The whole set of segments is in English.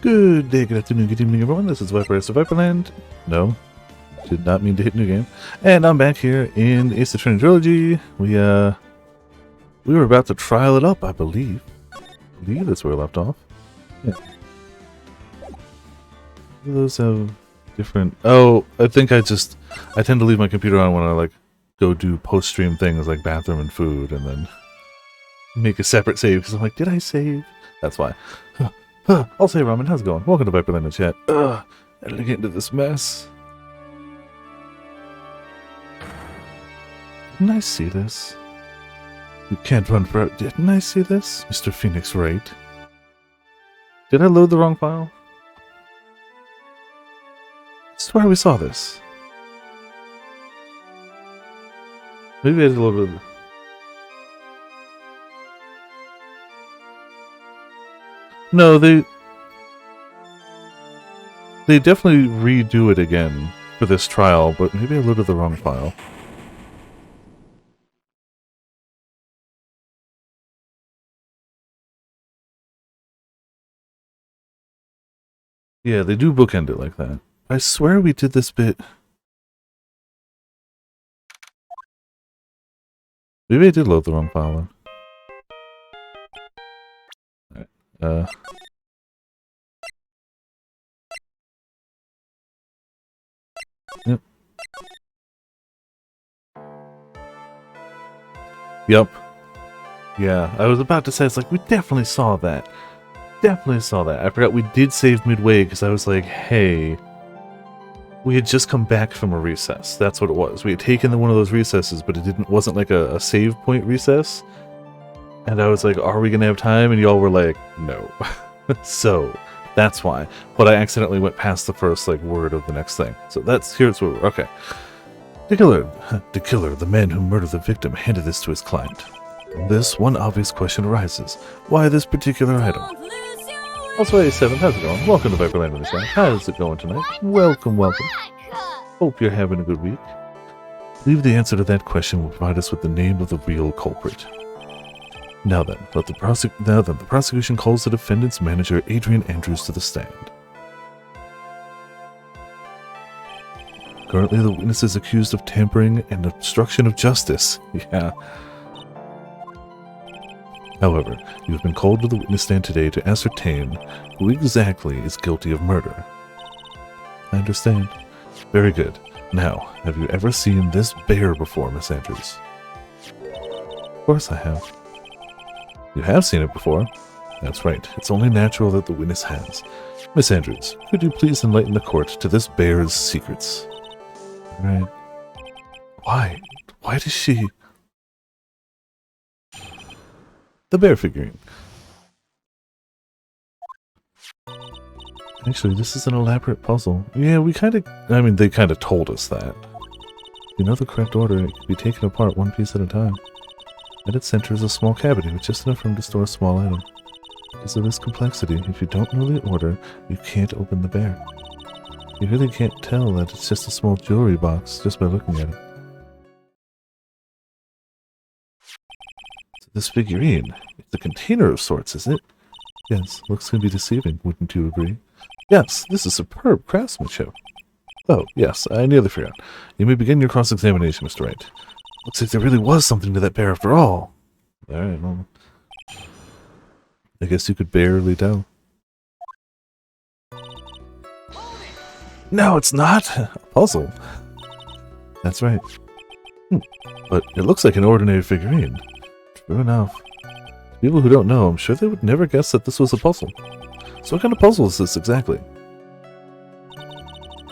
Good day, good afternoon, good evening, everyone. This is Viper of Viperland. No, did not mean to hit new game. And I'm back here in Ace Attorney Trilogy. We were about to trial it up, I believe. I believe that's where we left off. Yeah. Those have different. Oh, I think I tend to leave my computer on when I like go do post-stream things like bathroom and food, and then make a separate save because I'm like, did I save? That's why. I'll say, Ramen, how's it going? Welcome to Viperland chat. How did I get into this mess? Didn't I see this? You can't run for it. Didn't I see this? Mr. Phoenix Wright. Did I load the wrong file? I swear we saw this. Maybe I did a little bit. No, they definitely redo it again for this trial, but maybe I loaded the wrong file. Yeah, they do bookend it like that. I swear we did this bit. Maybe I did load the wrong file then. Alright, Yep. Yep. Yeah, I was about to say, it's like, we definitely saw that. Definitely saw that. I forgot we did save midway, because I was like, hey, we had just come back from a recess. That's what it was. We had taken one of those recesses, but it wasn't like a save point recess. And I was like, are we going to have time? And y'all were like, no. So, that's why. But I accidentally went past the first word of the next thing. So here's where we're, okay. The killer, the man who murdered the victim, handed this to his client. From this, one obvious question arises. Why this particular item? Also, A7, how's it going? Welcome to Viperland on the channel. How's it going tonight? Welcome, welcome. Hope you're having a good week. I believe the answer to that question will provide us with the name of the real culprit. Now then, the prosecution calls the defendant's manager, Adrian Andrews, to the stand. Currently, the witness is accused of tampering and obstruction of justice. Yeah. However, you have been called to the witness stand today to ascertain who exactly is guilty of murder. I understand. Very good. Now, have you ever seen this bear before, Miss Andrews? Of course I have. You have seen it before? That's right. It's only natural that the witness has. Miss Andrews, could you please enlighten the court to this bear's secrets? Right. Why? Why does she... The bear figurine. Actually, this is an elaborate puzzle. Yeah, they kind of told us that. You know the correct order, it can be taken apart one piece at a time. At its center is a small cavity with just enough room to store a small item. Because of this complexity, if you don't know the order, you can't open the bear. You really can't tell that it's just a small jewelry box just by looking at it. So this figurine, it's a container of sorts, isn't it? Yes, looks can be deceiving, wouldn't you agree? Yes, this is superb craftsmanship. Oh, yes, I nearly forgot. You may begin your cross-examination, Mr. Wright. Looks like there really was something to that bear after all. Alright, well, I guess you could barely tell. No, it's not! A puzzle. That's right. But it looks like an ordinary figurine. True enough. People who don't know, I'm sure they would never guess that this was a puzzle. So what kind of puzzle is this exactly?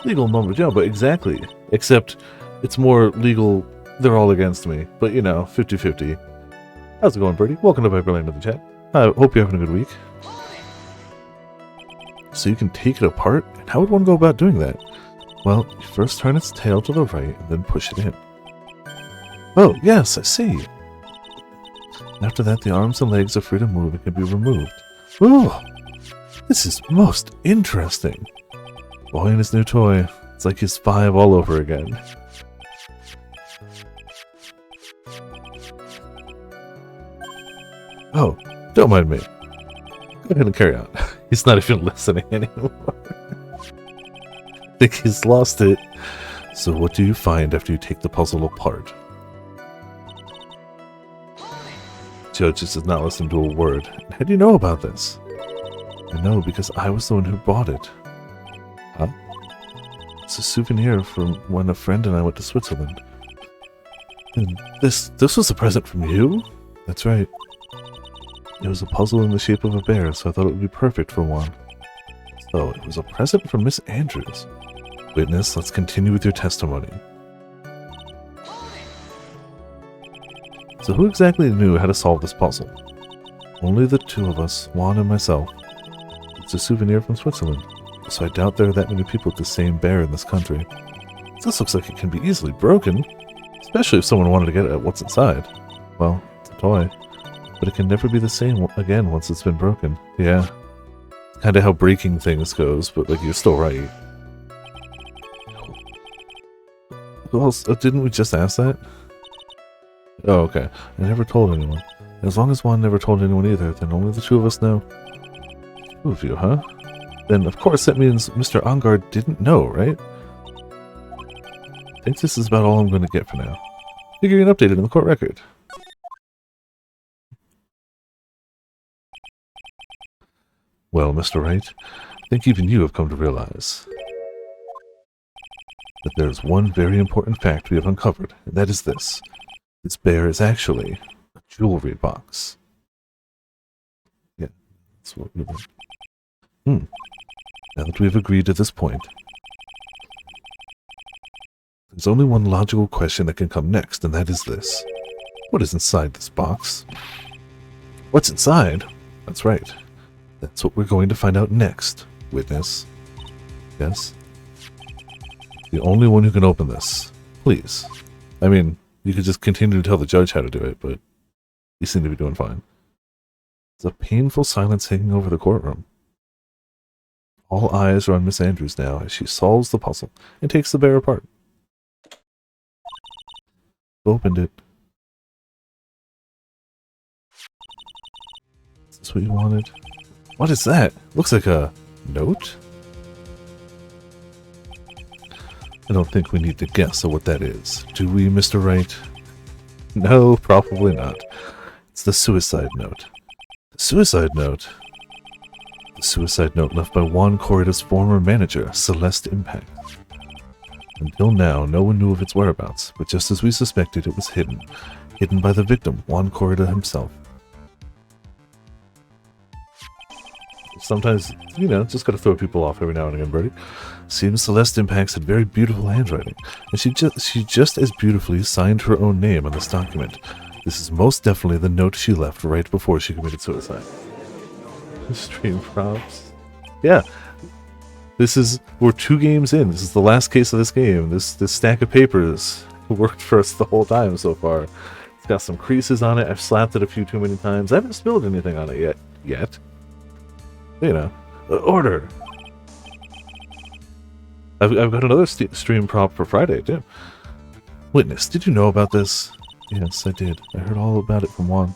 Legal mumbo jumbo, exactly. Except it's more legal, they're all against me. But you know, 50-50. How's it going, Birdie? Welcome to Viperland in the chat. I hope you're having a good week. So you can take it apart? And how would one go about doing that? Well, you first turn its tail to the right and then push it in. Oh, yes, I see. After that, the arms and legs are free to move and can be removed. Ooh, this is most interesting. Boy and his new toy. It's like he's 5 all over again. Oh, don't mind me. Go ahead and carry on. He's not even listening anymore. I think he's lost it. So what do you find after you take the puzzle apart? Judge does not listen to a word. How do you know about this? I know because I was the one who bought it. Huh? It's a souvenir from when a friend and I went to Switzerland. And this was a present from you? That's right. It was a puzzle in the shape of a bear, so I thought it would be perfect for one. So, it was a present from Miss Andrews. Witness, let's continue with your testimony. So who exactly knew how to solve this puzzle? Only the two of us, Juan and myself. It's a souvenir from Switzerland, so I doubt there are that many people with the same bear in this country. This looks like it can be easily broken, especially if someone wanted to get at what's inside. Well, it's a toy, but it can never be the same again once it's been broken. Yeah, it's kind of how breaking things goes, but like you're still right. Who else? Didn't we just ask that? Oh, okay. I never told anyone. As long as Juan never told anyone either, then only the two of us know. Two of you, huh? Then, of course, that means Mr. Angard didn't know, right? I think this is about all I'm going to get for now. Figuring updated in the court record. Well, Mr. Wright, I think even you have come to realize that there's one very important fact we have uncovered, and that is this. This bear is actually a jewelry box. Yeah, that's what we want. Now that we've agreed to this point, there's only one logical question that can come next, and that is this. What is inside this box? What's inside? That's right. That's what we're going to find out next, witness. Yes? The only one who can open this. Please. I mean, you could just continue to tell the judge how to do it, but you seem to be doing fine. There's a painful silence hanging over the courtroom. All eyes are on Miss Andrews now as she solves the puzzle and takes the bear apart. Opened it. Is this what you wanted? What is that? Looks like a note? I don't think we need to guess at what that is. Do we, Mr. Wright? No, probably not. It's the suicide note. The suicide note? The suicide note left by Juan Corrida's former manager, Celeste Impact. Until now, no one knew of its whereabouts, but just as we suspected, it was hidden. Hidden by the victim, Juan Corrida himself. Sometimes, you know, just gotta throw people off every now and again, Birdie. Seems Celeste Impacts had very beautiful handwriting, and she just as beautifully signed her own name on this document. This is most definitely the note she left right before she committed suicide. Stream props. Yeah. We're 2 games in. This is the last case of this game. This stack of papers worked for us the whole time so far. It's got some creases on it. I've slapped it a few too many times. I haven't spilled anything on it yet. You know. Order! I've got another stream prop for Friday, too. Witness, did you know about this? Yes, I did. I heard all about it from Juan.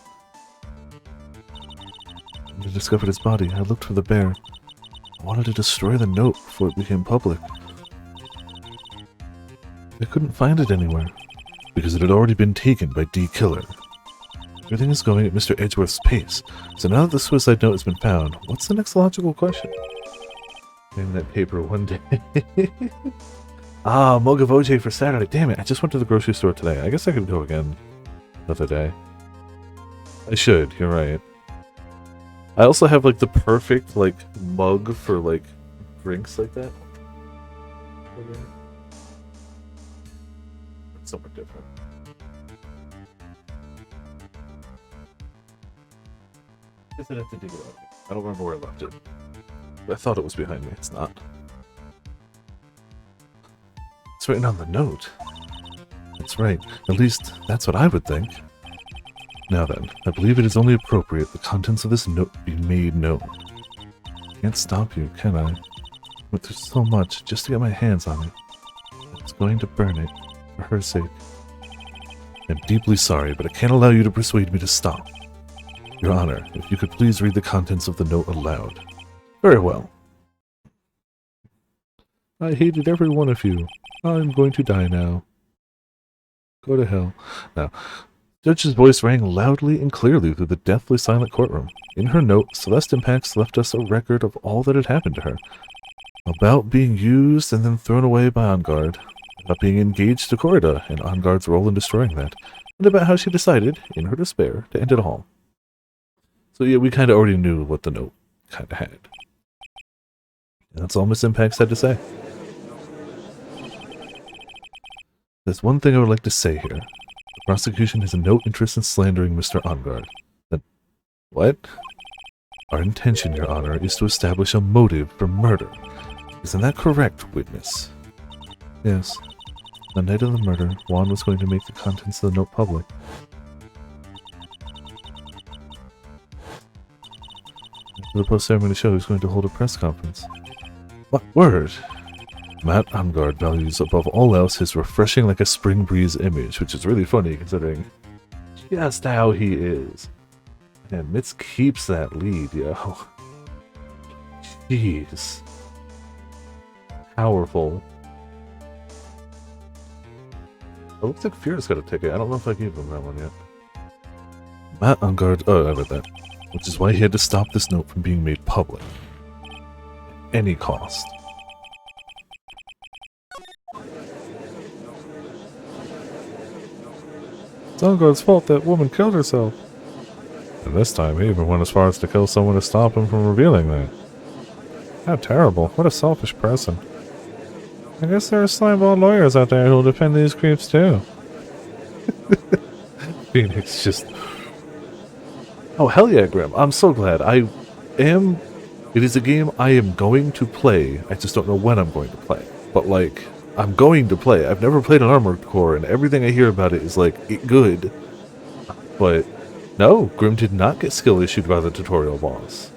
When I discovered his body, I looked for the bear. I wanted to destroy the note before it became public. I couldn't find it anywhere, because it had already been taken by D. Killer. Everything is going at Mr. Edgeworth's pace, so now that the suicide note has been found, what's the next logical question? Name that paper one day. Ah, mug of OJ for Saturday. Damn it, I just went to the grocery store today. I guess I could go again another day. I should, you're right. I also have, like, the perfect, like, mug for, like, drinks like that. It's somewhat different. I guess I'd have to dig it up. I don't remember where I left it. I thought it was behind me. It's not. It's written on the note. That's right. At least, that's what I would think. Now then, I believe it is only appropriate the contents of this note be made known. Can't stop you, can I? But there's so much just to get my hands on it. I was going to burn it, for her sake. I'm deeply sorry, but I can't allow you to persuade me to stop. Your Honor, if you could please read the contents of the note aloud. Very well. I hated every one of you. I'm going to die now. Go to hell. Now, Judge's voice rang loudly and clearly through the deathly silent courtroom. In her note, Celeste Impax left us a record of all that had happened to her. About being used and then thrown away by Enguarde. About being engaged to Corrida and Enguarde's role in destroying that. And about how she decided, in her despair, to end it all. So yeah, we kind of already knew what the note kind of had. And that's all Miss Impax had to say. There's one thing I would like to say here. The prosecution has no interest in slandering Mr. Enguarde. That... What? Our intention, Your Honor, is to establish a motive for murder. Isn't that correct, witness? Yes. The night of the murder, Juan was going to make the contents of the note public. After the post-ceremony show, he's going to hold a press conference. What word? Matt Enguarde values above all else his refreshing like a spring breeze image, which is really funny considering just how he is. And Mitz keeps that lead, yo. Jeez. Powerful. It looks like Fear's got a ticket. I don't know if I gave him that one yet. Matt Enguarde, oh, I read that. Which is why he had to stop this note from being made public. At any cost. It's Enguarde's fault that woman killed herself. And this time he even went as far as to kill someone to stop him from revealing that. How terrible. What a selfish person. I guess there are slimeball lawyers out there who'll defend these creeps too. Phoenix just... Oh, hell yeah, Grim. I'm so glad. I am... It is a game I am going to play. I just don't know when I'm going to play. But, like, I'm going to play. I've never played an Armored Core, and everything I hear about it is, like, good. But, no, Grim did not get skill issued by the tutorial boss.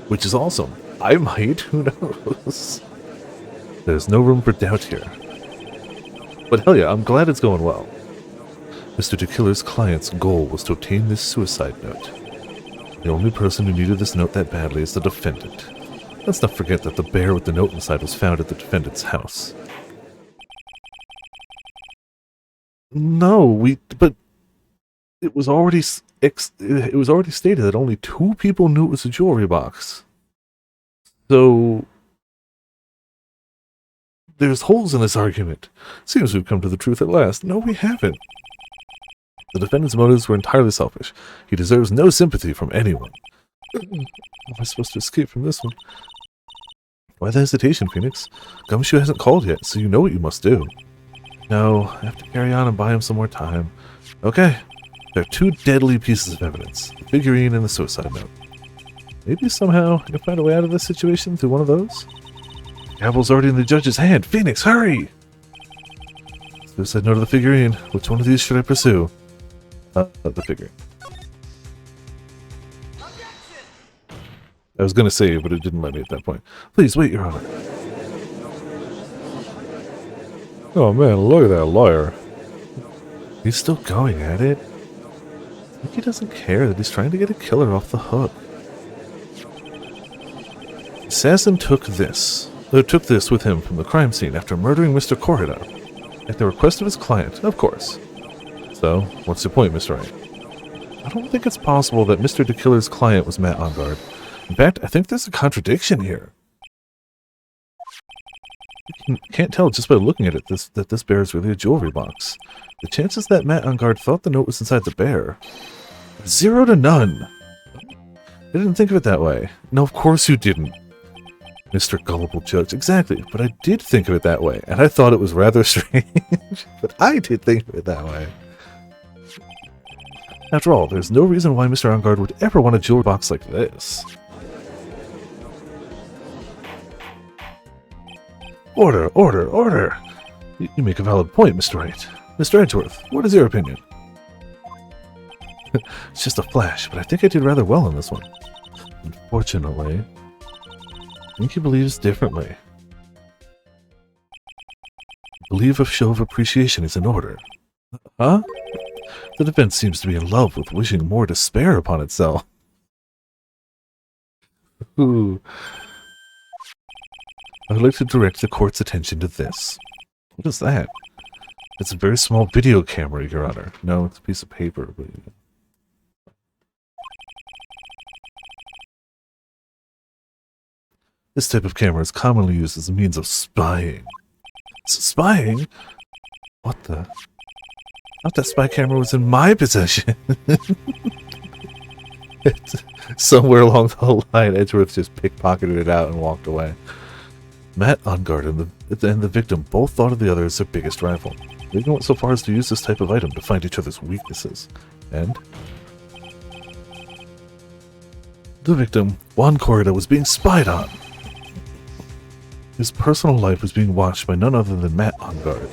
Which is awesome. I might, who knows? There's no room for doubt here. But hell yeah, I'm glad it's going well. Mr. DeKiller's client's goal was to obtain this suicide note. The only person who needed this note that badly is the defendant. Let's not forget that the bear with the note inside was found at the defendant's house. No, but it was already stated that only 2 people knew it was a jewelry box. So there's holes in this argument. Seems we've come to the truth at last. No, we haven't. The defendant's motives were entirely selfish. He deserves no sympathy from anyone. How am I supposed to escape from this one? Why the hesitation, Phoenix? Gumshoe hasn't called yet, so you know what you must do. No, I have to carry on and buy him some more time. Okay. There are 2 deadly pieces of evidence. The figurine and the suicide note. Maybe somehow I can find a way out of this situation through one of those? The gavel's already in the judge's hand. Phoenix, hurry! Suicide note of the figurine. Which one of these should I pursue? The figurine. I was gonna save, but it didn't let me at that point. Please wait, Your Honor. Oh man, look at that lawyer. He's still going at it. I think he doesn't care that he's trying to get a killer off the hook. The assassin took this with him from the crime scene after murdering Mr. Corrida. At the request of his client, of course. So, what's your point, Mr. Wright? I don't think it's possible that Mr. DeKiller's client was Matt Enguarde. In fact, I think there's a contradiction here. You can't tell just by looking at it that this bear is really a jewelry box. The chances that Matt Enguarde thought the note was inside the bear... 0 to none! I didn't think of it that way. No, of course you didn't. Mr. Gullible Judge, exactly, but I did think of it that way, and I thought it was rather strange, but I did think of it that way. After all, there's no reason why Mr. Enguarde would ever want a jewelry box like this. Order, order, order! You make a valid point, Mr. Wright. Mr. Edgeworth, what is your opinion? It's just a flash, but I think I did rather well on this one. Unfortunately, I think he believes differently. I believe a show of appreciation is in order. Huh? The defense seems to be in love with wishing more despair upon itself. Ooh. I would like to direct the court's attention to this. What is that? It's a very small video camera, Your Honor. No, it's a piece of paper. But... This type of camera is commonly used as a means of spying. Spying? What the? I thought that spy camera was in my possession. Somewhere along the line, Edgeworth just pickpocketed it out and walked away. Matt Ungard and the victim both thought of the other as their biggest rival. They even went so far as to use this type of item to find each other's weaknesses. And the victim, Juan Corrida, was being spied on. His personal life was being watched by none other than Matt Ungard.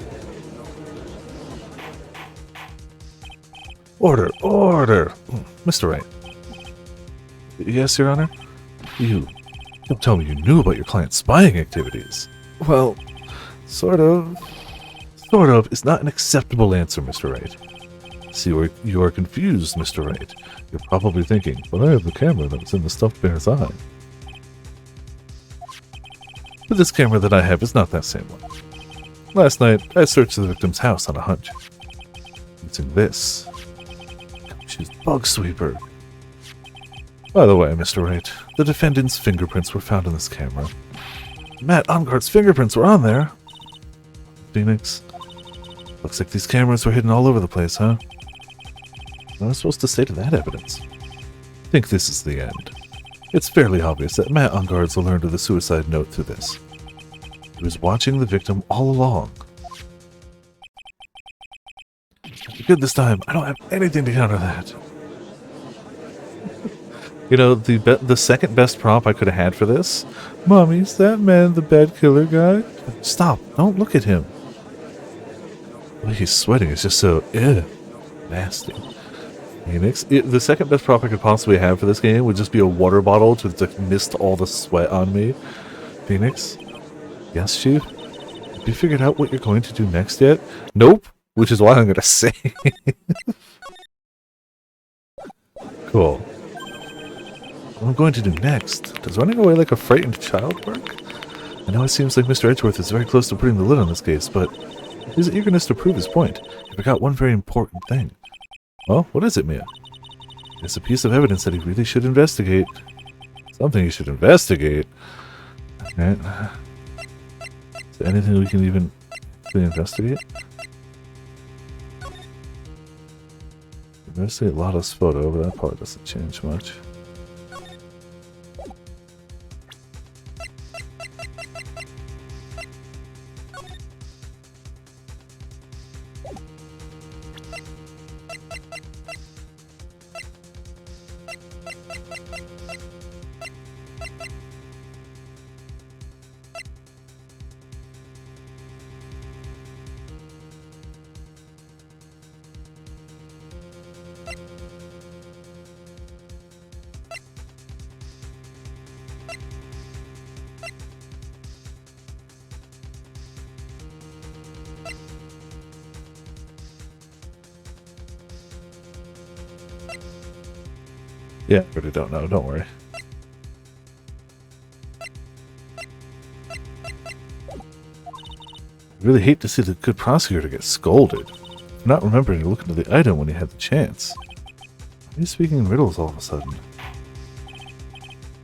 Order! Order! Mr. Wright. Yes, Your Honor? You don't tell me you knew about your client's spying activities. Well, sort of. Sort of is not an acceptable answer, Mr. Wright. See, you are confused, Mr. Wright. You're probably thinking, but I have the camera that was in the stuffed bear's eye. But this camera that I have is not that same one. Last night, I searched the victim's house on a hunch. Using this. She's Bug Sweeper. By the way, Mr. Wright, the defendant's fingerprints were found on this camera. Matt Ungard's fingerprints were on there. Phoenix. Looks like these cameras were hidden all over the place, huh? What am I supposed to say to that evidence? I think this is the end. It's fairly obvious that Matt Ungard's learned of the suicide note through this. He was watching the victim all along. Good this time. I don't have anything to counter that. You know, the second best prop I could have had for this? Mommy, is that man the bad killer guy? Stop. Don't look at him. The way he's sweating is just so, nasty. Phoenix. The second best prop I could possibly have for this game would just be a water bottle to mist all the sweat on me. Phoenix? Yes, Chief? Have you figured out what you're going to do next yet? Nope. Which is why I'm going to say. Cool. What I'm going to do next? Does running away like a frightened child work? I know it seems like Mr. Edgeworth is very close to putting the lid on this case, but his eagerness to prove his point, he forgot one very important thing. Well, what is it, Mia? It's a piece of evidence that he really should investigate. Something he should investigate? Alright. Is there anything we can even really investigate? Investigate Lotta's photo, but that part doesn't change much. Yeah, I really don't know, don't worry. I really hate to see the good prosecutor get scolded for not remembering to look into the item when he had the chance. Why are you speaking in riddles all of a sudden?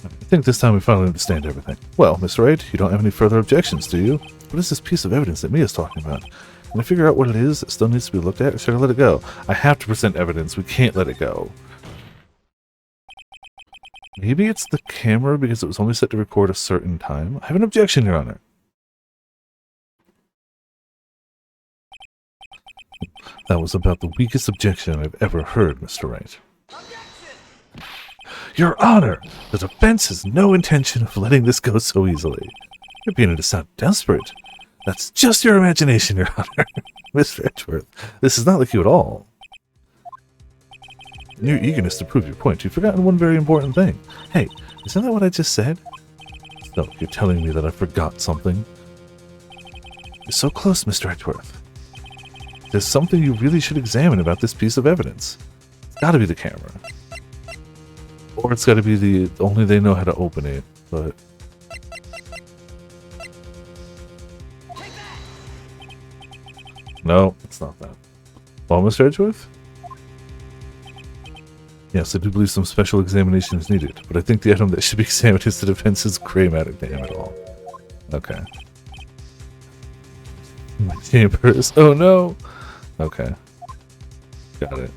I think this time we finally understand everything. Well, Mr. Wright, you don't have any further objections, do you? What is this piece of evidence that Mia's talking about? Can I figure out what it is that still needs to be looked at, or should I let it go? I have to present evidence. We can't let it go. Maybe it's the camera because it was only set to record a certain time. I have an objection, Your Honor. That was about the weakest objection I've ever heard, Mr. Wright. Objection! Your Honor, the defense has no intention of letting this go so easily. You're beginning to sound desperate. That's just your imagination, Your Honor. Mr. Edgeworth, this is not like you at all. In your eagerness to prove your point, you've forgotten one very important thing. Hey, isn't that what I just said? No, you're telling me that I forgot something. You're so close, Mr. Edgeworth. There's something you really should examine about this piece of evidence. It's gotta be the camera. Or it's got to be the only they know how to open it, but... No, it's not that. Bomb is charged with? Yes, I do believe some special examination is needed, but I think the item that should be examined is the defense's gray matter. Damn it all. Okay. My chambers. Oh no! Okay. Got it.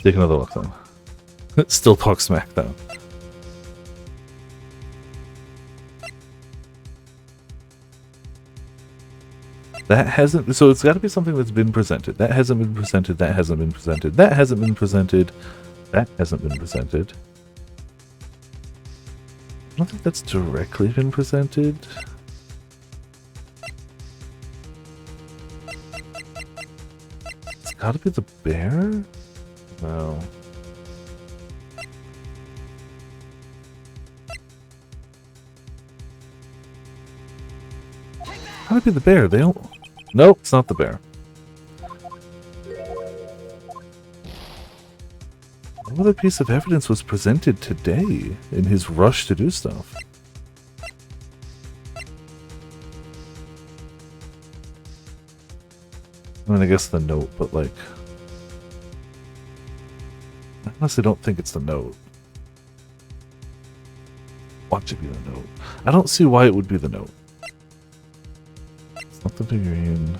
Take another look then. Still talk smack though. That hasn't, so it's got to be something that's been presented. That hasn't been presented, that hasn't been presented, that hasn't been presented, that hasn't been presented. I don't think that's directly been presented. It's got to be the bear? No. How would it be the bear? They don't... Nope, it's not the bear. What other piece of evidence was presented today in his rush to do stuff? I mean, I guess the note, but like... I honestly don't think it's the note. Watch it be the note. I don't see why it would be the note. It's not the figurine.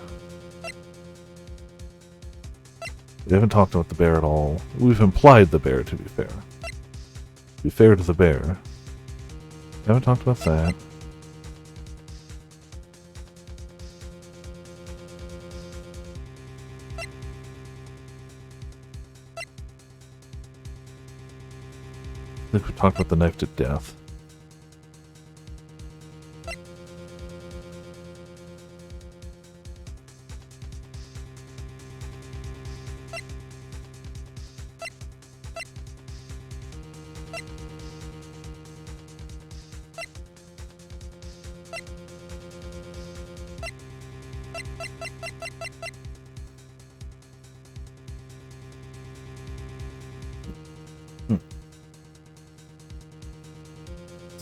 We haven't talked about the bear at all. We've implied the bear, to be fair. To be fair to the bear. We haven't talked about that. I think we talked about the knife to death.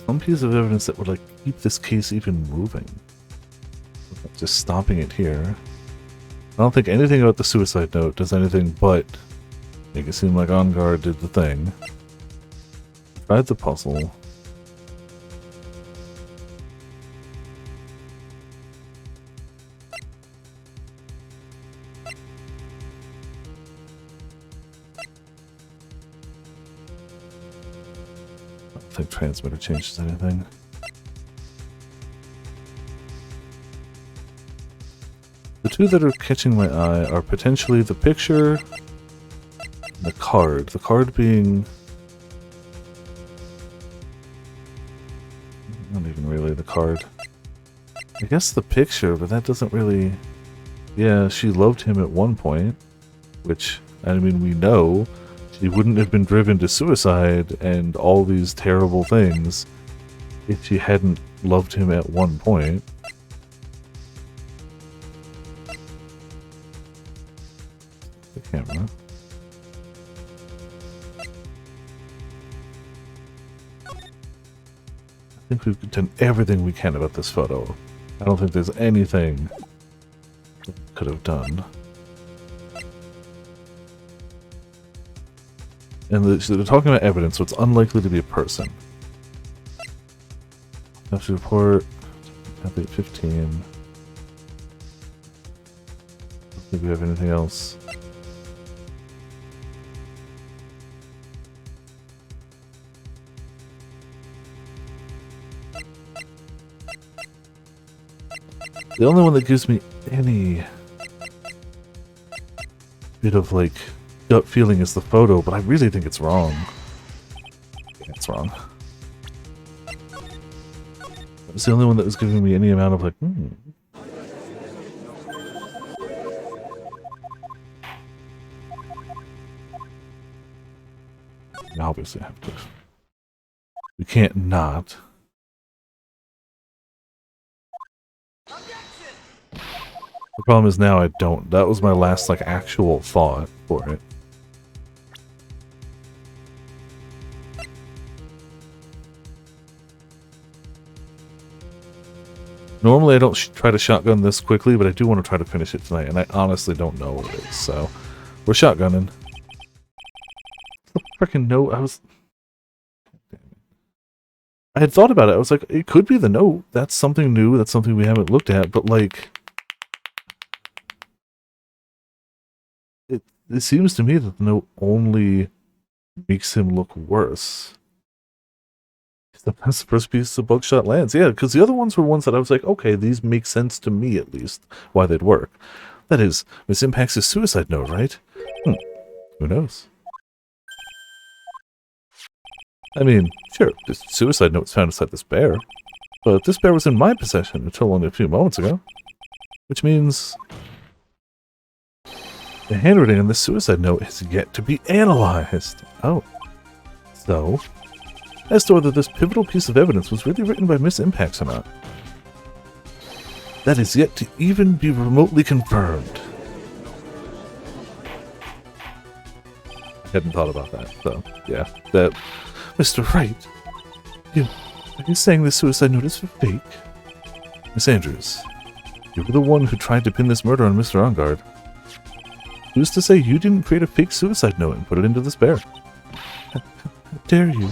Some piece of evidence that would like keep this case even moving. Just stopping it here. I don't think anything about the suicide note does anything but make it seem like On Guard did the thing. Tried the puzzle. I don't think transmitter changes anything. The two that are catching my eye are potentially the picture and the card. The card being... not even really the card. I guess the picture, but that doesn't really... Yeah, she loved him at one point, which, I mean, we know she wouldn't have been driven to suicide and all these terrible things if she hadn't loved him at one point. The camera. I think we've done everything we can about this photo. I don't think there's anything we could have done. And they're talking about evidence, so it's unlikely to be a person. Have to report. Update 15. I don't think we have anything else. The only one that gives me any bit of like gut feeling is the photo, but I really think it's wrong. Yeah, it's wrong. It's the only one that was giving me any amount of like, I obviously have to. We can't not. The problem is now I don't. That was my last like actual thought for it. Normally I don't try to shotgun this quickly, but I do want to try to finish it tonight, and I honestly don't know what it is, so we're shotgunning. The freaking note, I had thought about it. I was like, it could be the note. That's something new. That's something we haven't looked at. But, like, it seems to me that the note only makes him look worse. That's the first piece of Buckshot lands. Yeah, because the other ones were ones that I was like, okay, these make sense to me, at least, why they'd work. That is, Miss Impact's suicide note, right? Who knows? I mean, sure, this suicide note was found inside this bear, but this bear was in my possession until only a few moments ago. Which means the handwriting on this suicide note has yet to be analyzed. Oh. So, as to whether this pivotal piece of evidence was really written by Miss Impacts or not, that is yet to even be remotely confirmed. I hadn't thought about that, so, yeah, that... Mr. Wright, are you saying this suicide note is fake? Miss Andrews, you were the one who tried to pin this murder on Mr. Ongard. Who's to say you didn't create a fake suicide note and put it into this bear? How dare you?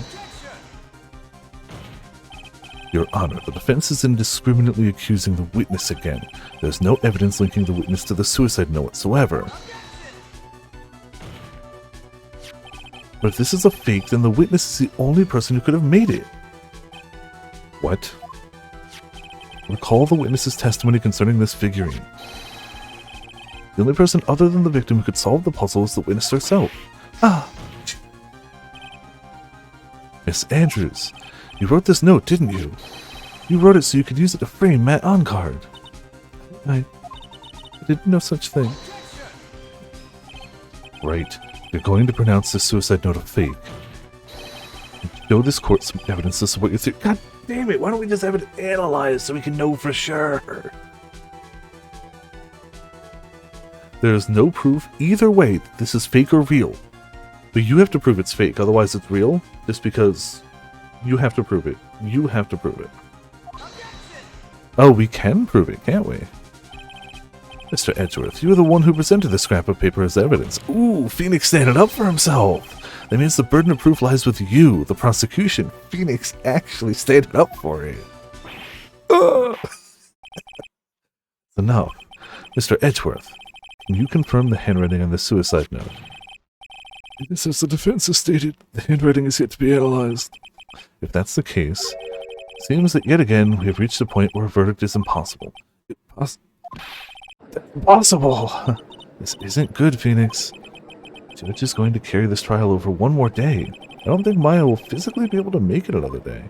Your Honor, the defense is indiscriminately accusing the witness again. There's no evidence linking the witness to the suicide note whatsoever. But if this is a fake, then the witness is the only person who could have made it. What? Recall the witness's testimony concerning this figurine. The only person other than the victim who could solve the puzzle is the witness herself. Ah! Miss Andrews, you wrote this note, didn't you? You wrote it so you could use it to frame Matt Ongard. I didn't know such thing. Right. You're going to pronounce this suicide note a fake. Show this court some evidence to support your theory. God damn it, why don't we just have it analyzed so we can know for sure? There is no proof either way that this is fake or real. But you have to prove it's fake, otherwise it's real, just because you have to prove it. You have to prove it. Oh, we can prove it, can't we? Mr. Edgeworth, you were the one who presented the scrap of paper as evidence. Ooh, Phoenix standing up for himself. That means the burden of proof lies with you, the prosecution. Phoenix actually standing up for it. Enough. Mr. Edgeworth, can you confirm the handwriting on the suicide note? It is as the defense has stated, the handwriting is yet to be analyzed. If that's the case, it seems that yet again we have reached a point where a verdict is impossible. Impossible! This isn't good, Phoenix. The judge is going to carry this trial over one more day. I don't think Maya will physically be able to make it another day.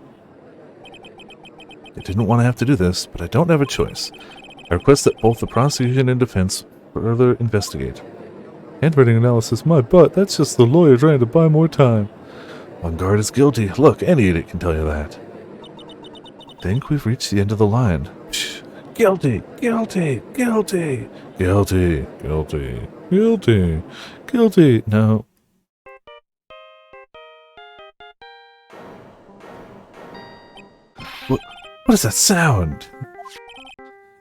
I didn't want to have to do this, but I don't have a choice. I request that both the prosecution and defense further investigate. Handwriting analysis, my butt, that's just the lawyer trying to buy more time. Ongard is guilty. Look, any idiot can tell you that. I think we've reached the end of the line. Shh. Guilty, guilty, guilty, guilty, guilty, guilty, guilty. No. What is that sound?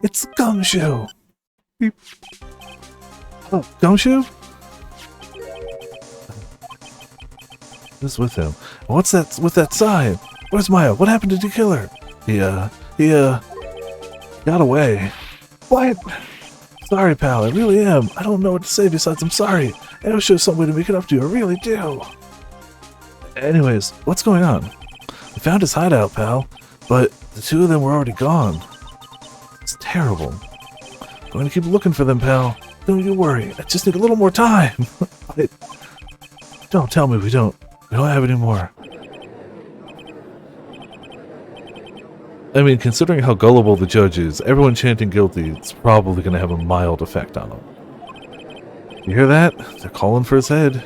It's Gumshoe. Oh, Gumshoe? What's with him? What's that with that sign? Where's Maya? What happened to the killer? He got away. What? Sorry, pal, I really am. I don't know what to say besides I'm sorry. I know there's some way to make it up to you, I really do. Anyways, what's going on? We found his hideout, pal, but the two of them were already gone. It's terrible. I'm going to keep looking for them, pal. Don't you worry, I just need a little more time. Don't tell me we don't have any more. I mean, considering how gullible the judge is, everyone chanting guilty, it's probably going to have a mild effect on him. You hear that? They're calling for his head.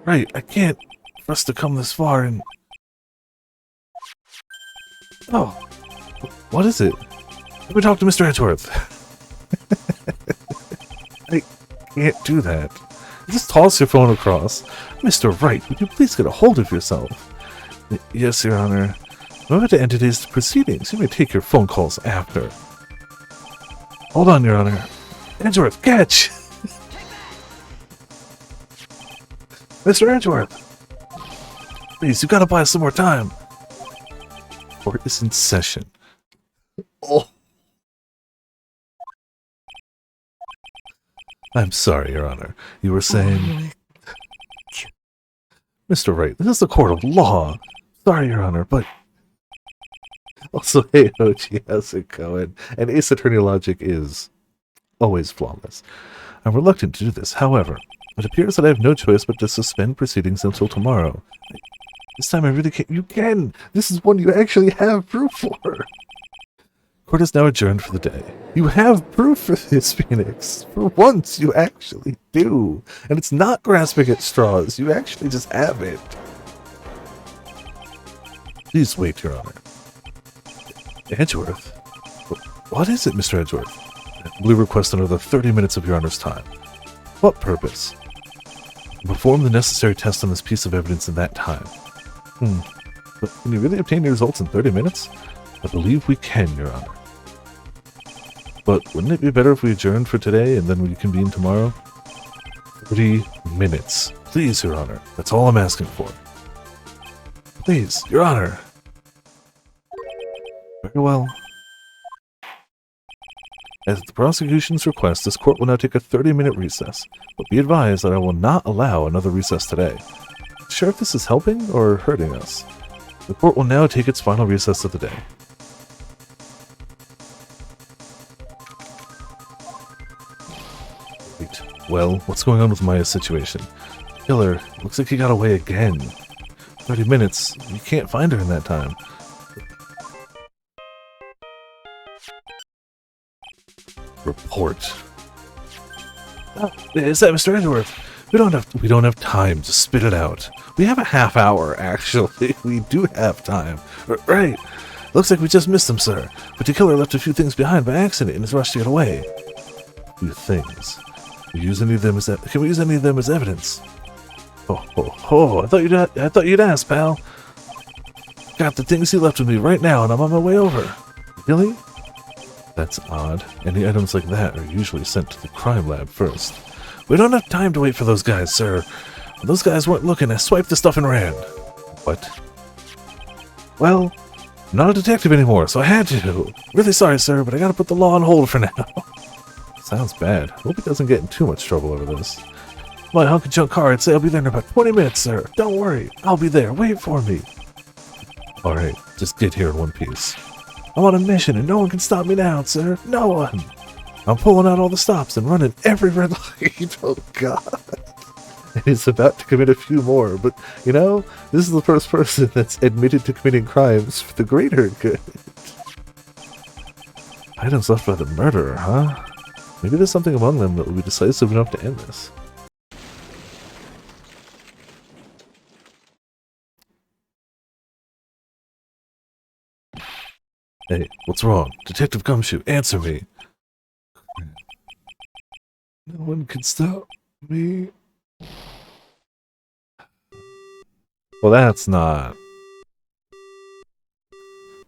Right, I can't for us to come this far and... Oh, what is it? Let me talk to Mr. Edgeworth. I can't do that. Just toss your phone across. Mr. Wright, would you please get a hold of yourself? Yes, Your Honor. I'm about to end today's proceedings. You may take your phone calls after. Hold on, Your Honor. Edgeworth, catch! Mr. Edgeworth! Please, you gotta buy us some more time. Court is in session. Oh. I'm sorry, Your Honor. You were saying... Mr. Wright, this is the court of law. Sorry, Your Honor, but... Also, hey, Ochi, how's it going? And Ace Attorney logic is always flawless. I'm reluctant to do this, however. It appears that I have no choice but to suspend proceedings until tomorrow. This time I really can't. You can! This is one you actually have proof for! Court is now adjourned for the day. You have proof for this, Phoenix. For once, you actually do. And it's not grasping at straws. You actually just have it. Please wait, Your Honor. Edgeworth? What is it, Mr. Edgeworth? We request another 30 minutes of Your Honor's time. What purpose? Perform the necessary test on this piece of evidence in that time. But can you really obtain the results in 30 minutes? I believe we can, Your Honor. But wouldn't it be better if we adjourned for today and then we convene tomorrow? 30 minutes. Please, Your Honor. That's all I'm asking for. Please, Your Honor. Very well. At the prosecution's request, this court will now take a 30-minute recess, but be advised that I will not allow another recess today. Sure if this is helping or hurting us? The court will now take its final recess of the day. Wait, well, what's going on with Maya's situation? Killer, looks like he got away again. 30 minutes, you can't find her in that time. Report. Oh, is that Mr. Edgeworth? We don't have time to spit it out. We have a half hour, actually. We do have time. Right. Looks like we just missed him, sir. But the killer left a few things behind by accident in his rush to get away. A few things. Can we use any of them as evidence? I thought you'd ask, pal. Got the things he left with me right now, and I'm on my way over. Really? That's odd. Any items like that are usually sent to the crime lab first. We don't have time to wait for those guys, sir. When those guys weren't looking, I swiped the stuff and ran. What? Well, I'm not a detective anymore, so I had to. Really sorry, sir, but I gotta put the law on hold for now. Sounds bad. Hope he doesn't get in too much trouble over this. My hunk of junk car, I'd say I'll be there in about 20 minutes, sir. Don't worry. I'll be there. Wait for me. Alright, just get here in one piece. I'm on a mission and no one can stop me now, sir. No one. I'm pulling out all the stops and running every red light. Oh, God. And he's about to commit a few more, but, you know, this is the first person that's admitted to committing crimes for the greater good. Items left by the murderer, huh? Maybe there's something among them that will be decisive enough to end this. Hey, what's wrong? Detective Gumshoe, answer me. No one can stop me. Well, that's not.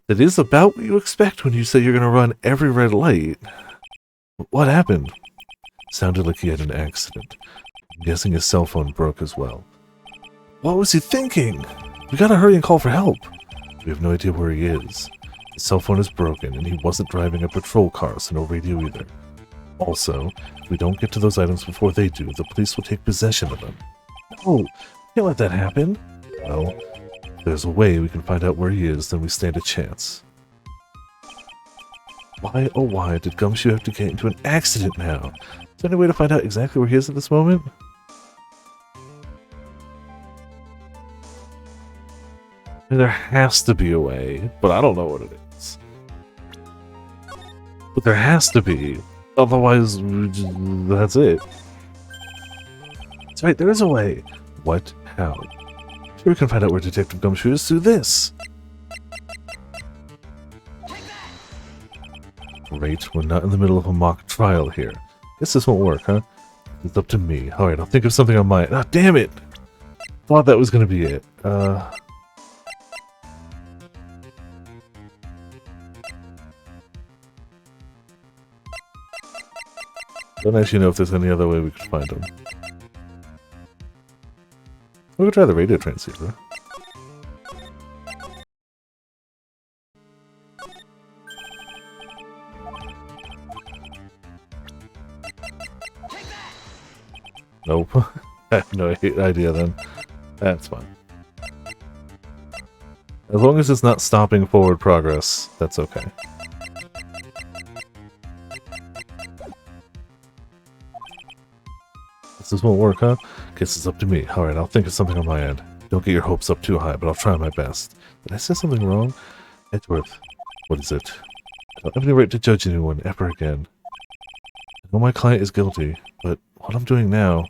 It is about what you expect when you say you're going to run every red light. What happened? Sounded like he had an accident. I'm guessing his cell phone broke as well. What was he thinking? We gotta hurry and call for help. We have no idea where he is. His cell phone is broken, and he wasn't driving a patrol car, so no radio either. Also, if we don't get to those items before they do, the police will take possession of them. No, can't let that happen. Well, if there's a way we can find out where he is, then we stand a chance. Why, oh why, did Gumshoe have to get into an accident now? Is there any way to find out exactly where he is at this moment? There has to be a way, but I don't know what it is. But there has to be. Otherwise, that's it. That's right, there is a way. What? How? Sure, we can find out where Detective Gumshoe is through this. Great, we're not in the middle of a mock trial here. Guess this won't work, huh? It's up to me. Alright, I'll think of something on my... Ah, damn it! Thought that was gonna be it. Don't actually know if there's any other way we could find him. We could try the radio transceiver. Nope. I have no idea then. That's fine. As long as it's not stopping forward progress, that's okay. This won't work, huh? Guess it's up to me. Alright, I'll think of something on my end. Don't get your hopes up too high, but I'll try my best. Did I say something wrong? Edgeworth. What is it? I don't have any right to judge anyone ever again. I know my client is guilty, but what I'm doing now, I'm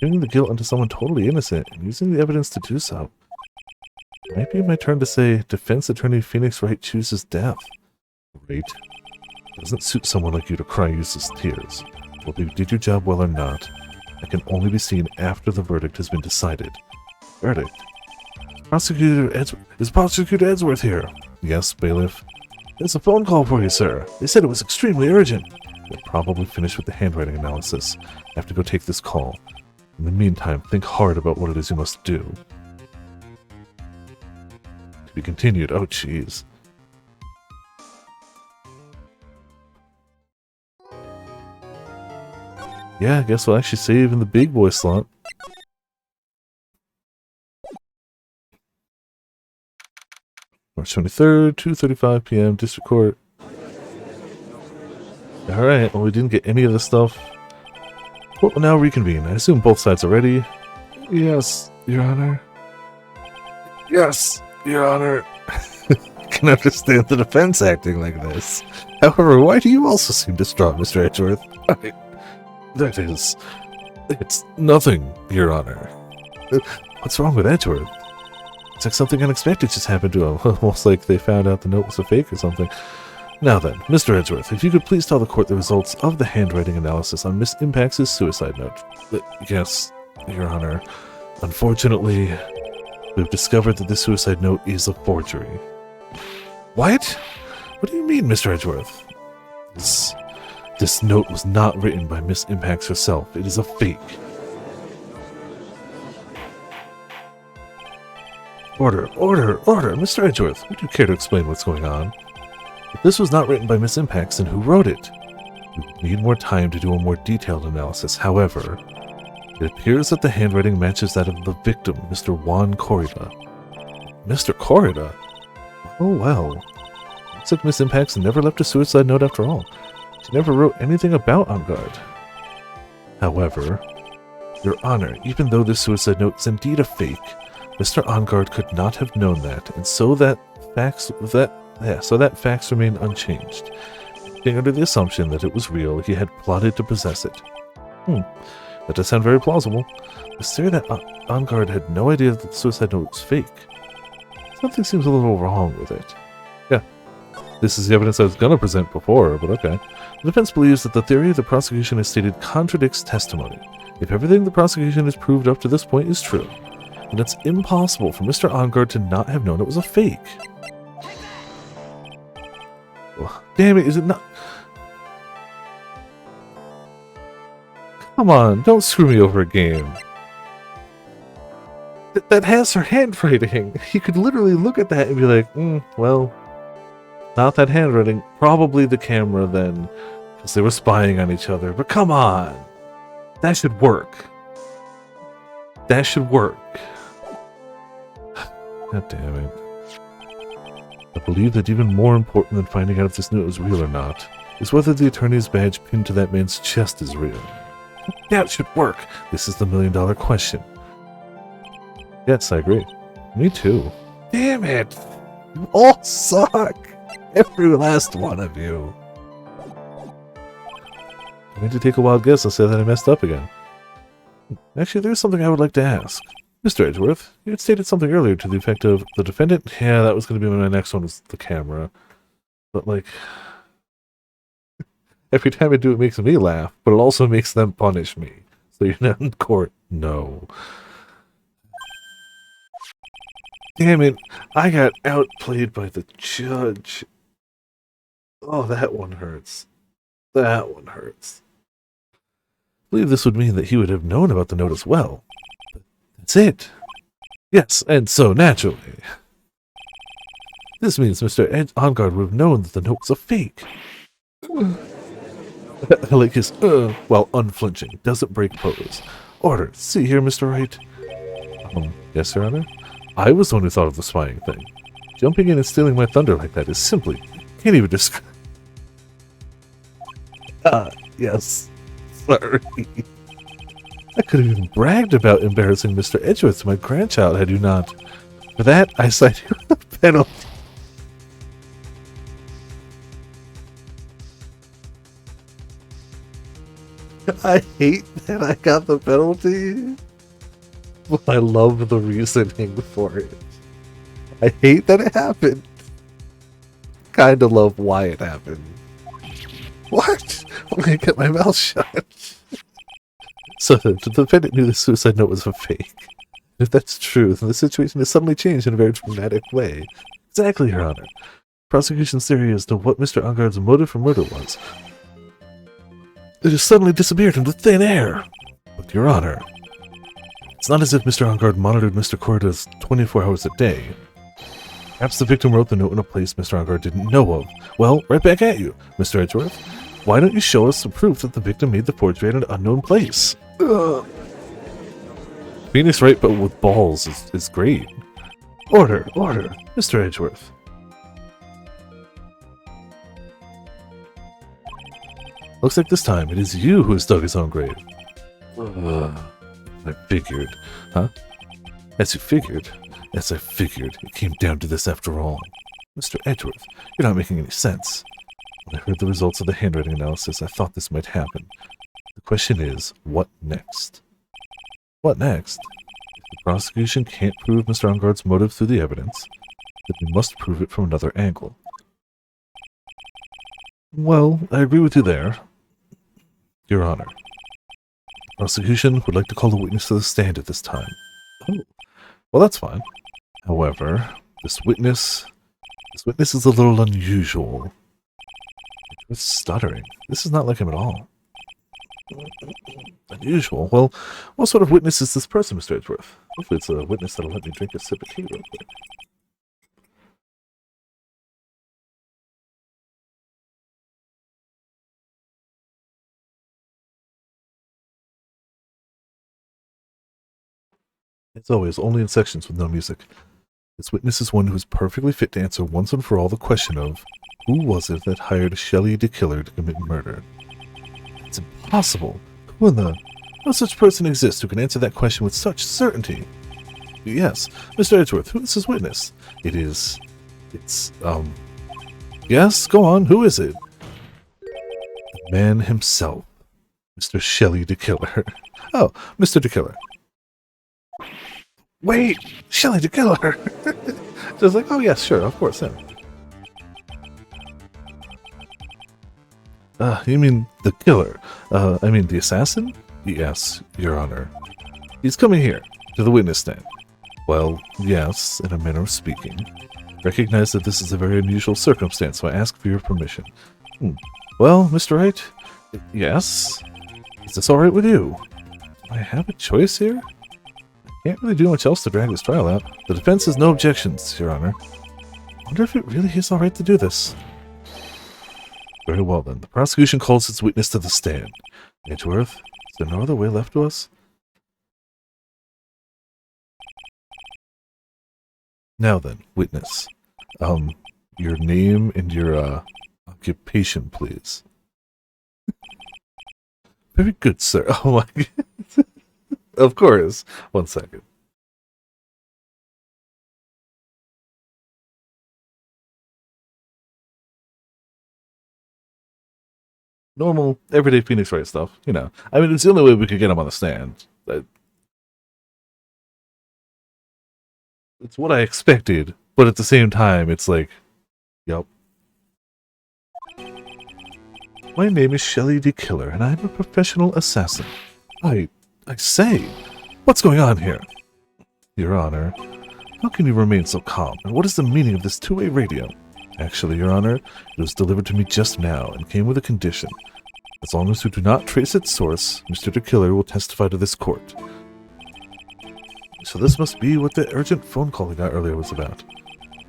putting the guilt onto someone totally innocent and using the evidence to do so. It might be my turn to say, Defense Attorney Phoenix Wright chooses death. Great. It doesn't suit someone like you to cry useless tears. Whether you did your job well or not, that can only be seen after the verdict has been decided. Verdict? Is Prosecutor Edgeworth here? Yes, bailiff. There's a phone call for you, sir. They said it was extremely urgent. We're probably finished with the handwriting analysis. I have to go take this call. In the meantime, think hard about what it is you must do. To be continued. Oh, jeez. Yeah, I guess we'll actually save in the big boy slot. March 23rd, 2:35 p.m., District Court. Alright, well we didn't get any of the stuff. Court will now reconvene. I assume both sides are ready. Yes, Your Honor. Yes, Your Honor. I can understand the defense acting like this. However, why do you also seem distraught, Mr. Edgeworth? It's nothing, Your Honor. What's wrong with Edgeworth? It's like something unexpected just happened to him. Almost like they found out the note was a fake or something. Now then, Mr. Edgeworth, if you could please tell the court the results of the handwriting analysis on Miss Impax's suicide note. Yes, Your Honor. Unfortunately, we've discovered that the suicide note is a forgery. What? What do you mean, Mr. Edgeworth? This note was not written by Miss Impax herself. It is a fake. Order, order, order! Mr. Edgeworth, would you care to explain what's going on? If this was not written by Miss Impax, then who wrote it? We would need more time to do a more detailed analysis. However, it appears that the handwriting matches that of the victim, Mr. Juan Corrida. Mr. Corrida? Oh well. Looks like Miss Impax never left a suicide note after all. She never wrote anything about Angard. However, Your Honor, even though this suicide note is indeed a fake, Mr. Angard could not have known that, and so that facts remain unchanged. Being under the assumption that it was real, he had plotted to possess it. That does sound very plausible. The theory that Angard had no idea that the suicide note was fake. Something seems a little wrong with it. Yeah, this is the evidence I was going to present before, but okay. The defense believes that the theory the prosecution has stated contradicts testimony. If everything the prosecution has proved up to this point is true, then it's impossible for Mr. Angard to not have known it was a fake. Well, damn it, is it not? Come on, don't screw me over a game. That has her handwriting. You could literally look at that and be like, well, not that handwriting. Probably the camera then, because they were spying on each other. But come on. That should work. That should work. God damn it. I believe that even more important than finding out if this note is real or not is whether the attorney's badge pinned to that man's chest is real. That should work. This is the million-dollar question. Yes, I agree. Me too. Damn it! You all suck! Every last one of you. I'm going to take a wild guess and say that I messed up again. Actually, there's something I would like to ask. Mr. Edgeworth, you had stated something earlier to the effect of the defendant. Yeah, that was going to be my next one, was the camera. But, like, every time I do it makes me laugh, but it also makes them punish me. So you're not in court. No. Damn it, I got outplayed by the judge. Oh, that one hurts. That one hurts. believe this would mean that he would have known about the note as well. But that's it. Yes, and so naturally. This means Mr. Ongard would have known that the note was a fake. I like his while unflinching, doesn't break pose. Order, see here, Mr. Wright. Yes, Your Honor? I was the one who thought of the spying thing. Jumping in and stealing my thunder like that is simply, can't even describe. Yes. Sorry. I could have even bragged about embarrassing Mr. Edgeworth to my grandchild had you not. For that, I cite you a penalty. I hate that I got the penalty, but I love the reasoning for it. I hate that it happened. Kinda love why it happened. What? I'm gonna get my mouth shut. So, the defendant knew the suicide note was a fake. If that's true, then the situation has suddenly changed in a very dramatic way. Exactly, Your Honor. Prosecution's theory as to what Mr. Ongard's motive for murder was. It just suddenly disappeared into thin air. But, Your Honor, it's not as if Mr. Ongard monitored Mr. Corda's 24 hours a day. Perhaps the victim wrote the note in a place Mr. Ongard didn't know of. Well, right back at you, Mr. Edgeworth. Why don't you show us the proof that the victim made the forgery at an unknown place? Phoenix Wright, but with balls, is great. Order, Mr. Edgeworth. Looks like this time it is you who has dug his own grave. I figured. Huh? As you figured? As I figured. It came down to this after all. Mr. Edgeworth, you're not making any sense. When I heard the results of the handwriting analysis, I thought this might happen. The question is, what next? What next? If the prosecution can't prove Mr. Ongard's motive through the evidence, then we must prove it from another angle. Well, I agree with you there. Your Honor, the prosecution would like to call a witness to the stand at this time. Oh, well, that's fine. However, this witness is a little unusual. It's stuttering. This is not like him at all. Unusual? Well, what sort of witness is this person, Mr. Edgeworth? Hopefully it's a witness that'll let me drink a sip of tea real quick. As always, only in sections with no music. This witness is one who is perfectly fit to answer once and for all the question of, who was it that hired Shelley the killer to commit murder? It's impossible. Who in the... No such person exists who can answer that question with such certainty. Yes, Mr. Edgeworth, who is this witness? Yes, go on, who is it? The man himself. Mr. Shelley the killer. Oh, Mr. the killer. Wait! Shelley the killer! So I was like, oh yes, sure, of course, him. You mean the killer? I mean the assassin? Yes, Your Honor. He's coming here, to the witness stand. Well, yes, in a manner of speaking. Recognize that this is a very unusual circumstance, so I ask for your permission. Well, Mr. Wright? Yes? Is this alright with you? Do I have a choice here? Can't really do much else to drag this trial out. The defense has no objections, Your Honor. I wonder if it really is alright to do this. Very well then. The prosecution calls its witness to the stand. Edgeworth, is there no other way left to us? Now then, witness. Your name and your, occupation, please. Very good, sir. Oh my god. Of course. 1 second. Normal, everyday Phoenix Wright stuff, you know. I mean, it's the only way we could get him on the stand. It's what I expected, but at the same time, it's like, yup. My name is Shelley the Killer, and I'm a professional assassin. I say, what's going on here? Your Honor, how can you remain so calm, and what is the meaning of this two-way radio? Actually, Your Honor, it was delivered to me just now, and came with a condition. As long as we do not trace its source, Mr. the Killer will testify to this court. So this must be what the urgent phone call we got earlier was about.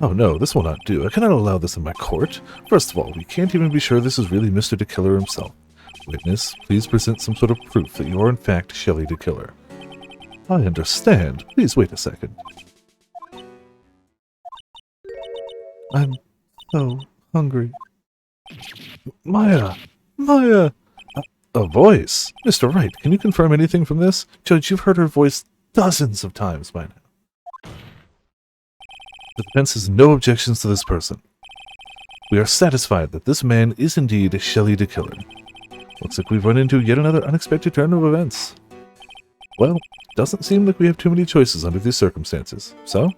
Oh no, this will not do. I cannot allow this in my court. First of all, we can't even be sure this is really Mr. the Killer himself. Witness, please present some sort of proof that you are in fact Shelley the Killer. I understand. Please wait a second. I'm so hungry. Maya! Maya! A voice? Mr. Wright, can you confirm anything from this? Judge, you've heard her voice dozens of times by now. The defense has no objections to this person. We are satisfied that this man is indeed Shelley the Killer. Looks like we've run into yet another unexpected turn of events. Well, doesn't seem like we have too many choices under these circumstances. So,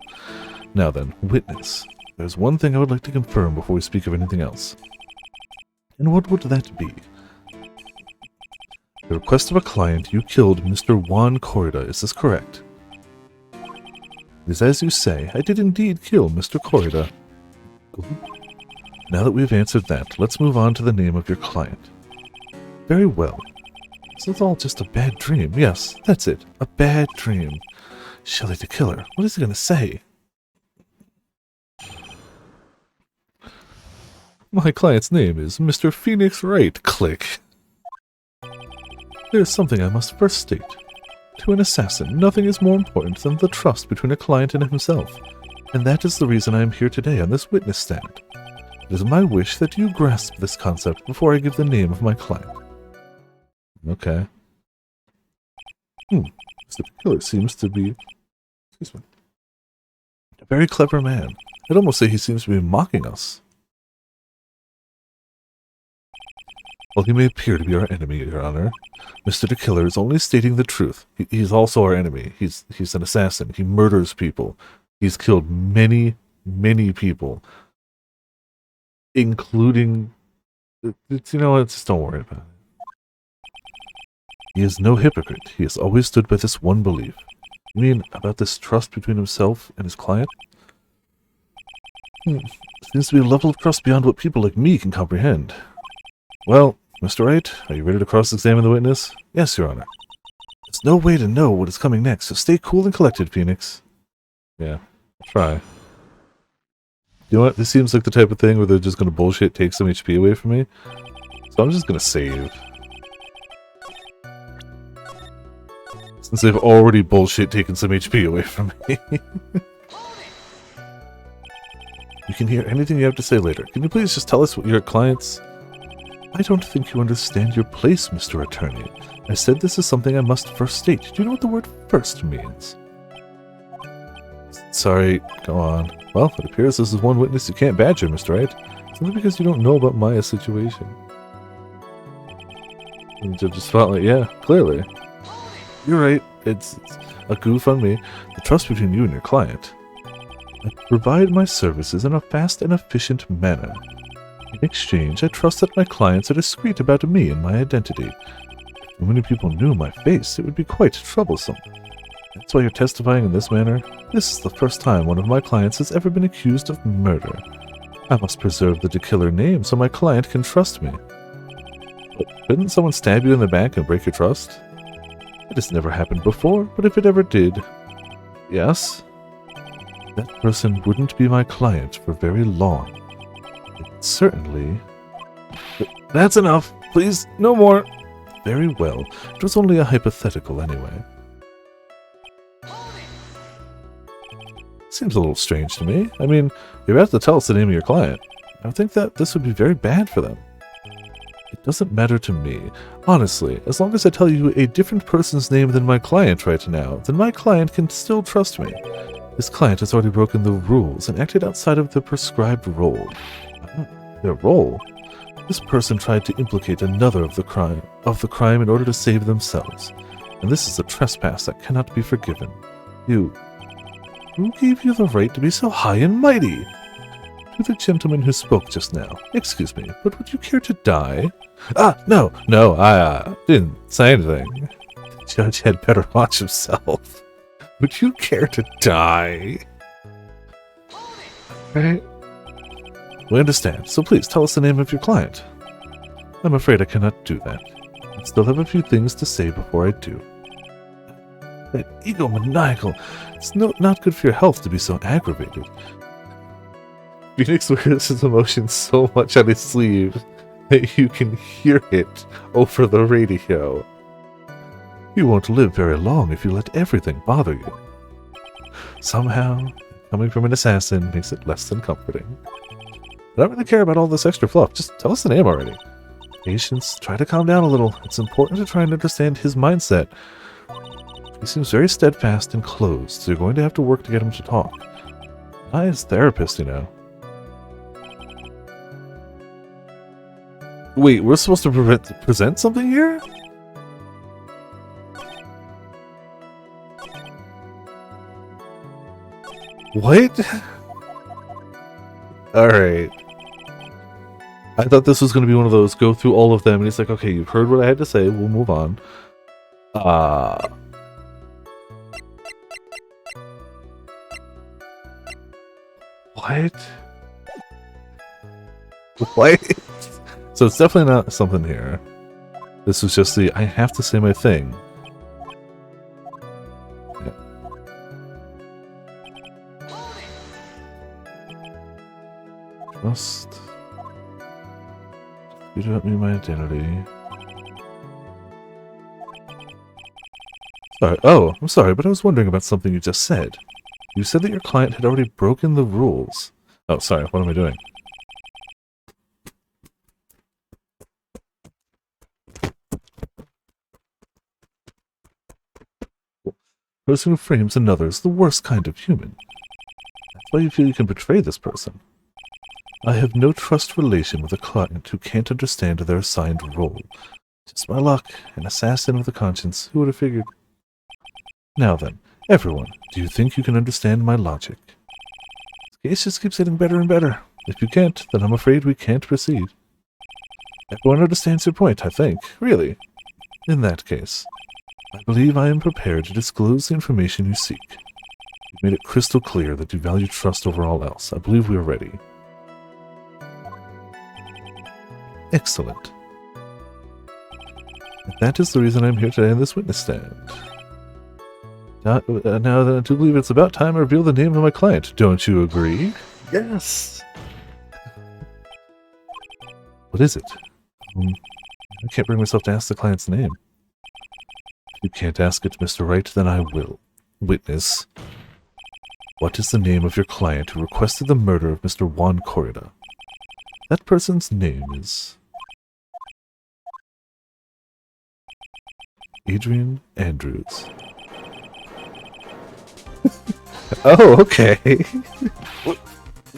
now then, witness. There's one thing I would like to confirm before we speak of anything else. And what would that be? At the request of a client, you killed Mr. Juan Corrida, is this correct? It is as you say, I did indeed kill Mr. Corrida. Now that we've answered that, let's move on to the name of your client. Very well. So it's all just a bad dream. Yes, that's it. A bad dream. Shelley the Killer. What is he going to say? My client's name is Mr. Phoenix Wright. Click. There's something I must first state. To an assassin, nothing is more important than the trust between a client and himself. And that is the reason I am here today on this witness stand. It is my wish that you grasp this concept before I give the name of my client. Okay. Mr. Killer seems to be... Excuse me. A very clever man. I'd almost say he seems to be mocking us. While he may appear to be our enemy, Your Honor, Mr. the Killer is only stating the truth. He's also our enemy. He's an assassin. He murders people. He's killed many, many people. Including... You know what? Just don't worry about it. He is no hypocrite. He has always stood by this one belief. You mean about this trust between himself and his client? Seems to be a level of trust beyond what people like me can comprehend. Well, Mr. Wright, are you ready to cross-examine the witness? Yes, Your Honor. There's no way to know what is coming next, so stay cool and collected, Phoenix. Yeah, I'll try. You know what? This seems like the type of thing where they're just going to bullshit take some HP away from me. So I'm just going to save. Since they've already bullshit taken some HP away from me. You can hear anything you have to say later. Can you please just tell us what your clients... I don't think you understand your place, Mr. Attorney. I said this is something I must first state. Do you know what the word first means? Sorry, go on. Well, it appears this is one witness you can't badger, Mr. Wright. Simply because you don't know about Maya's situation. And the judge just felt like, yeah, clearly. You're right. It's a goof on me. The trust between you and your client. I provide my services in a fast and efficient manner. In exchange, I trust that my clients are discreet about me and my identity. If too many people knew my face, it would be quite troublesome. That's why you're testifying in this manner? This is the first time one of my clients has ever been accused of murder. I must preserve the killer name so my client can trust me. But couldn't someone stab you in the back and break your trust? It has never happened before, but if it ever did... Yes? That person wouldn't be my client for very long. Certainly. That's enough. Please, no more. Very well. It was only a hypothetical anyway. Seems a little strange to me. I mean, you're about to tell us the name of your client. I would think that this would be very bad for them. It doesn't matter to me. Honestly, as long as I tell you a different person's name than my client right now, then my client can still trust me. This client has already broken the rules and acted outside of the prescribed role. Their role? This person tried to implicate another of the crime in order to save themselves. And this is a trespass that cannot be forgiven. Who gave you the right to be so high and mighty? To the gentleman who spoke just now. Excuse me, but would you care to die? No, I didn't say anything. The judge had better watch himself. Would you care to die? Right? We understand, so please tell us the name of your client. I'm afraid I cannot do that. I still have a few things to say before I do. That egomaniacal. It's not good for your health to be so aggravated. Phoenix wears his emotions so much on his sleeve that you can hear it over the radio. You won't live very long if you let everything bother you. Somehow, coming from an assassin makes it less than comforting. I don't really care about all this extra fluff. Just tell us the name already. Patience, try to calm down a little. It's important to try and understand his mindset. He seems very steadfast and closed, so you're going to have to work to get him to talk. Not his therapist, you know. Wait, we're supposed to present something here? What? Alright. I thought this was going to be one of those, go through all of them, and he's like, okay, you've heard what I had to say, we'll move on. What? What? So it's definitely not something here. This was just the, I have to say my thing. Yeah. Trust. You don't need my identity. Sorry. Oh, I'm sorry, but I was wondering about something you just said. You said that your client had already broken the rules. Oh, sorry, what am I doing? The person who frames another is the worst kind of human. That's why you feel you can betray this person. I have no trust relation with a client who can't understand their assigned role. Just my luck, an assassin with a conscience, who would have figured? Now then, everyone, do you think you can understand my logic? This case just keeps getting better and better. If you can't, then I'm afraid we can't proceed. Everyone understands your point, I think. Really? In that case, I believe I am prepared to disclose the information you seek. You've made it crystal clear that you value trust over all else. I believe we are ready. Excellent. And that is the reason I'm here today on this witness stand. Now then, I do believe it's about time I reveal the name of my client. Don't you agree? Yes! What is it? I can't bring myself to ask the client's name. If you can't ask it, Mr. Wright, then I will. Witness. What is the name of your client who requested the murder of Mr. Juan Corrida? That person's name is... Adrian Andrews. Oh, okay.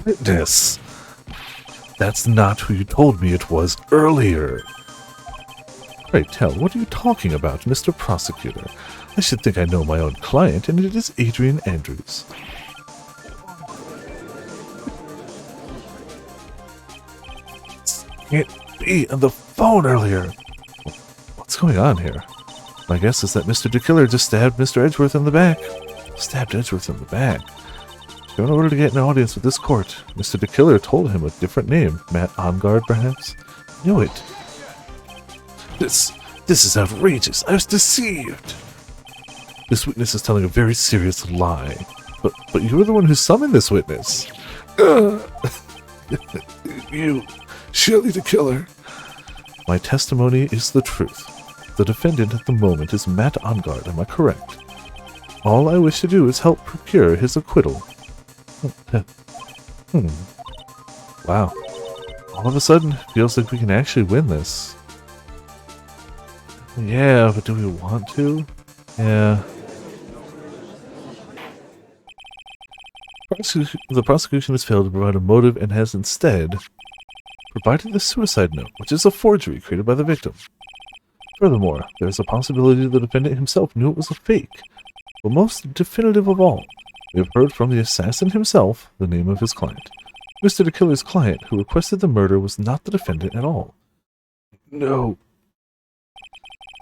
Witness. That's not who you told me it was earlier. Pray tell, what are you talking about, Mr. Prosecutor? I should think I know my own client, and it is Adrian Andrews. Can't be on the phone earlier. What's going on here? My guess is that Mr. DeKiller just stabbed Mr. Edgeworth in the back. Stabbed Edgeworth in the back? In order to get an audience with this court, Mr. DeKiller told him a different name. Matt Ongard, perhaps? Knew it. This is outrageous. I was deceived. This witness is telling a very serious lie. But you were the one who summoned this witness. You, Shirley DeKiller. My testimony is the truth. The defendant at the moment is Matt Ongard, am I correct? All I wish to do is help procure his acquittal. Wow. All of a sudden, it feels like we can actually win this. Yeah, but do we want to? Yeah. The prosecution has failed to provide a motive and has instead provided the suicide note, which is a forgery created by the victim. Furthermore, there is a possibility the defendant himself knew it was a fake. But most definitive of all, we have heard from the assassin himself the name of his client. Mr. DeKiller's client, who requested the murder, was not the defendant at all. No.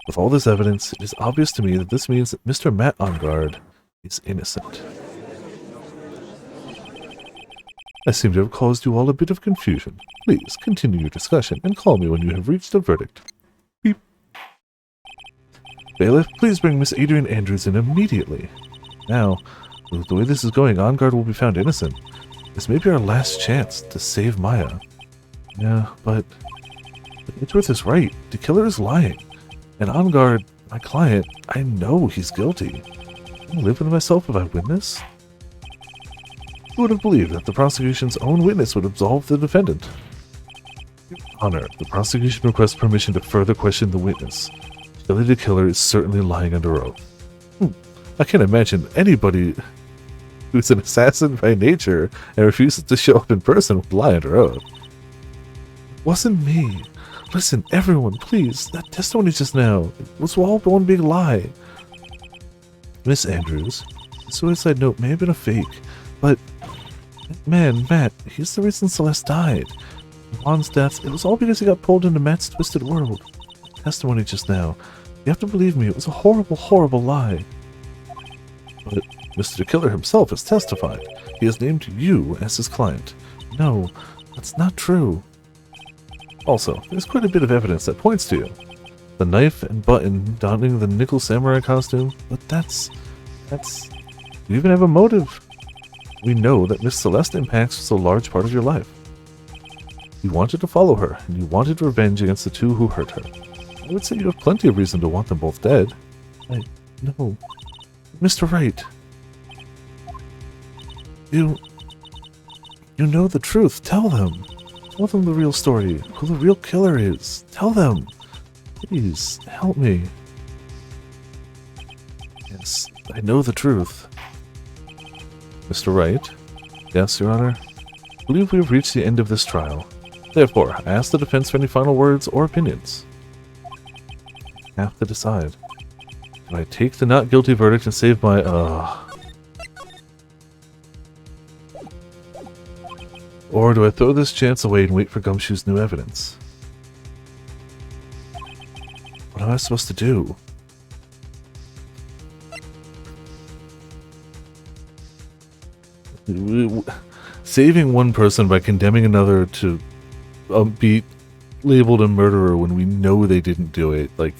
With all this evidence, it is obvious to me that this means that Mr. Matt Ongard is innocent. I seem to have caused you all a bit of confusion. Please continue your discussion and call me when you have reached a verdict. Beep. Bailiff, please bring Miss Adrian Andrews in immediately. Now, with the way this is going, OnGuard will be found innocent. This may be our last chance to save Maya. Yeah, but Edgeworth is right. The killer is lying. And OnGuard, my client, I know he's guilty. Can I live with myself if I win this? Who would have believed that the prosecution's own witness would absolve the defendant? Your Honor, the prosecution requests permission to further question the witness. Shelley the killer is certainly lying under oath. I can't imagine anybody who's an assassin by nature and refuses to show up in person would lie under oath. It wasn't me. Listen, everyone, please. That testimony just now, it was all one big lie. Miss Andrews, the suicide note may have been a fake, but man, Matt, he's the reason Celeste died. Juan's death, it was all because he got pulled into Matt's twisted world. The testimony just now, you have to believe me, it was a horrible, horrible lie. But Mr. Killer himself has testified. He has named you as his client. No, that's not true. Also, there's quite a bit of evidence that points to you. The knife and button donning the nickel samurai costume, but that's... You even have a motive. We know that Miss Celeste Impacts was a large part of your life. You wanted to follow her, and you wanted revenge against the two who hurt her. I would say you have plenty of reason to want them both dead. No. Mr. Wright. You know the truth. Tell them. Tell them the real story. Who the real killer is. Tell them. Please, help me. Yes, I know the truth. Mr. Wright? Yes, Your Honor? I believe we have reached the end of this trial. Therefore, I ask the defense for any final words or opinions. I have to decide. Do I take the not guilty verdict and save my, Or do I throw this chance away and wait for Gumshoe's new evidence? What am I supposed to do? Saving one person by condemning another to be labeled a murderer when we know they didn't do it, like,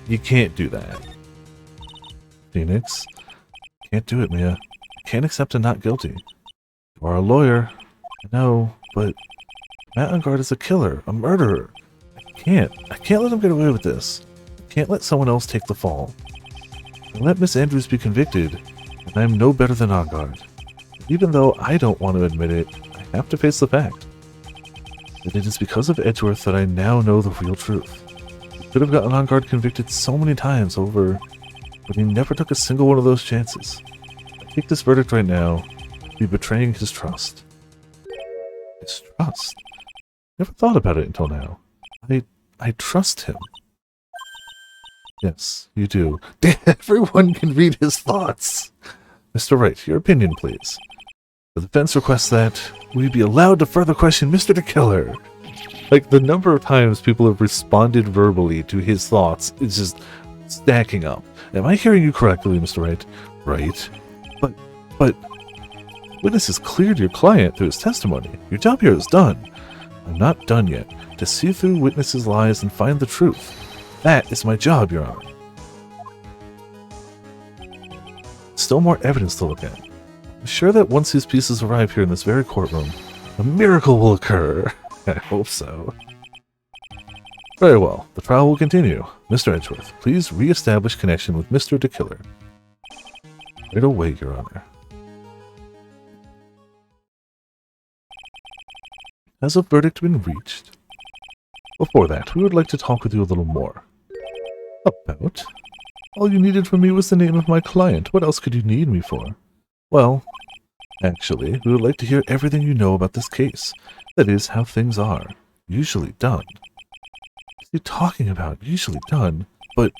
you can't do that. Phoenix? Can't do it, Mia. Can't accept a not guilty. You are a lawyer. I know, but Matt OnGuard is a killer, a murderer. I can't let him get away with this. I can't let someone else take the fall. I let Miss Andrews be convicted, and I am no better than OnGuard. Even though I don't want to admit it, I have to face the fact that it is because of Edgeworth that I now know the real truth. We could have gotten OnGuard convicted so many times over, but he never took a single one of those chances. If I take this verdict right now, I'd be betraying his trust. His trust? Never thought about it until now. I trust him. Yes, you do. Everyone can read his thoughts. Mr. Wright, your opinion, please. The defense requests that we be allowed to further question Mr. the Killer. Like, the number of times people have responded verbally to his thoughts is just stacking up. Am I hearing you correctly, Mr. Wright? Right. But... Witness has cleared your client through his testimony. Your job here is done. I'm not done yet. To see through witnesses' lies and find the truth. That is my job, Your Honor. Still more evidence to look at. I'm sure that once these pieces arrive here in this very courtroom, a miracle will occur. I hope so. Very well. The trial will continue. Mr. Edgeworth, please re-establish connection with Mr. the Killer. Right away, Your Honor. Has a verdict been reached? Before that, we would like to talk with you a little more. About? All you needed from me was the name of my client. What else could you need me for? Well, actually, we would like to hear everything you know about this case. That is, how things are. Usually done. What are you talking about? Usually done? But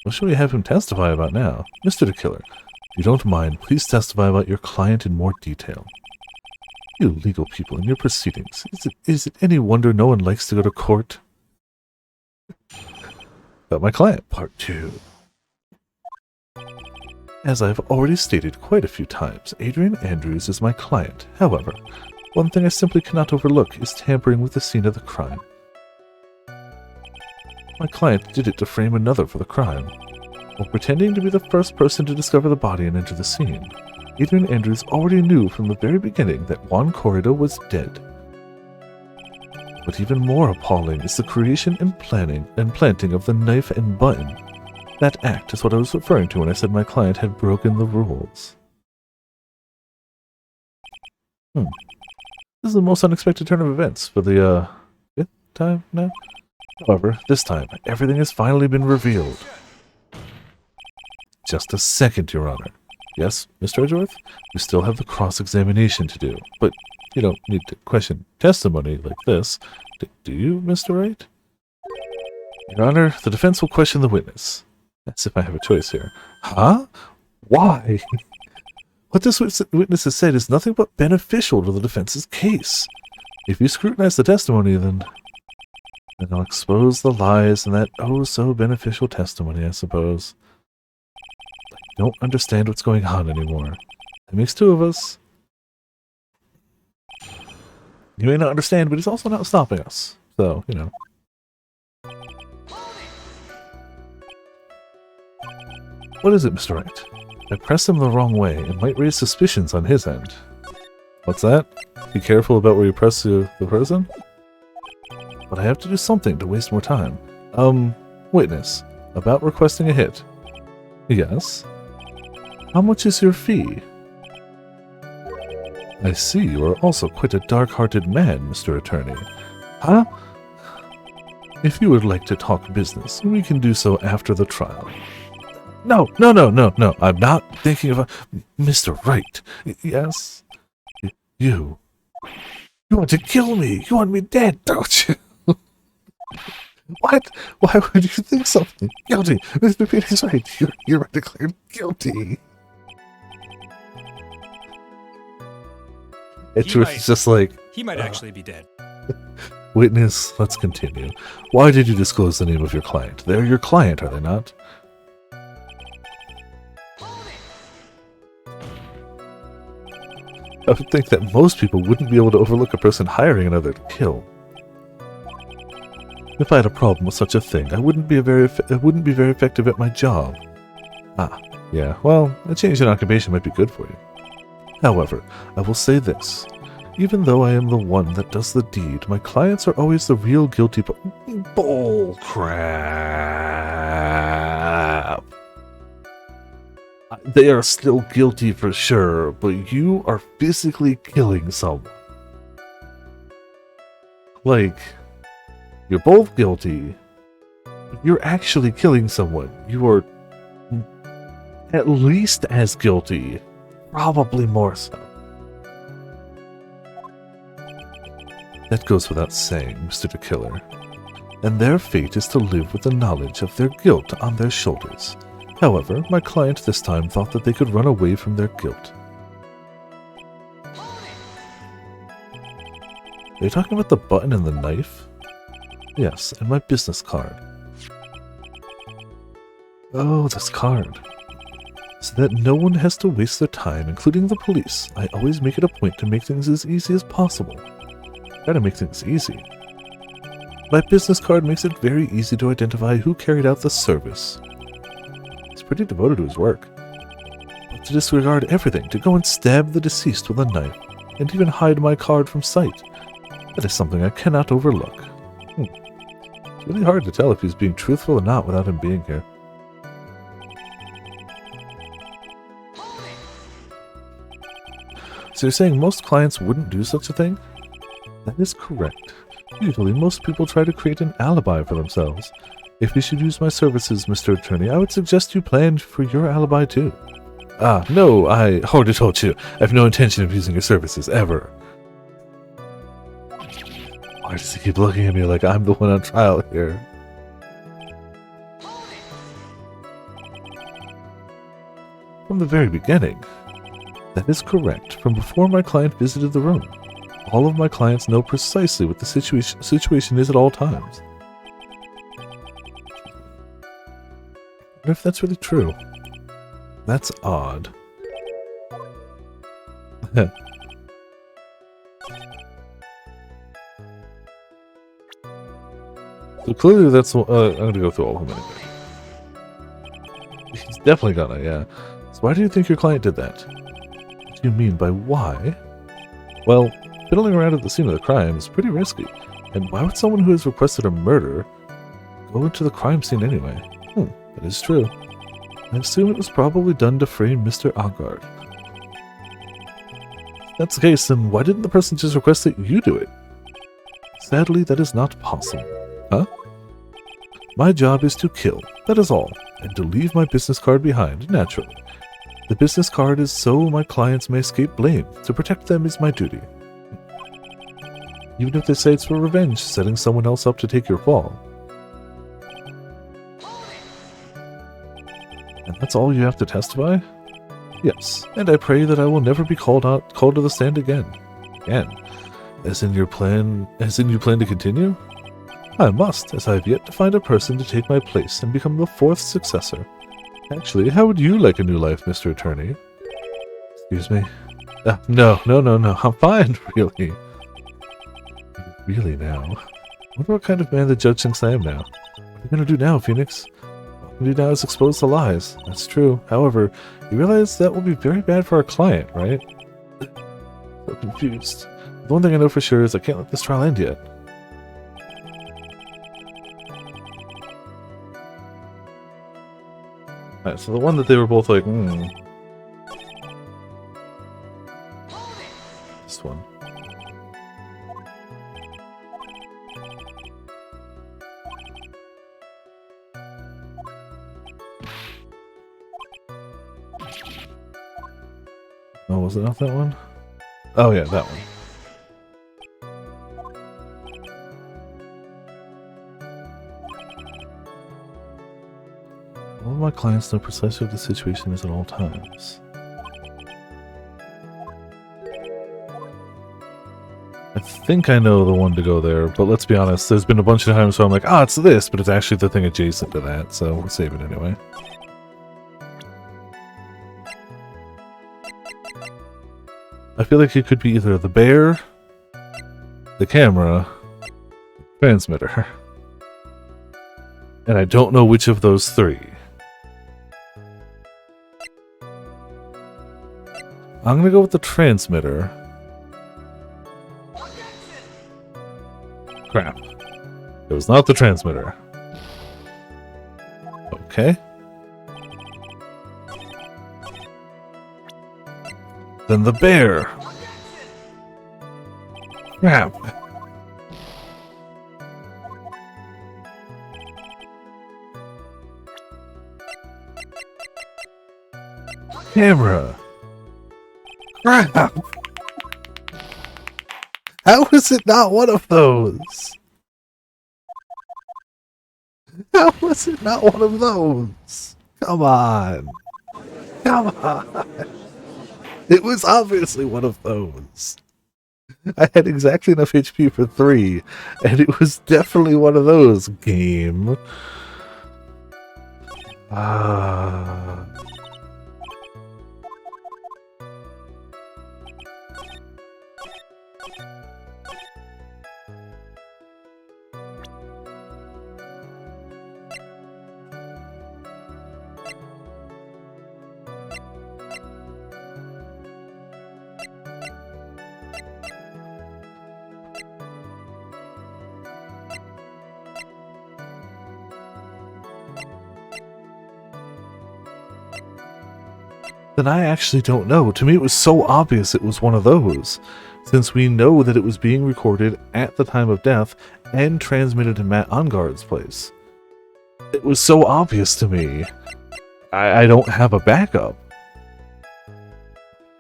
what should we have him testify about now? Mr. the Killer, if you don't mind, please testify about your client in more detail. You legal people in your proceedings. Is it any wonder no one likes to go to court? About my client, part 2. As I've already stated quite a few times, Adrian Andrews is my client. However, One thing I simply cannot overlook is tampering with the scene of the crime. My client did it to frame another for the crime. While pretending to be the first person to discover the body and enter the scene, Adrian Andrews already knew from the very beginning that Juan Corrido was dead. But even more appalling is the creation and planting of the knife and button. That act is what I was referring to when I said my client had broken the rules. This is the most unexpected turn of events for the, 5th time now? However, this time, everything has finally been revealed. Just a second, Your Honor. Yes, Mr. Edgeworth? We still have the cross-examination to do, but you don't need to question testimony like this. Do you, Mr. Wright? Your Honor, the defense will question the witness. As if I have a choice here. Huh? Why? What this witness has said is nothing but beneficial to the defense's case. If you scrutinize the testimony, then I'll expose the lies in that oh-so-beneficial testimony, I suppose. I don't understand what's going on anymore. That makes two of us. You may not understand, but he's also not stopping us. So, you know. What is it, Mr. Wright? I pressed him the wrong way and might raise suspicions on his end. What's that? Be careful about where you press the person? But I have to do something to waste more time. Witness. About requesting a hit. Yes? How much is your fee? I see you are also quite a dark-hearted man, Mr. Attorney. Huh? If you would like to talk business, we can do so after the trial. No. I'm not thinking of a... Mr. Wright. Yes? You want to kill me. You want me dead, don't you? What? Why would you think something? Guilty. Mr. Peters right. You're declared guilty. It's just like... He might actually be dead. Witness, let's continue. Why did you disclose the name of your client? They're your client, are they not? I would think that most people wouldn't be able to overlook a person hiring another to kill. If I had a problem with such a thing, I wouldn't be very effective at my job. Ah, yeah, well, a change in occupation might be good for you. However, I will say this. Even though I am the one that does the deed, my clients are always the real guilty bull crap. They are still guilty for sure, but you are physically killing someone. Like, you're both guilty, but you're actually killing someone. You are at least as guilty, probably more so. That goes without saying, Mr. the Killer. And their fate is to live with the knowledge of their guilt on their shoulders. However, my client this time thought that they could run away from their guilt. Are you talking about the button and the knife? Yes, and my business card. Oh, this card. So that no one has to waste their time, including the police, I always make it a point to make things as easy as possible. Try to make things easy. My business card makes it very easy to identify who carried out the service. He's pretty devoted to his work. But to disregard everything, to go and stab the deceased with a knife, and even hide my card from sight, that is something I cannot overlook. It's really hard to tell if he's being truthful or not without him being here. So you're saying most clients wouldn't do such a thing? That is correct. Usually, most people try to create an alibi for themselves. If you should use my services, Mr. Attorney, I would suggest you plan for your alibi too. Ah, no, I already told you. I have no intention of using your services, ever. Why does he keep looking at me like I'm the one on trial here? From the very beginning. That is correct. From before my client visited the room. All of my clients know precisely what the situation is at all times. What if that's really true? That's odd. So clearly that's... I'm going to go through all of them anyway. He's definitely gonna, yeah. So why do you think your client did that? What do you mean by why? Well, fiddling around at the scene of the crime is pretty risky. And why would someone who has requested a murder go into the crime scene anyway? That is true. I assume it was probably done to frame Mr. Agard. If that's the case, then why didn't the person just request that you do it? Sadly, that is not possible. Huh? My job is to kill, that is all, and to leave my business card behind, naturally. The business card is so my clients may escape blame. To protect them is my duty. Even if they say it's for revenge, setting someone else up to take your fall. And that's all you have to testify? Yes, and I pray that I will never be called to the stand again. Again? As in you plan to continue? I must, as I have yet to find a person to take my place and become the fourth successor. Actually, how would you like a new life, Mr. Attorney? Excuse me? No. I'm fine, really. Really now? I wonder what kind of man the judge thinks I am now. What are you going to do now, Phoenix? What you can do now is expose the lies. That's true. However, you realize that will be very bad for our client, right? So confused. The one thing I know for sure is I can't let this trial end yet. Alright, so the one that they were both like, This one. Oh, was it not that one? Oh yeah, that one. All of my clients know precisely what the situation is at all times. I think I know the one to go there, but let's be honest, there's been a bunch of times where I'm like, it's this, but it's actually the thing adjacent to that, so we'll save it anyway. I feel like it could be either the bear, the camera, the transmitter. And I don't know which of those three. I'm gonna go with the transmitter. Crap. It was not the transmitter. Okay. Then the bear. Crap. Camera. Crap. How is it not one of those? How was it not one of those? Come on. Come on. It was obviously one of those. I had exactly enough HP for 3, and it was definitely one of those, game. Then I actually don't know. To me, it was so obvious it was one of those, since we know that it was being recorded at the time of death and transmitted to Matt Ungard's place. It was so obvious to me. I don't have a backup.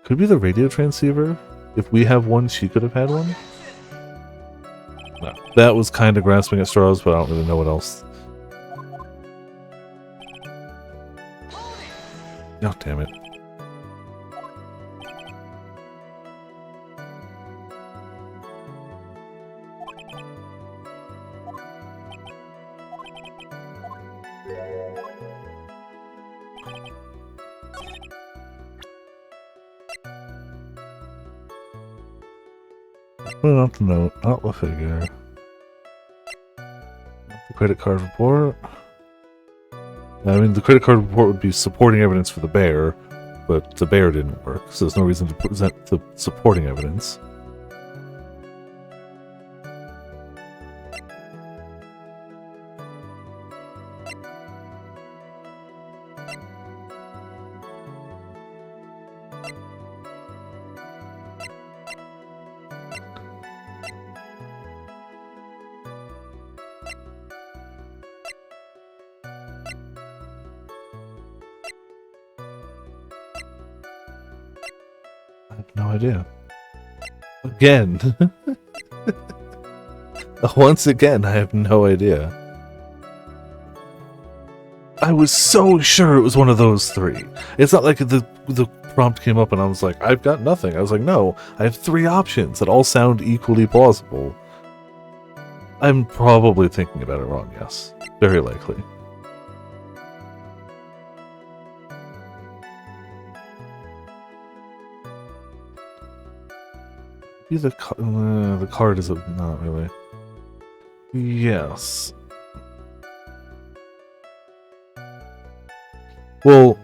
Could be the radio transceiver. If we have one, she could have had one. No, that was kind of grasping at straws, but I don't really know what else. Oh, damn it. Put it up the note, not the figure. The credit card report. I mean, the credit card report would be supporting evidence for the bear, but the bear didn't work, so there's no reason to present the supporting evidence. I have no idea. Again. Once again, I have no idea. I was so sure it was one of those three. It's not like the prompt came up and I was like, I've got nothing. I was like, no, I have three options that all sound equally plausible. I'm probably thinking about it wrong, yes. Very likely. The card is not really. Yes. Well,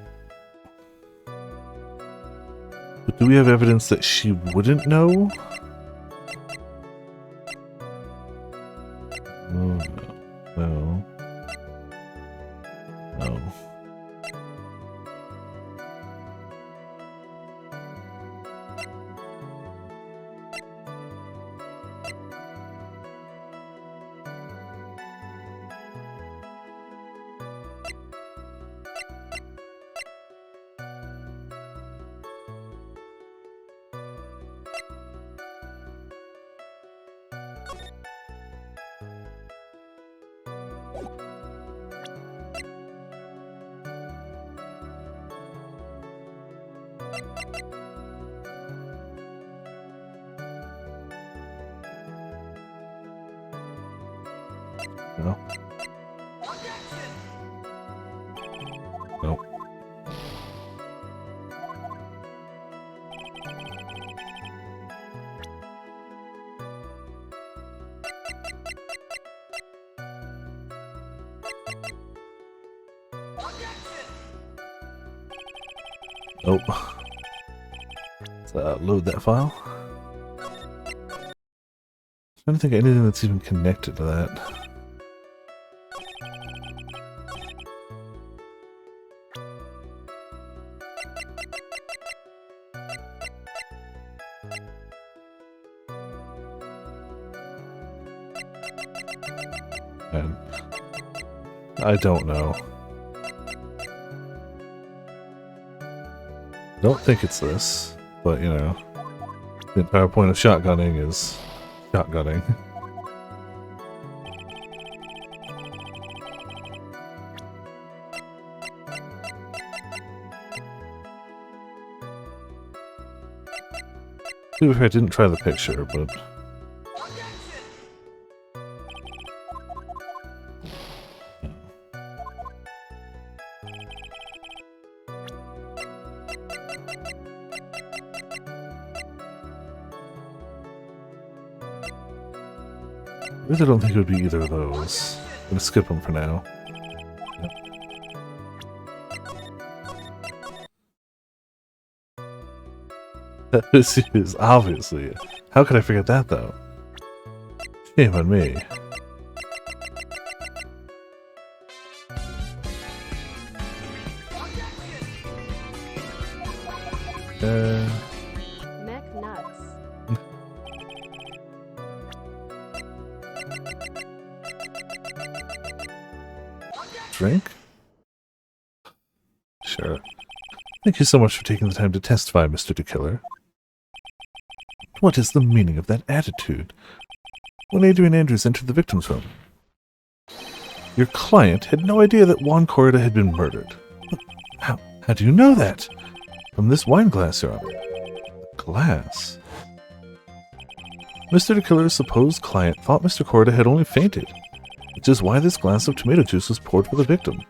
but do we have evidence that she wouldn't know? Oh, no. No. No. Nope. Nope. Let's load that file. I don't think anything that's even connected to that. And I don't know. Don't think it's this, but you know, the entire point of shotgunning is shotgunning. To be fair, I didn't try the picture, but I really don't think it would be either of those. I'm gonna skip them for now. Yep. That is obviously. How could I forget that though? Shame on me. Mech nuts. Drink? Sure. Thank you so much for taking the time to testify, Mr. DeKiller. What is the meaning of that attitude? When Adrian Andrews entered the victim's room, your client had no idea that Juan Corrida had been murdered. How do you know that? From this wine glass, Your Honor. Glass? Mr. DeKiller's supposed client thought Mr. Corrida had only fainted, which is why this glass of tomato juice was poured for the victim.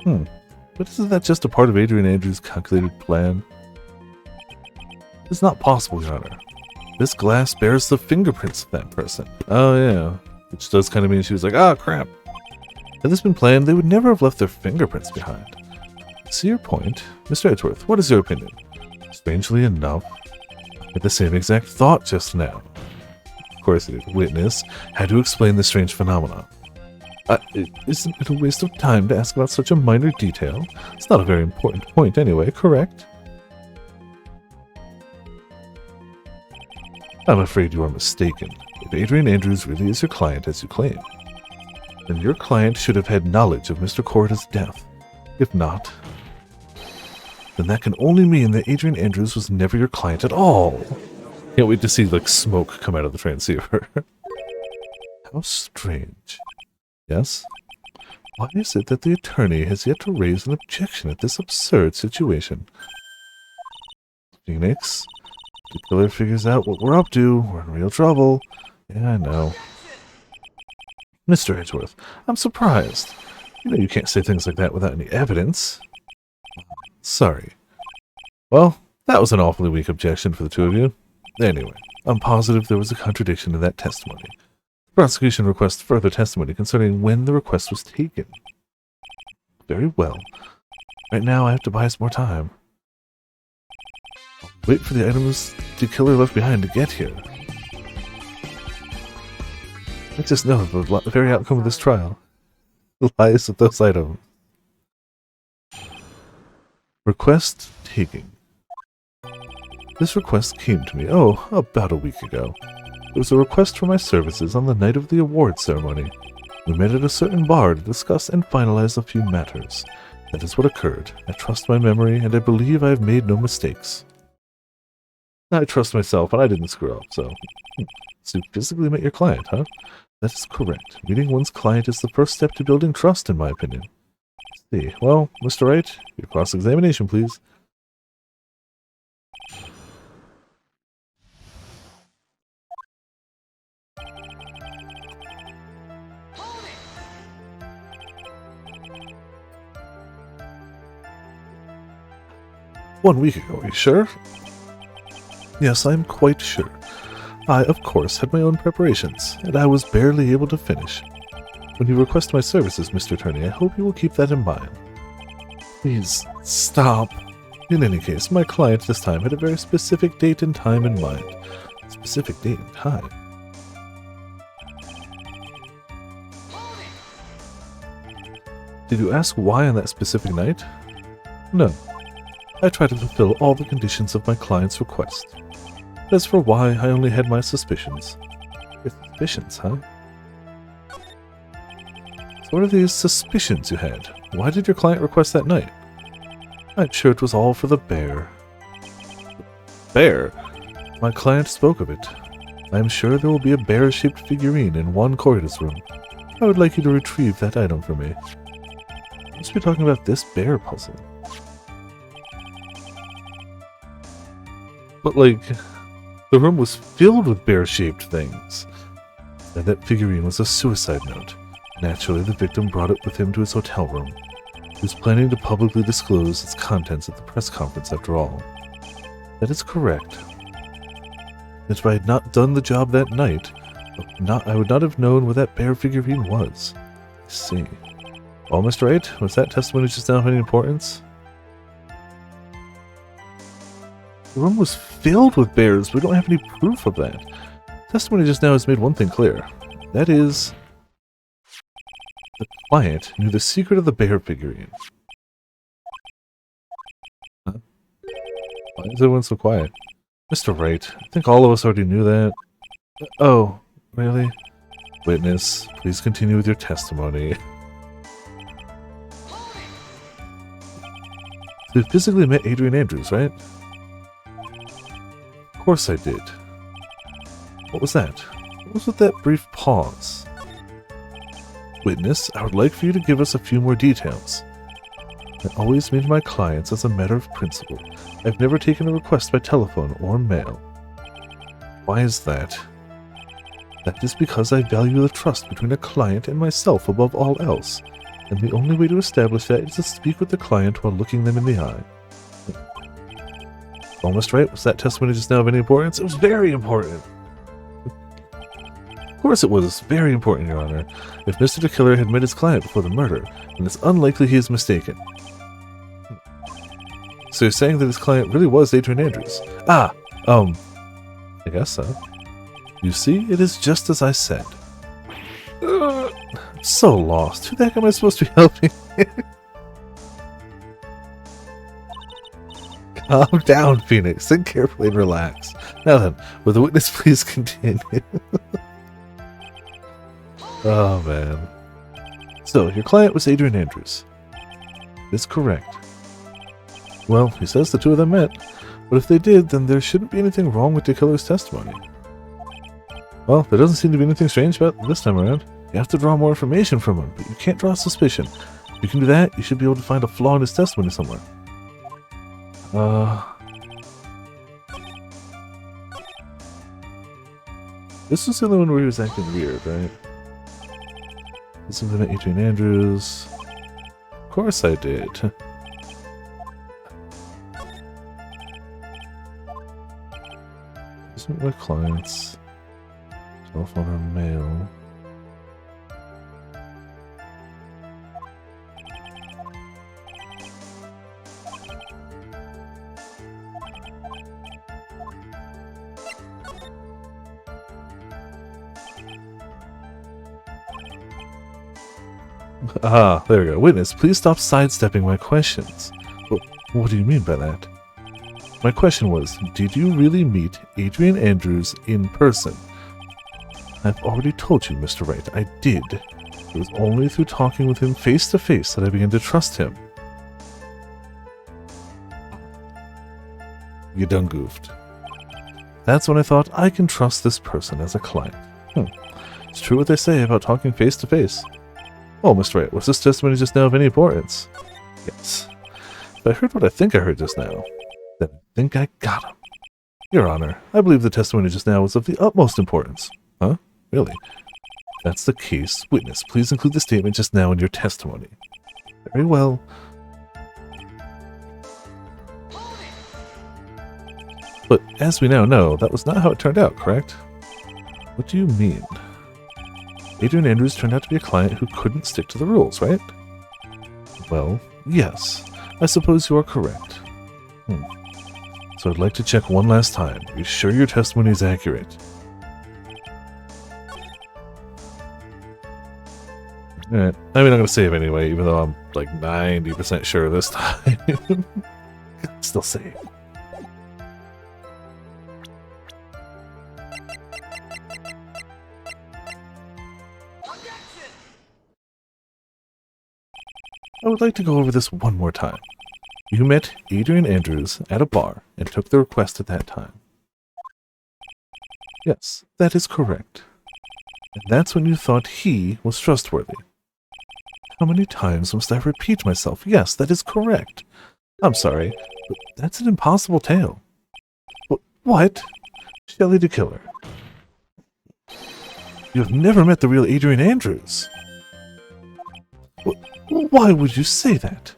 But isn't that just a part of Adrian Andrews' calculated plan? It's not possible, Your Honor. This glass bears the fingerprints of that person. Oh, yeah. Which does kind of mean she was like, ah, crap. Had this been planned, they would never have left their fingerprints behind. See your point? Mr. Edgeworth, what is your opinion? Strangely enough, I had the same exact thought just now. Of course, the witness had to explain the strange phenomenon. Isn't it a waste of time to ask about such a minor detail? It's not a very important point anyway, correct? I'm afraid you are mistaken. If Adrian Andrews really is your client as you claim, then your client should have had knowledge of Mr. Corrida's death. If not, then that can only mean that Adrian Andrews was never your client at all. Can't wait to see, like, smoke come out of the transceiver. How strange. Yes? Why is it that the attorney has yet to raise an objection at this absurd situation? Phoenix, the killer figures out what we're up to. We're in real trouble. Yeah, I know. Mr. Edgeworth, I'm surprised. You know you can't say things like that without any evidence. Sorry. Well, that was an awfully weak objection for the two of you. Anyway, I'm positive there was a contradiction in that testimony. The prosecution requests further testimony concerning when the request was taken. Very well. Right now I have to buy us more time. I'll wait for the items the killer left behind to get here. I just know the very outcome of this trial lies with those items. Request taking. This request came to me, about a week ago. It was a request for my services on the night of the award ceremony. We met at a certain bar to discuss and finalize a few matters. That is what occurred. I trust my memory, and I believe I have made no mistakes. I trust myself, and I didn't screw up, so... So you physically met your client, huh? That is correct. Meeting one's client is the first step to building trust, in my opinion. Let's see. Well, Mr. Wright, your cross-examination, please. "1 week ago, are you sure?" "Yes, I am quite sure. I, of course, had my own preparations, and I was barely able to finish. When you request my services, Mr. Attorney, I hope you will keep that in mind." "Please, stop." "In any case, my client this time had a very specific date and time in mind." "Specific date and time?" "Did you ask why on that specific night?" "No. I tried to fulfill all the conditions of my client's request. As for why, I only had my suspicions." "Your suspicions, huh?" "So what are these suspicions you had? Why did your client request that night?" "I'm sure it was all for the bear." "The bear?" "My client spoke of it. I am sure there will be a bear-shaped figurine in Juan Corrida's room. I would like you to retrieve that item for me." "You must be talking about this bear puzzle." "But, like, the room was filled with bear-shaped things." "And that figurine was a suicide note. Naturally, the victim brought it with him to his hotel room. He was planning to publicly disclose its contents at the press conference after all." "That is correct. If I had not done the job that night, I would not have known where that bear figurine was." "I see. Well, Mr. Wright, was that testimony just now of any importance?" "The room was filled with bears. We don't have any proof of that. Testimony just now has made one thing clear. That is, the client knew the secret of the bear figurine." Huh? Why is everyone so quiet? "Mr. Wright, I think all of us already knew that." "Oh, really?" "Witness, please continue with your testimony." "You physically met Adrian Andrews, right?" "Of course I did." "What was that? What was with that brief pause?" "Witness, I would like for you to give us a few more details." "I always meet my clients as a matter of principle. I've never taken a request by telephone or mail." "Why is that?" "That is because I value the trust between a client and myself above all else, and the only way to establish that is to speak with the client while looking them in the eye." "Almost right. Was that testimony just now of any importance?" "It was very important." "Of course it was very important, Your Honor. If Mr. the Killer had met his client before the murder, then it's unlikely he is mistaken. So you're saying that his client really was Adrian Andrews? I guess so. You see, it is just as I said. I'm so lost. Who the heck am I supposed to be helping? Calm down, Phoenix. Think carefully and relax. Now then, will the witness please continue? Oh, man. So, your client was Adrian Andrews. That's correct. Well, he says the two of them met, but if they did, then there shouldn't be anything wrong with the killer's testimony. Well, there doesn't seem to be anything strange about this time around. You have to draw more information from him, but you can't draw suspicion. If you can do that, you should be able to find a flaw in his testimony somewhere. This was the only one where he was acting weird, right? This is about Adrian Andrews. Of course I did. Isn't my clients? Telephone or mail? Ah, there we go. Witness, please stop sidestepping my questions. What do you mean by that? My question was, did you really meet Adrian Andrews in person? I've already told you, Mr. Wright, I did. It was only through talking with him face to face that I began to trust him. You done goofed. That's when I thought I can trust this person as a client. It's true what they say about talking face to face. Oh, Mr. Wright, was this testimony just now of any importance? Yes. If I heard what I think I heard just now, then I think I got him. Your Honor, I believe the testimony just now was of the utmost importance. Huh? Really? If that's the case, witness, please include the statement just now in your testimony. Very well. But as we now know, that was not how it turned out, correct? What do you mean? Adrian Andrews turned out to be a client who couldn't stick to the rules, right? Well, yes. I suppose you are correct. So I'd like to check one last time. Are you sure your testimony is accurate? Alright. I mean, I'm going to save anyway, even though I'm like 90% sure this time. Still save. I would like to go over this one more time. You met Adrian Andrews at a bar and took the request at that time. Yes, that is correct. And that's when you thought he was trustworthy. How many times must I repeat myself? Yes, that is correct. I'm sorry, but that's an impossible tale. What? Shelley the Killer. You have never met the real Adrian Andrews. Why would you say that?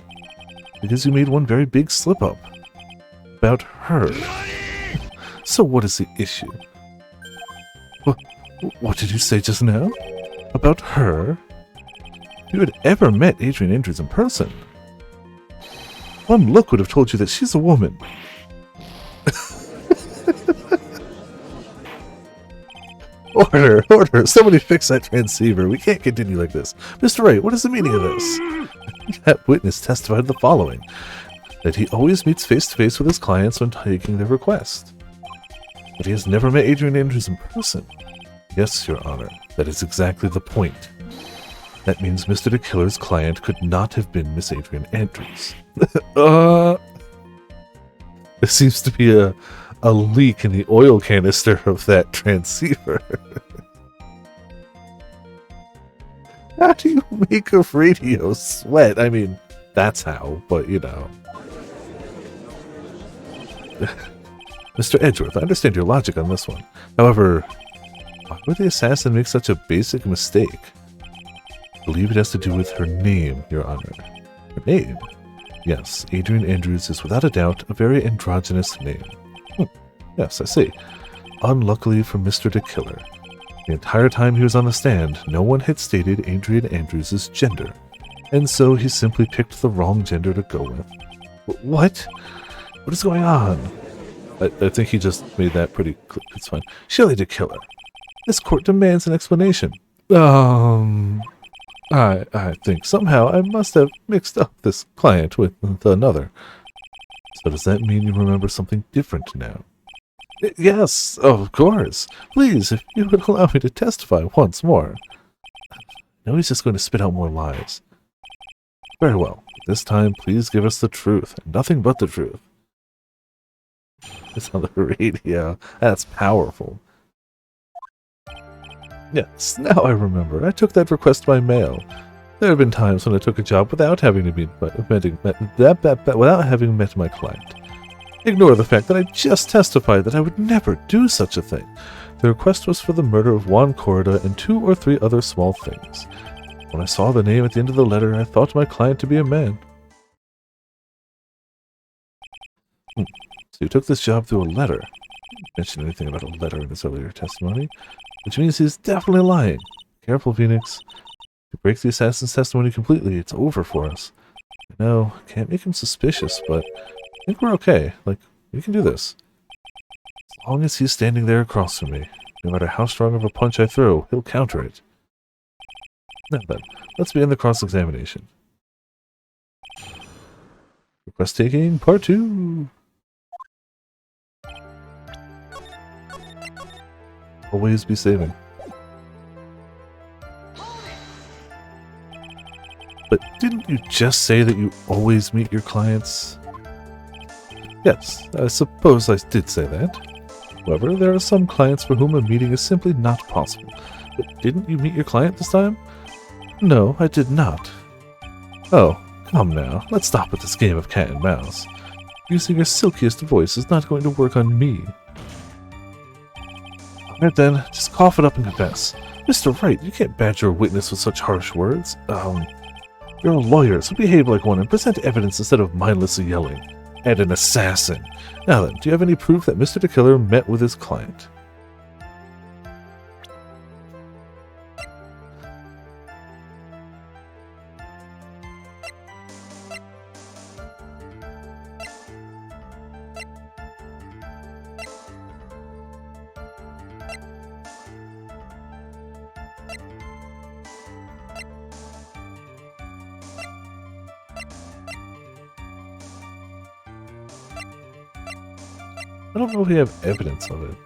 Because you made one very big slip-up. About her. So what is the issue? What did you say just now? About her? If you had ever met Adrian Andrews in person, one look would have told you that she's a woman. Order! Somebody fix that transceiver. We can't continue like this. Mr. Wright, what is the meaning of this? That witness testified the following. That he always meets face-to-face with his clients when taking their request. But he has never met Adrian Andrews in person. Yes, Your Honor, that is exactly the point. That means Mr. the Killer's client could not have been Miss Adrian Andrews. There seems to be a leak in the oil canister of that transceiver. How do you make a radio sweat? I mean, that's how, but you know. Mr. Edgeworth, I understand your logic on this one. However, why would the assassin make such a basic mistake? I believe it has to do with her name, Your Honor. Her name? Yes, Adrian Andrews is without a doubt a very androgynous name. Yes, I see. Unluckily for Mr. the Killer, The entire time he was on the stand, no one had stated Adrian Andrews' gender, and so he simply picked the wrong gender to go with. What? What is going on? I think he just made that pretty clear. It's fine. Shelley to kill her. This court demands an explanation. I think somehow I must have mixed up this client with another. So does that mean you remember something different now? Yes, of course. Please, if you would allow me to testify once more. No, he's just going to spit out more lies. Very well. This time, please give us the truth, and nothing but the truth. It's on the radio. That's powerful. Yes, now I remember. I took that request by mail. There have been times when I took a job without having met my client. Ignore the fact that I just testified that I would never do such a thing. The request was for the murder of Juan Corda and 2 or 3 other small things. When I saw the name at the end of the letter, I thought my client to be a man. So you took this job through a letter. You didn't mention anything about a letter in his earlier testimony, which means he's definitely lying. Careful, Phoenix. If you break the assassin's testimony completely, it's over for us. I know, can't make him suspicious, but I think we're okay. Like, we can do this. As long as he's standing there across from me, no matter how strong of a punch I throw, he'll counter it. Now then, let's begin the cross-examination. Request taking, part 2. Always be saving. But didn't you just say that you always meet your clients? Yes, I suppose I did say that. However, there are some clients for whom a meeting is simply not possible. But didn't you meet your client this time? No, I did not. Oh, come now. Let's stop with this game of cat and mouse. Using your silkiest voice is not going to work on me. Alright then, just cough it up and confess. Mr. Wright, you can't badger a witness with such harsh words. You're a lawyer, so behave like one and present evidence instead of mindlessly yelling. And an assassin. Now then, do you have any proof that Mr. the Killer met with his client? I don't know if we have evidence of it.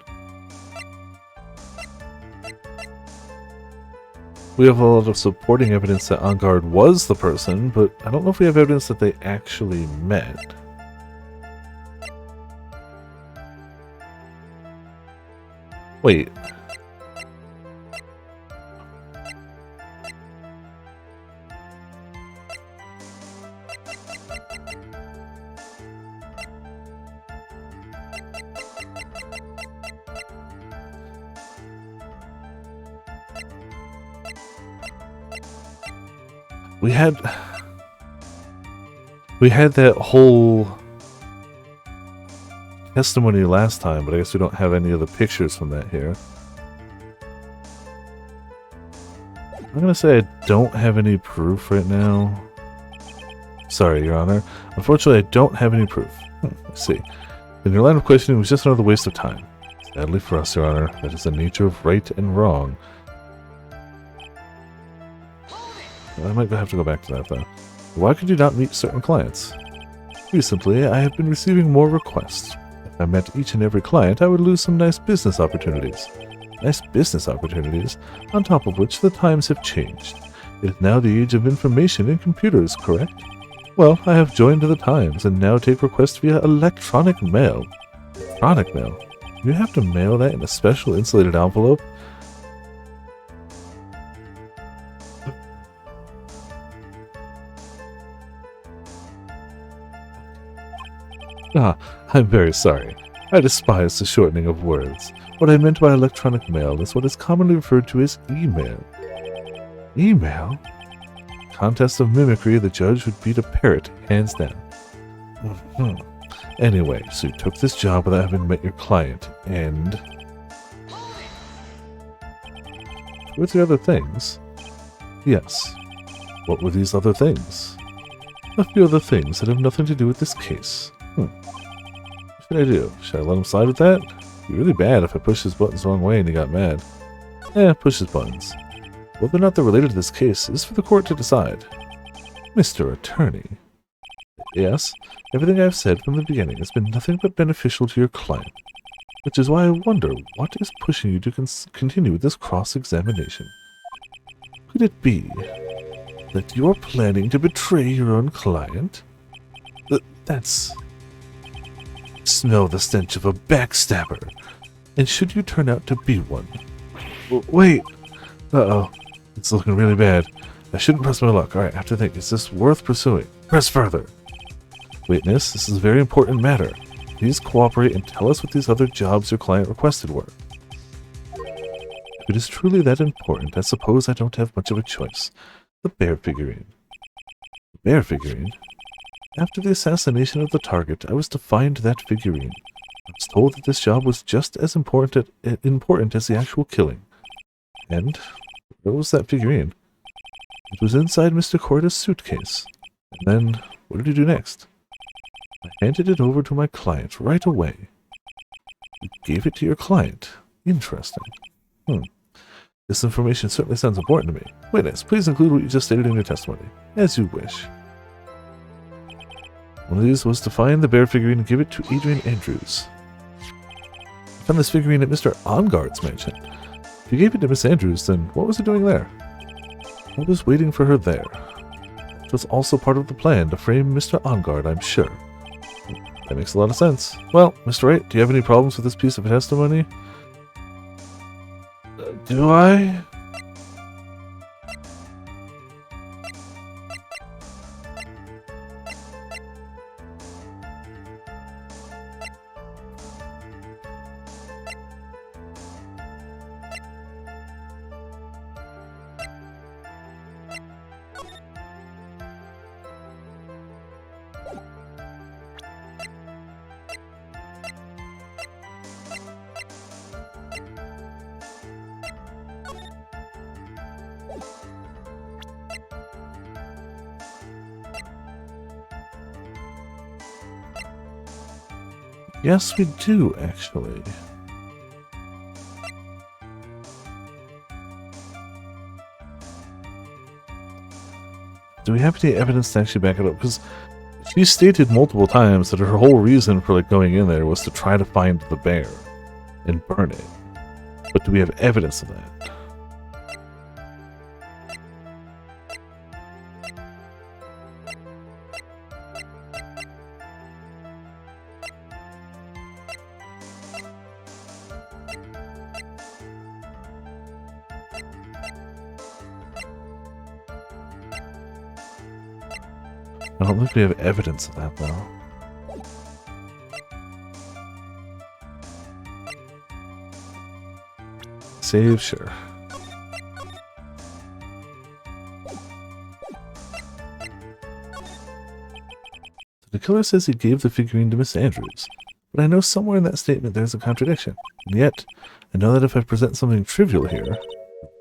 We have a lot of supporting evidence that Angard was the person, but I don't know if we have evidence that they actually met. Wait. We had that whole testimony last time, but I guess we don't have any of the pictures from that here. I'm gonna say I don't have any proof right now. Sorry, Your Honor. Unfortunately, I don't have any proof. Let's see. In your line of questioning was just another waste of time. Sadly for us, Your Honor, that is the nature of right and wrong. I might have to go back to that, though. Why could you not meet certain clients? Recently, I have been receiving more requests. If I met each and every client, I would lose some nice business opportunities. Nice business opportunities, on top of which the times have changed. It is now the age of information and computers, correct? Well, I have joined the times and now take requests via electronic mail. Electronic mail? You have to mail that in a special insulated envelope? I'm very sorry. I despise the shortening of words. What I meant by electronic mail is what is commonly referred to as email. Email? Contest of mimicry, the judge would beat a parrot, hands down. Anyway, so you took this job without having met your client, and... Were there other things? Yes. What were these other things? A few other things that have nothing to do with this case. What should I do? Should I let him slide with that? It'd be really bad if I pushed his buttons the wrong way and he got mad. Push his buttons. Whether or not they're related to this case is for the court to decide. Mr. Attorney. Yes, everything I've said from the beginning has been nothing but beneficial to your client, which is why I wonder what is pushing you to continue with this cross-examination. Could it be that you're planning to betray your own client? That's... Smell the stench of a backstabber, and should you turn out to be one... Wait! Uh-oh. It's looking really bad. I shouldn't press my luck. Alright, I have to think. Is this worth pursuing? Press further! Witness, this is a very important matter. Please cooperate and tell us what these other jobs your client requested were. If it is truly that important, I suppose I don't have much of a choice. The bear figurine. The bear figurine? After the assassination of the target, I was to find that figurine. I was told that this job was just as important as the actual killing. And where was that figurine? It was inside Mr. Corda's suitcase. And then, what did he do next? I handed it over to my client right away. You gave it to your client. Interesting. This information certainly sounds important to me. Witness, please include what you just stated in your testimony. As you wish. One of these was to find the bear figurine and give it to Adrian Andrews. I found this figurine at Mr. Onguard's mansion. If you gave it to Miss Andrews, then what was it doing there? I was waiting for her there. It was also part of the plan to frame Mr. Onguard, I'm sure. That makes a lot of sense. Well, Mr. Wright, do you have any problems with this piece of testimony? Do I? Yes, we do, actually. Do we have any evidence to actually back it up? Because she stated multiple times that her whole reason for going in there was to try to find the bear and burn it. But do we have evidence of that? I don't think we have evidence of that, though. Save, sure. The killer says he gave the figurine to Miss Andrews, but I know somewhere in that statement there's a contradiction. And yet, I know that if I present something trivial here,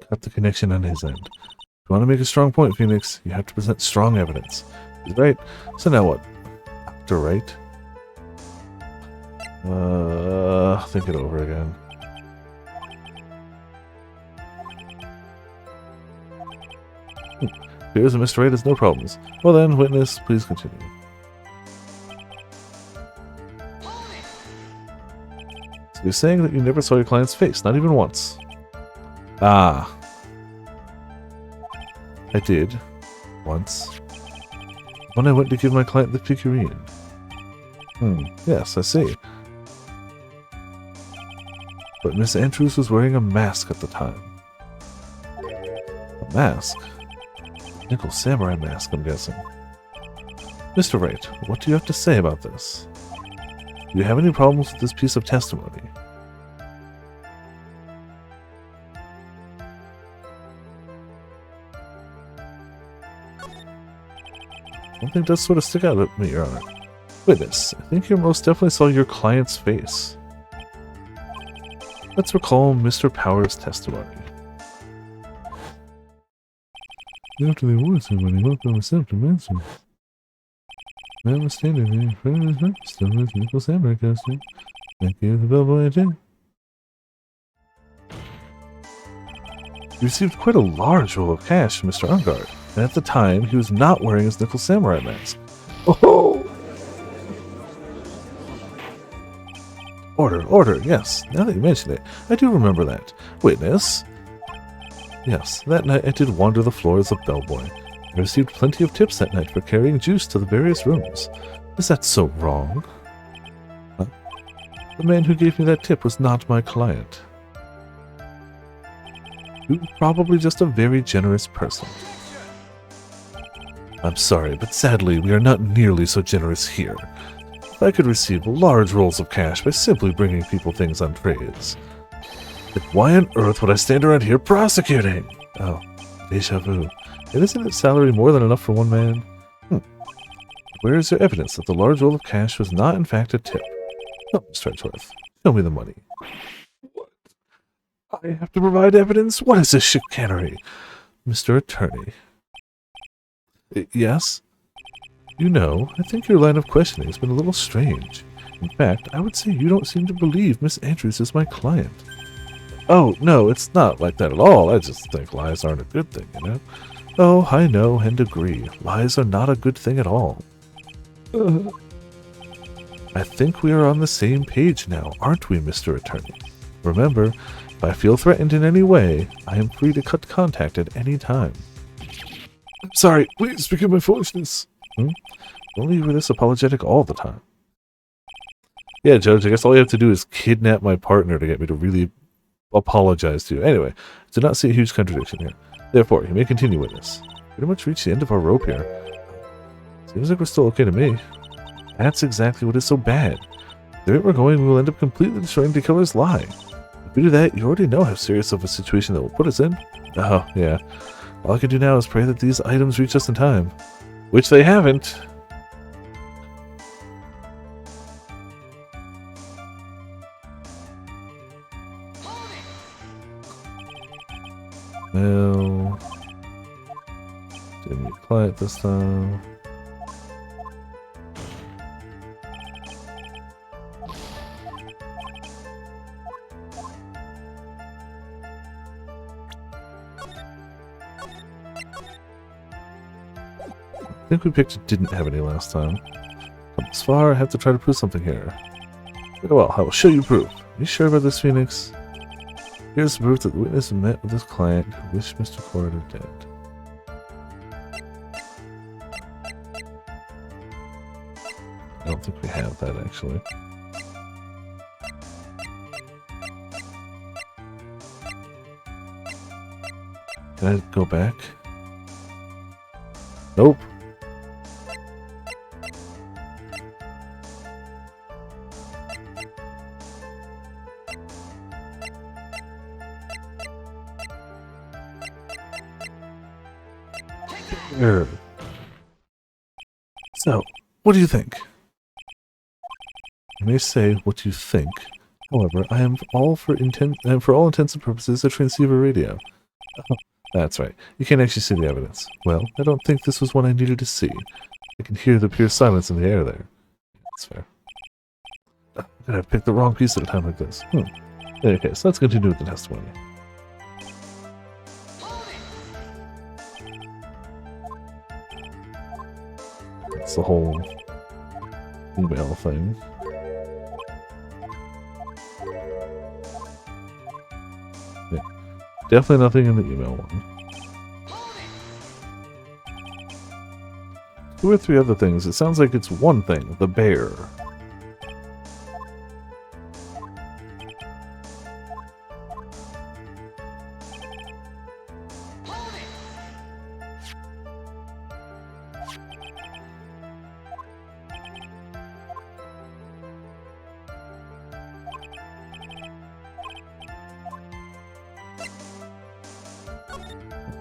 cut the connection on his end. If you want to make a strong point, Phoenix, you have to present strong evidence. He's right. So now what? Dr. Wright? Think it over again. Appears that Mr. Wright has no problems. Well then, witness, please continue. So you're saying that you never saw your client's face, not even once? Ah. I did. Once. When I went to give my client the figurine. Yes, I see. But Miss Andrews was wearing a mask at the time. A mask? A nickel samurai mask, I'm guessing. Mr. Wright, what do you have to say about this? Do you have any problems with this piece of testimony? One thing does sort of stick out at me, Your Honor. Witness, I think you most definitely saw your client's face. Let's recall Mr. Power's testimony. After they warned somebody, hope I was sent to answer. Man was standing there in front of his house, still in his nickel samurai costume. I gave the bellboy a tip. He received quite a large roll of cash from Mr. Ungard, and at the time, he was not wearing his nickel samurai mask. Oh! Order, yes. Now that you mention it, I do remember that. Witness? Yes, that night I did wander the floor as a bellboy. I received plenty of tips that night for carrying juice to the various rooms. Is that so wrong? Huh? The man who gave me that tip was not my client. You're probably just a very generous person. I'm sorry, but sadly we are not nearly so generous here. I could receive large rolls of cash by simply bringing people things on trades. Then why on earth would I stand around here prosecuting? Oh, déjà vu. And isn't its salary more than enough for one man? Where is your evidence that the large roll of cash was not in fact a tip? Oh, Mr. Edgeworth, show me the money. What? I have to provide evidence? What is this chicanery? Mr. Attorney. Yes? You know, I think your line of questioning has been a little strange. In fact, I would say you don't seem to believe Miss Andrews is my client. Oh, no, it's not like that at all. I just think lies aren't a good thing, you know? Oh, I know and agree. Lies are not a good thing at all. I think we are on the same page now, aren't we, Mr. Attorney? Remember, if I feel threatened in any way, I am free to cut contact at any time. I'm sorry, please forgive my foolishness. Only you were this apologetic all the time. Yeah, Judge, I guess all you have to do is kidnap my partner to get me to really apologize to you. Anyway, I do not see a huge contradiction here. Therefore, you may continue with this. Pretty much reached the end of our rope here. Seems like we're still okay to me. That's exactly what is so bad. The rate we're going, we will end up completely destroying the killer's lie. If we do that, you already know how serious of a situation that will put us in. Oh, yeah. All I can do now is pray that these items reach us in time. Which they haven't. No. Didn't apply it this time. I think we picked it didn't have any last time. Come this far, I have to try to prove something here. Very well, I will show you proof. Are you sure about this, Phoenix? Here's proof that the witness met with his client who wished Mr. Corridor dead. I don't think we have that, actually. Can I go back? Nope. So, what do you think? You may say what you think. However, I am for all intents and purposes a transceiver radio. Oh, that's right. You can't actually see the evidence. Well, I don't think this was one I needed to see. I can hear the pure silence in the air there. That's fair. I picked the wrong piece at a time like this. In any case, let's continue with the testimony. It's the whole email thing. Yeah. Definitely nothing in the email one. 2 or 3 other things. It sounds like it's one thing, the bear.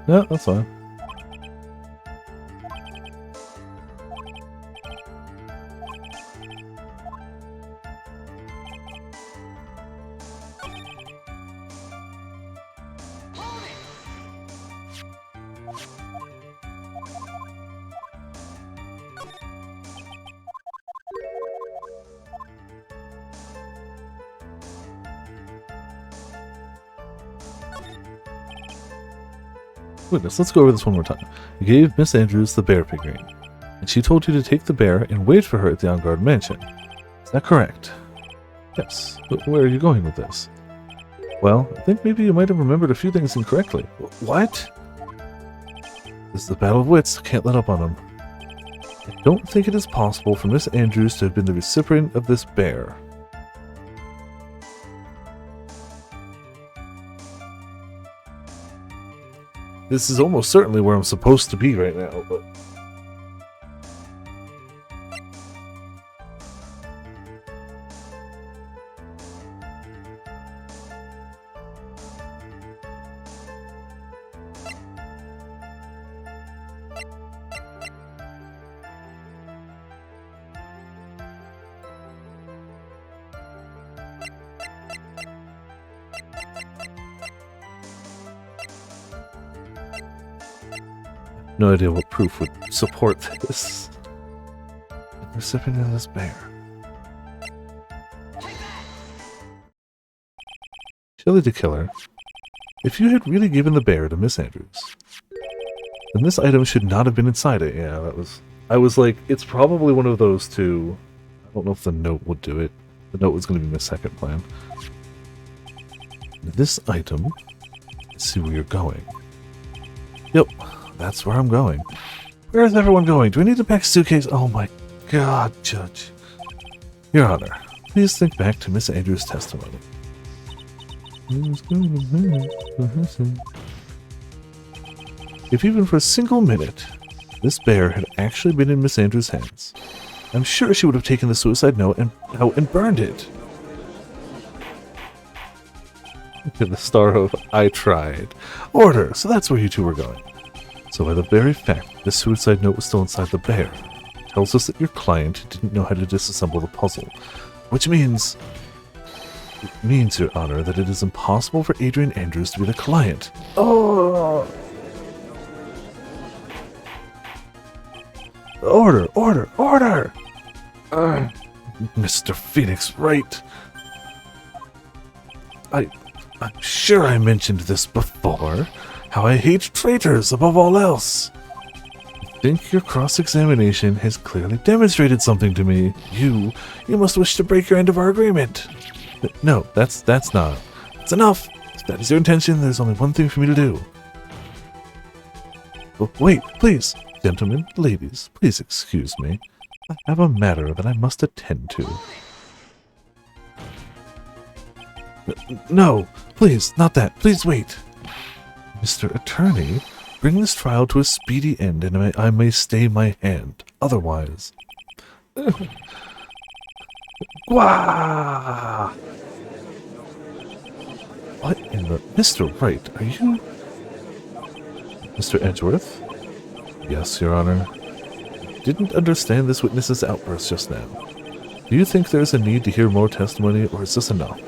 No, that's fine. Witness, let's go over this one more time. You gave Miss Andrews the bear figurine, and she told you to take the bear and wait for her at the on-guard mansion. Is that correct? Yes. But where are you going with this? Well, I think maybe you might have remembered a few things incorrectly. What? This is the battle of wits. I can't let up on them. I don't think it is possible for Miss Andrews to have been the recipient of this bear. This is almost certainly where I'm supposed to be right now, but... no idea what proof would support this. The recipient of this bear. Shelley the Killer, if you had really given the bear to Miss Andrews, then this item should not have been inside it. Yeah, that was... I was like, it's probably one of those two. I don't know if the note would do it. The note was going to be my second plan. This item... Let's see where you're going. Yep. That's where I'm going. Where is everyone going? Do we need to pack a suitcase? Oh my god, Judge. Your Honor, please think back to Miss Andrews' testimony. If even for a single minute, this bear had actually been in Miss Andrews' hands, I'm sure she would have taken the suicide note and burned it. Look at the star of I tried. Order! So that's where you two were going. So by the very fact the suicide note was still inside the bear, tells us that your client didn't know how to disassemble the puzzle, which means... It means, Your Honor, that it is impossible for Adrian Andrews to be the client. Oh! Order! Order! Order! Mr. Phoenix Wright. I'm sure I mentioned this before. How I hate traitors above all else. I think your cross-examination has clearly demonstrated something to me. You must wish to break your end of our agreement. No, that's not. It's enough. If that is your intention, there's only one thing for me to do. Oh, wait, please. Gentlemen, ladies, please excuse me. I have a matter that I must attend to. No, please, not that. Please wait. Mr. Attorney, bring this trial to a speedy end, and I may stay my hand. Otherwise... Wah! What in the... Mr. Wright, are you... Mr. Edgeworth? Yes, Your Honor. I didn't understand this witness's outburst just now. Do you think there's a need to hear more testimony, or is this enough?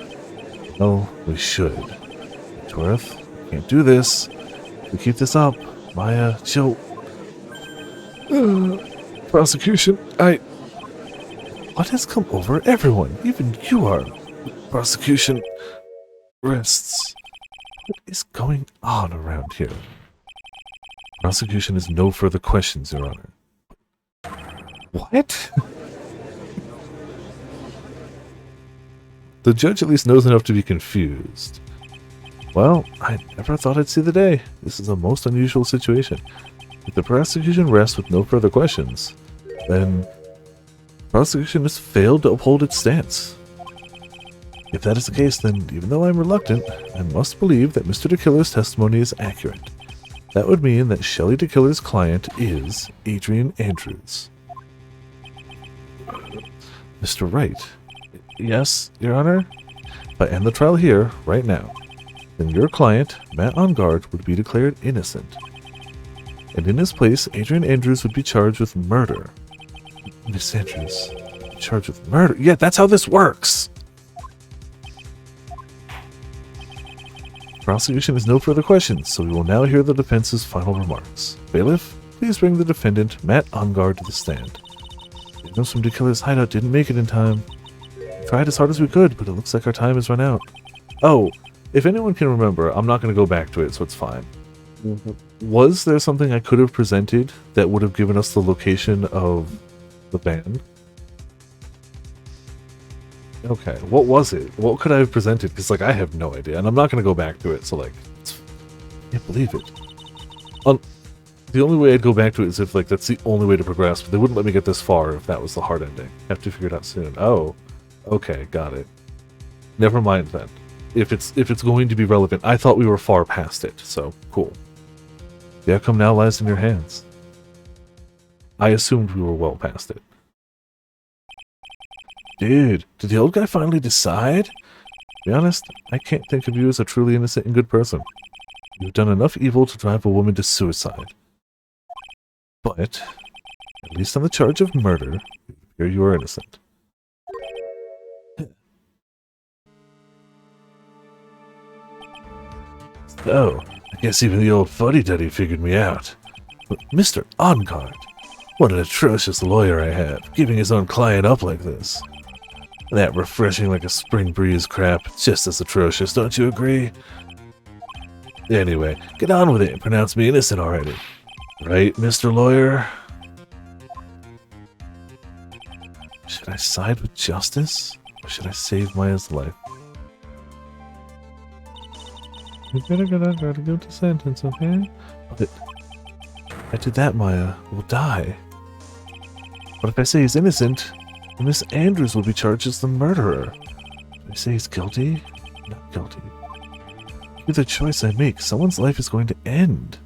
Well, we should. Edgeworth, can't do this. If we keep this up, Maya, she'll... prosecution, What has come over everyone? Even you are... Prosecution... rests. What is going on around here? Prosecution is no further questions, Your Honor. What? The judge at least knows enough to be confused. Well, I never thought I'd see the day. This is a most unusual situation. If the prosecution rests with no further questions, then the prosecution has failed to uphold its stance. If that is the case, then even though I'm reluctant, I must believe that Mr. DeKiller's testimony is accurate. That would mean that Shelley DeKiller's client is Adrian Andrews. Mr. Wright. Yes, Your Honor? If I end the trial here, right now, then your client, Matt Onguard, would be declared innocent. And in his place, Adrian Andrews would be charged with murder. Miss Andrews, charged with murder? Yeah, that's how this works! Prosecution has no further questions, so we will now hear the defense's final remarks. Bailiff, please bring the defendant, Matt Onguard, to the stand. The news from DeKiller's hideout didn't make it in time. We tried as hard as we could, but it looks like our time has run out. Oh, if anyone can remember, I'm not going to go back to it, so it's fine. Was there something I could have presented that would have given us the location of the band? Okay, what was it? What could I have presented? Because, like, I have no idea, and I'm not going to go back to it, so, like, I can't believe it. The only way I'd go back to it is if, like, that's the only way to progress, but they wouldn't let me get this far if that was the hard ending. Have to figure it out soon. Oh, okay, got it. Never mind then. If it's going to be relevant, I thought we were far past it, so cool. The outcome now lies in your hands. I assumed we were well past it. Dude, did the old guy finally decide? To be honest, I can't think of you as a truly innocent and good person. You've done enough evil to drive a woman to suicide. But, at least on the charge of murder, you are innocent. So, I guess even the old fuddy-duddy figured me out. But Mr. On-Guard, what an atrocious lawyer I have, giving his own client up like this. That refreshing like a spring breeze crap, just as atrocious, don't you agree? Anyway, get on with it and pronounce me innocent already. Right, Mr. Lawyer? Should I side with justice? Or should I save Maya's life? You gotta go to sentence, okay? But if I did that, Maya will die. But if I say he's innocent, then Miss Andrews will be charged as the murderer. If I say he's guilty, not guilty. Either choice I make, someone's life is going to end.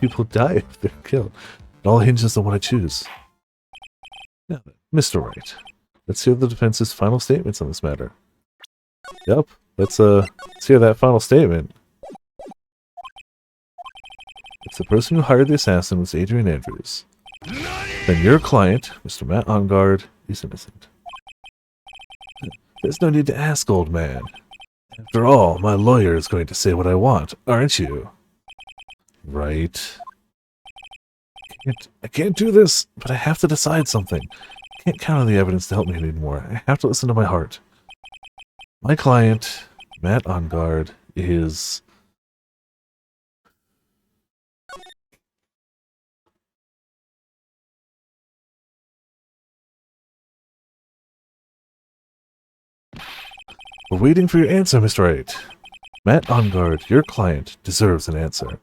People die if they're killed. It all hinges on what I choose. Now then, Mr. Wright, let's hear the defense's final statements on this matter. Yep, let's hear that final statement. If the person who hired the assassin was Adrian Andrews, then your client, Mr. Matt On-Guard, is innocent. There's no need to ask, old man. After all, my lawyer is going to say what I want, aren't you? Right. I can't do this, but I have to decide something. I can't count on the evidence to help me anymore. I have to listen to my heart. My client, Matt On-Guard, is... We're waiting for your answer, Mr. Wright. Matt On-Guard, your client, deserves an answer.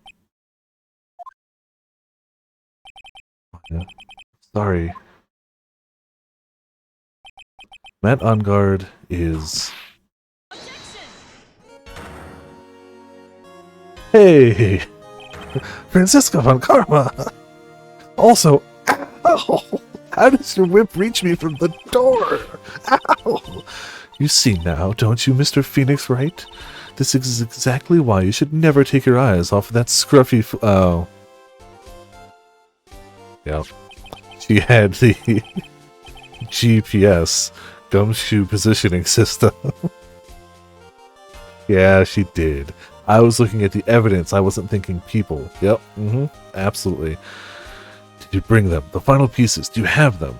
Yeah. Sorry. Matt On-Guard is... Hey! Francisco von Karma! Also, ow! How does your whip reach me from the door? Ow! You see now, don't you, Mr. Phoenix Wright? This is exactly why you should never take your eyes off of that scruffy oh. Yep. She had the GPS gumshoe positioning system. Yeah, she did. I was looking at the evidence. I wasn't thinking people. Yep. Absolutely. Did you bring them? The final pieces. Do you have them?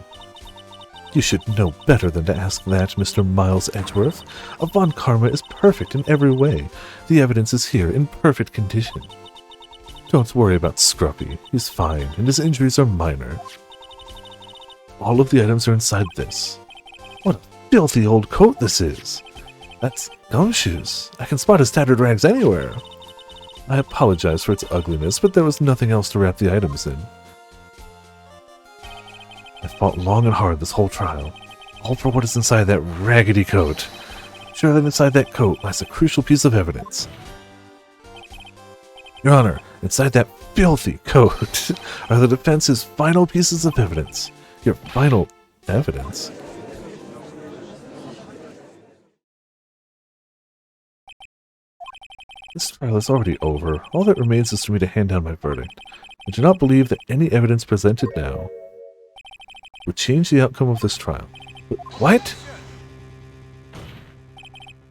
You should know better than to ask that, Mr. Miles Edgeworth. A Von Karma is perfect in every way. The evidence is here in perfect condition. Don't worry about Scruffy. He's fine, and his injuries are minor. All of the items are inside this. What a filthy old coat this is! That's gumshoes. I can spot his tattered rags anywhere. I apologize for its ugliness, but there was nothing else to wrap the items in. I fought long and hard this whole trial, all for what is inside that raggedy coat. Sure that inside that coat lies a crucial piece of evidence. Your Honor, inside that filthy coat are the defense's final pieces of evidence. Your final evidence? This trial is already over. All that remains is for me to hand down my verdict. I do not believe that any evidence presented now would change the outcome of this trial. What?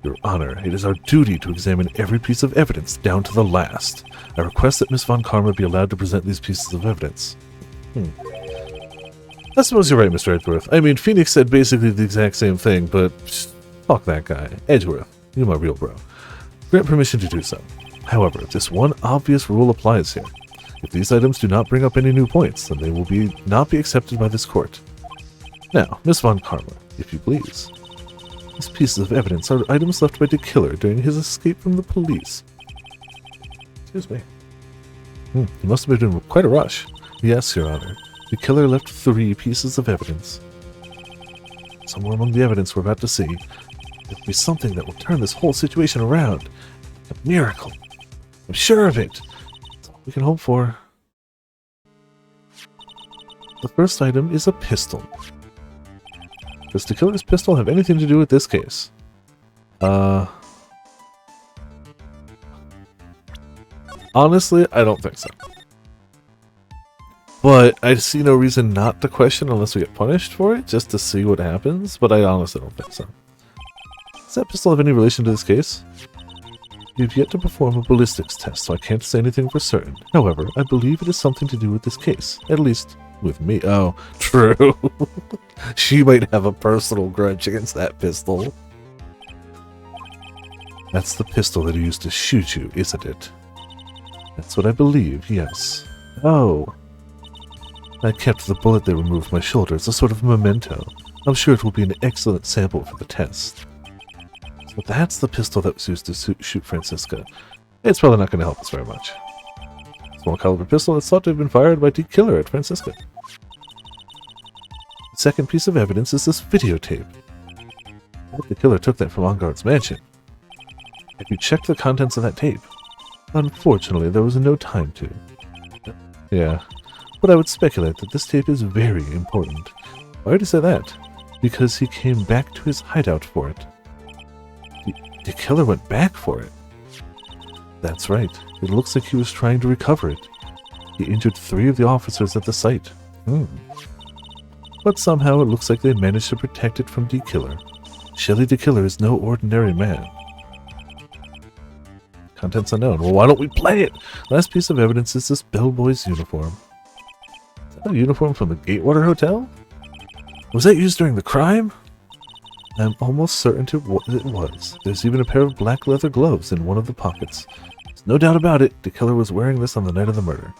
Your Honor, it is our duty to examine every piece of evidence down to the last. I request that Miss Von Karma be allowed to present these pieces of evidence. I suppose you're right, Mr. Edgeworth. I mean, Phoenix said basically the exact same thing, but fuck that guy. Edgeworth, you're my real bro. Grant permission to do so. However, this one obvious rule applies here. If these items do not bring up any new points, then they will not be accepted by this court. Now, Miss Von Karma, if you please. These pieces of evidence are items left by the killer during his escape from the police. Excuse me. He must have been in quite a rush. Yes, Your Honor. The killer left 3 pieces of evidence. Somewhere among the evidence we're about to see, there will be something that will turn this whole situation around. A miracle. I'm sure of it. That's all we can hope for. The first item is a pistol. Does the killer's pistol have anything to do with this case? Honestly, I don't think so. But I see no reason not to question unless we get punished for it, just to see what happens, but I honestly don't think so. Does that pistol have any relation to this case? We've yet to perform a ballistics test, so I can't say anything for certain. However, I believe it has something to do with this case. At least, with me. Oh, true. She might have a personal grudge against that pistol. That's the pistol that he used to shoot you, isn't it? That's what I believe, yes. Oh. I kept the bullet they removed from my shoulder as a sort of memento. I'm sure it will be an excellent sample for the test. So that's the pistol that was used to shoot Francisca. It's probably not going to help us very much. Small caliber pistol that's thought to have been fired by the killer at Francisca. The second piece of evidence is this videotape. I bet the killer took that from Enguarde's mansion. Have you checked the contents of that tape? Unfortunately, there was no time to. Yeah. But I would speculate that this tape is very important. Why do you say that? Because he came back to his hideout for it. The killer went back for it. That's right. It looks like he was trying to recover it. He injured 3 of the officers at the site. But somehow it looks like they managed to protect it from the killer. Shelley the killer is no ordinary man. Contents unknown. Well, why don't we play it? Last piece of evidence is this bellboy's uniform. A uniform from the Gatewater Hotel? Was that used during the crime? I'm almost certain it was. There's even a pair of black leather gloves in one of the pockets. There's no doubt about it, the killer was wearing this on the night of the murder.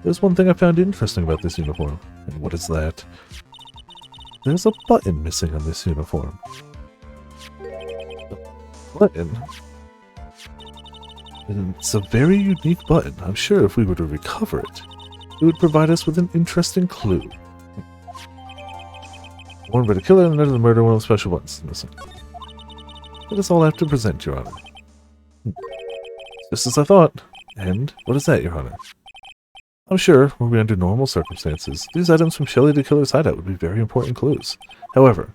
There's one thing I found interesting about this uniform. And what is that? There's a button missing on this uniform. A button? And it's a very unique button. I'm sure if we were to recover it, it would provide us with an interesting clue. Worn by the killer on the night of the murder, one of the special buttons missing. That is all I have to present, Your Honor. Just as I thought. And what is that, Your Honor? I'm sure, were we under normal circumstances, these items from Shelley the killer's hideout would be very important clues. However,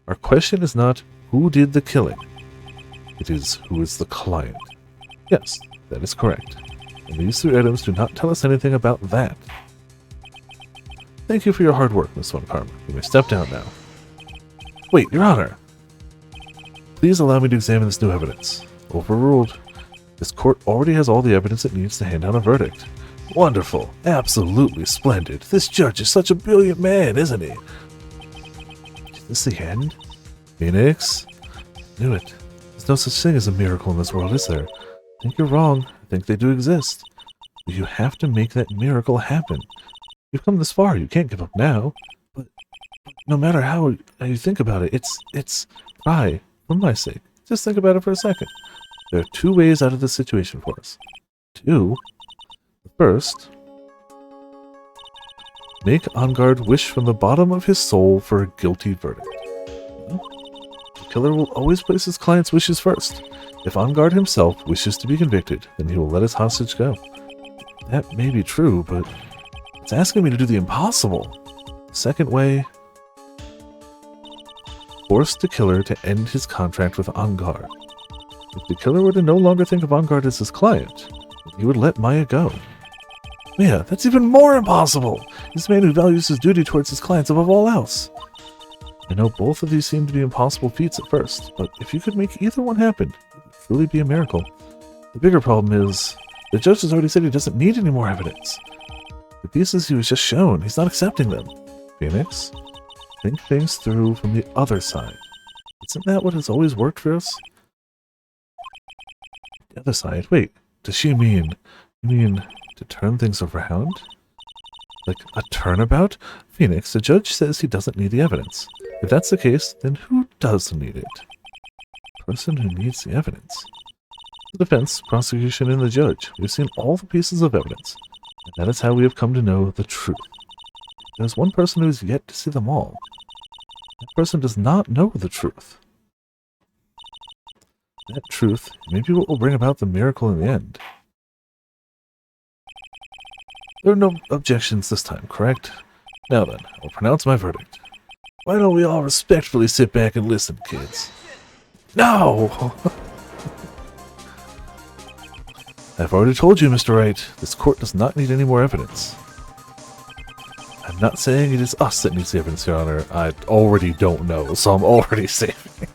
our question is not who did the killing. It is who is the client. Yes, that is correct. And these 3 items do not tell us anything about that. Thank you for your hard work, Miss Von Karma. You may step down now. Wait, Your Honor! Please allow me to examine this new evidence. Overruled. This court already has all the evidence it needs to hand down a verdict. Wonderful. Absolutely splendid. This judge is such a brilliant man, isn't he? Is this the end? Phoenix? Knew it. There's no such thing as a miracle in this world, is there? I think you're wrong. I think they do exist. But you have to make that miracle happen. You've come this far. You can't give up now. But no matter how you think about it, it's try, for my sake. Just think about it for a second. There are 2 ways out of this situation for us. 2. The first, make Enguarde wish from the bottom of his soul for a guilty verdict. The killer will always place his client's wishes first. If Enguarde himself wishes to be convicted, then he will let his hostage go. That may be true, but it's asking me to do the impossible. Second way, force the killer to end his contract with Enguarde. If the killer were to no longer think of Enguarde as his client, he would let Maya go. Yeah, that's even more impossible! He's a man who values his duty towards his clients above all else. I know both of these seem to be impossible feats at first, but if you could make either one happen, it would truly be a miracle. The bigger problem is, the judge has already said he doesn't need any more evidence. The pieces he was just shown, he's not accepting them. Phoenix, think things through from the other side. Isn't that what has always worked for us? The other side? Wait, does she mean... You mean to turn things around? Like a turnabout? Phoenix, the judge says he doesn't need the evidence. If that's the case, then who does need it? The person who needs the evidence. The defense, prosecution, and the judge. We've seen all the pieces of evidence. And that is how we have come to know the truth. There's one person who is yet to see them all. That person does not know the truth. That truth may be what will bring about the miracle in the end. There are no objections this time, correct? Now then, I'll pronounce my verdict. Why don't we all respectfully sit back and listen, kids? No! I've already told you, Mr. Wright, this court does not need any more evidence. I'm not saying it is us that needs the evidence, Your Honor. I already don't know, so I'm already saving.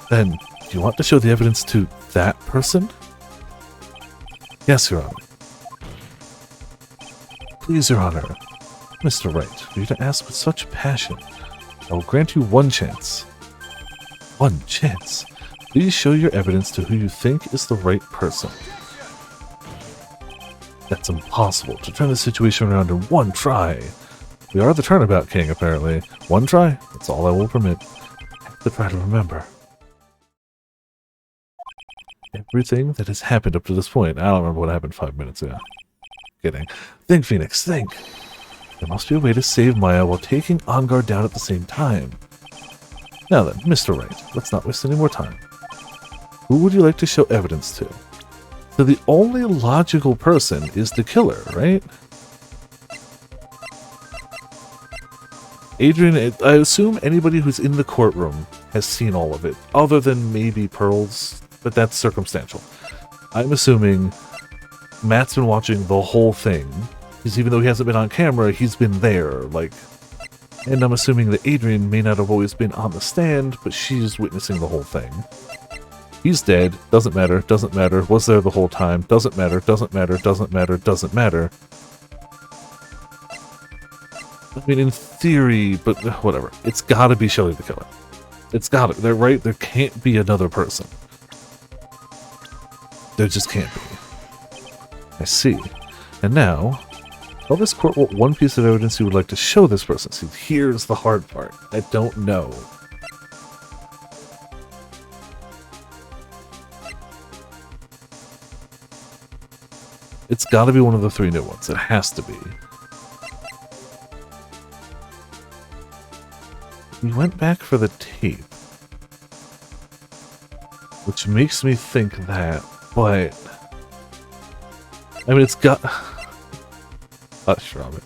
Then, do you want to show the evidence to that person? Yes, Your Honor. Please, Your Honor. Mr. Wright, for you to ask with such passion, I will grant you one chance. One chance? Please show your evidence to who you think is the right person. That's impossible. To turn the situation around in one try. We are the Turnabout King, apparently. One try? That's all I will permit. I have to try to remember. Everything that has happened up to this point. I don't remember what happened 5 minutes ago. Kidding. Think, Phoenix, think. There must be a way to save Maya while taking On Guard down at the same time. Now then, Mr. Wright, let's not waste any more time. Who would you like to show evidence to? So the only logical person is the killer, right? Adrian, I assume anybody who's in the courtroom has seen all of it, other than maybe Pearls, but that's circumstantial. I'm assuming Matt's been watching the whole thing, because even though he hasn't been on camera, he's been there, like... And I'm assuming that Adrian may not have always been on the stand, but she's witnessing the whole thing. He's dead, doesn't matter, was there the whole time, doesn't matter, doesn't matter. I mean, in theory, but whatever. It's gotta be Shelley the killer. It's gotta, they're right, there can't be another person. There just can't be. I see. And now, tell this court what one piece of evidence you would like to show this person. See, here's the hard part. I don't know. It's gotta be one of the 3 new ones. It has to be. We went back for the tape. Which makes me think that, but... I mean, it's got... Hush, Robin.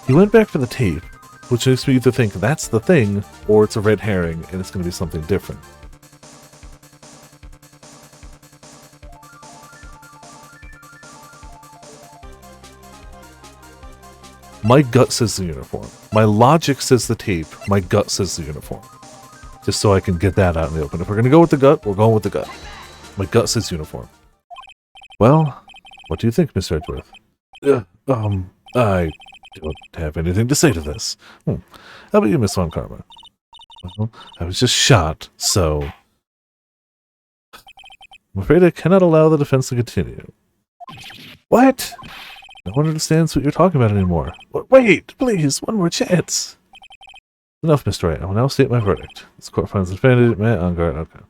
He went back for the tape, which makes me either think that's the thing, or it's a red herring, and it's going to be something different. My gut says the uniform. My logic says the tape. My gut says the uniform. Just so I can get that out in the open. If we're going to go with the gut, we're going with the gut. My gut says uniform. Well, what do you think, Mr. Edgeworth? I don't have anything to say to this. How about you, Miss Von Karma? Well, I was just shot, so... I'm afraid I cannot allow the defense to continue. What? No one understands what you're talking about anymore. Wait, please, one more chance. Enough, Mr. Wright. I will now state my verdict. This court finds the defendant, Matt, on guard. Okay.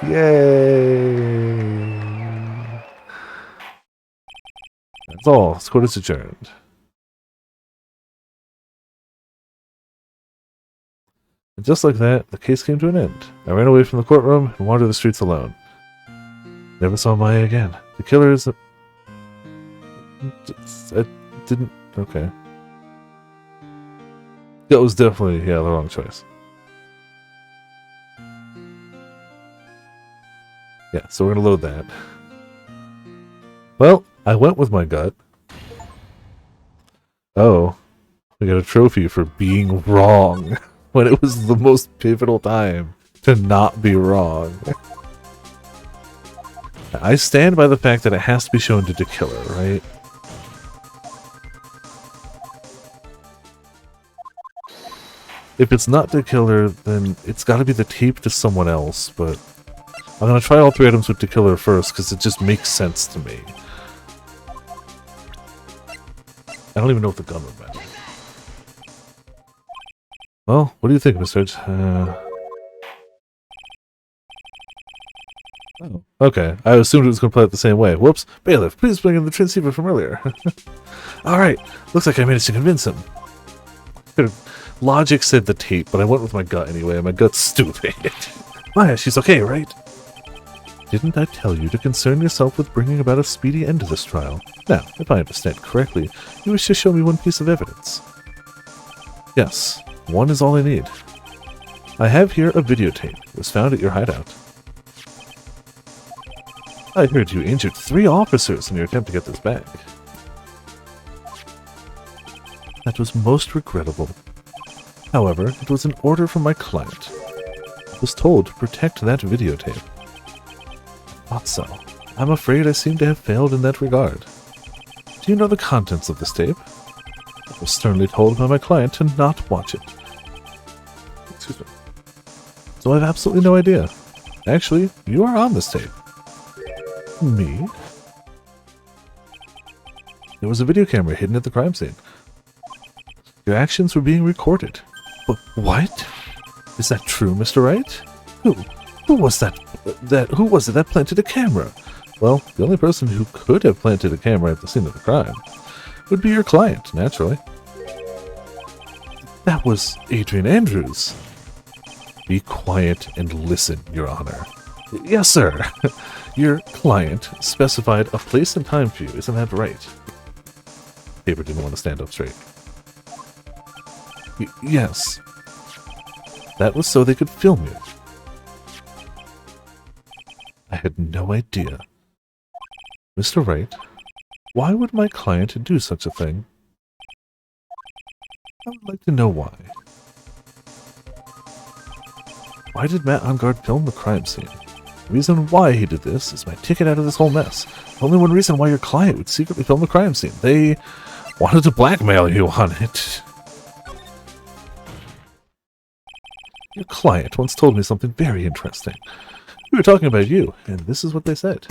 Yay! That's all. This court is adjourned. And just like that, the case came to an end. I ran away from the courtroom and wandered the streets alone. Never saw Maya again. The killer is... I didn't... Okay. That was definitely, yeah, the wrong choice. Yeah, so we're gonna load that. Well, I went with my gut. Oh. We got a trophy for being wrong. When it was the most pivotal time to not be wrong. I stand by the fact that it has to be shown to the killer, right? If it's not the killer, then it's got to be the tape to someone else, but I'm going to try all 3 items with the killer first, because it just makes sense to me. I don't even know if the gun would matter. Well, what do you think, Mr. Oh, okay. I assumed it was going to play it the same way. Whoops. Bailiff, please bring in the transceiver from earlier. Alright. Looks like I managed to convince him. Logic said the tape, but I went with my gut anyway, and my gut's stupid. Maya, she's okay, right? Didn't I tell you to concern yourself with bringing about a speedy end to this trial? Now, if I understand correctly, you wish to show me one piece of evidence. Yes, one is all I need. I have here a videotape. It was found at your hideout. I heard you injured 3 officers in your attempt to get this back. That was most regrettable. However, it was an order from my client. I was told to protect that videotape. I thought so. I'm afraid I seem to have failed in that regard. Do you know the contents of this tape? I was sternly told by my client to not watch it. Excuse me. So I have absolutely no idea. Actually, you are on this tape. Me? There was a video camera hidden at the crime scene. Your actions were being recorded. But what? Is that true, Mr. Wright? Who was that? Who was it that planted a camera? Well, the only person who could have planted a camera at the scene of the crime would be your client, naturally. That was Adrian Andrews. Be quiet and listen, Your Honor. Yes, sir. Your client specified a place and time for you, isn't that right? Paper didn't want to stand up straight. Yes. That was so they could film you. I had no idea. Mr. Wright, why would my client do such a thing? I would like to know why. Why did Matt Ongard film the crime scene? The reason why he did this is my ticket out of this whole mess. Only one reason why your client would secretly film the crime scene. They wanted to blackmail you on it. Your client once told me something very interesting. We were talking about you, and this is what they said.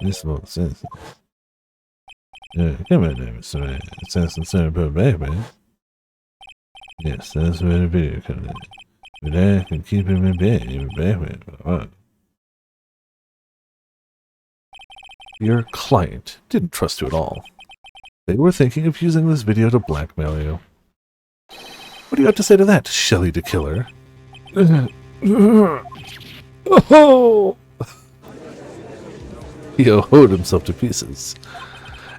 This won't sense. Come on, Mr. It sounds concerned about baby. Yes, that's where the video comes in. But I can keep him in bed. Your client didn't trust you at all. They were thinking of using this video to blackmail you. What do you have to say to that, Shelley the Killer? Oh! He hoed himself to pieces.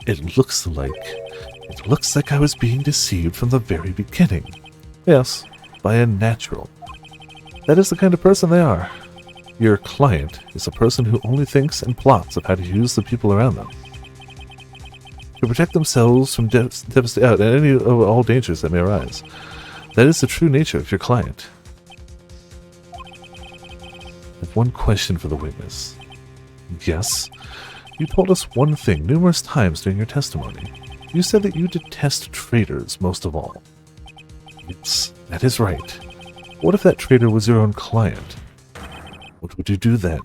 It looks like I was being deceived from the very beginning. Yes, by a natural. That is the kind of person they are. Your client is a person who only thinks and plots of how to use the people around them to protect themselves from devastation and any of all dangers that may arise. That is the true nature of your client. I have one question for the witness. Yes, you told us one thing numerous times during your testimony. You said that you detest traitors most of all. Yes, that is right. What if that traitor was your own client? What would you do then?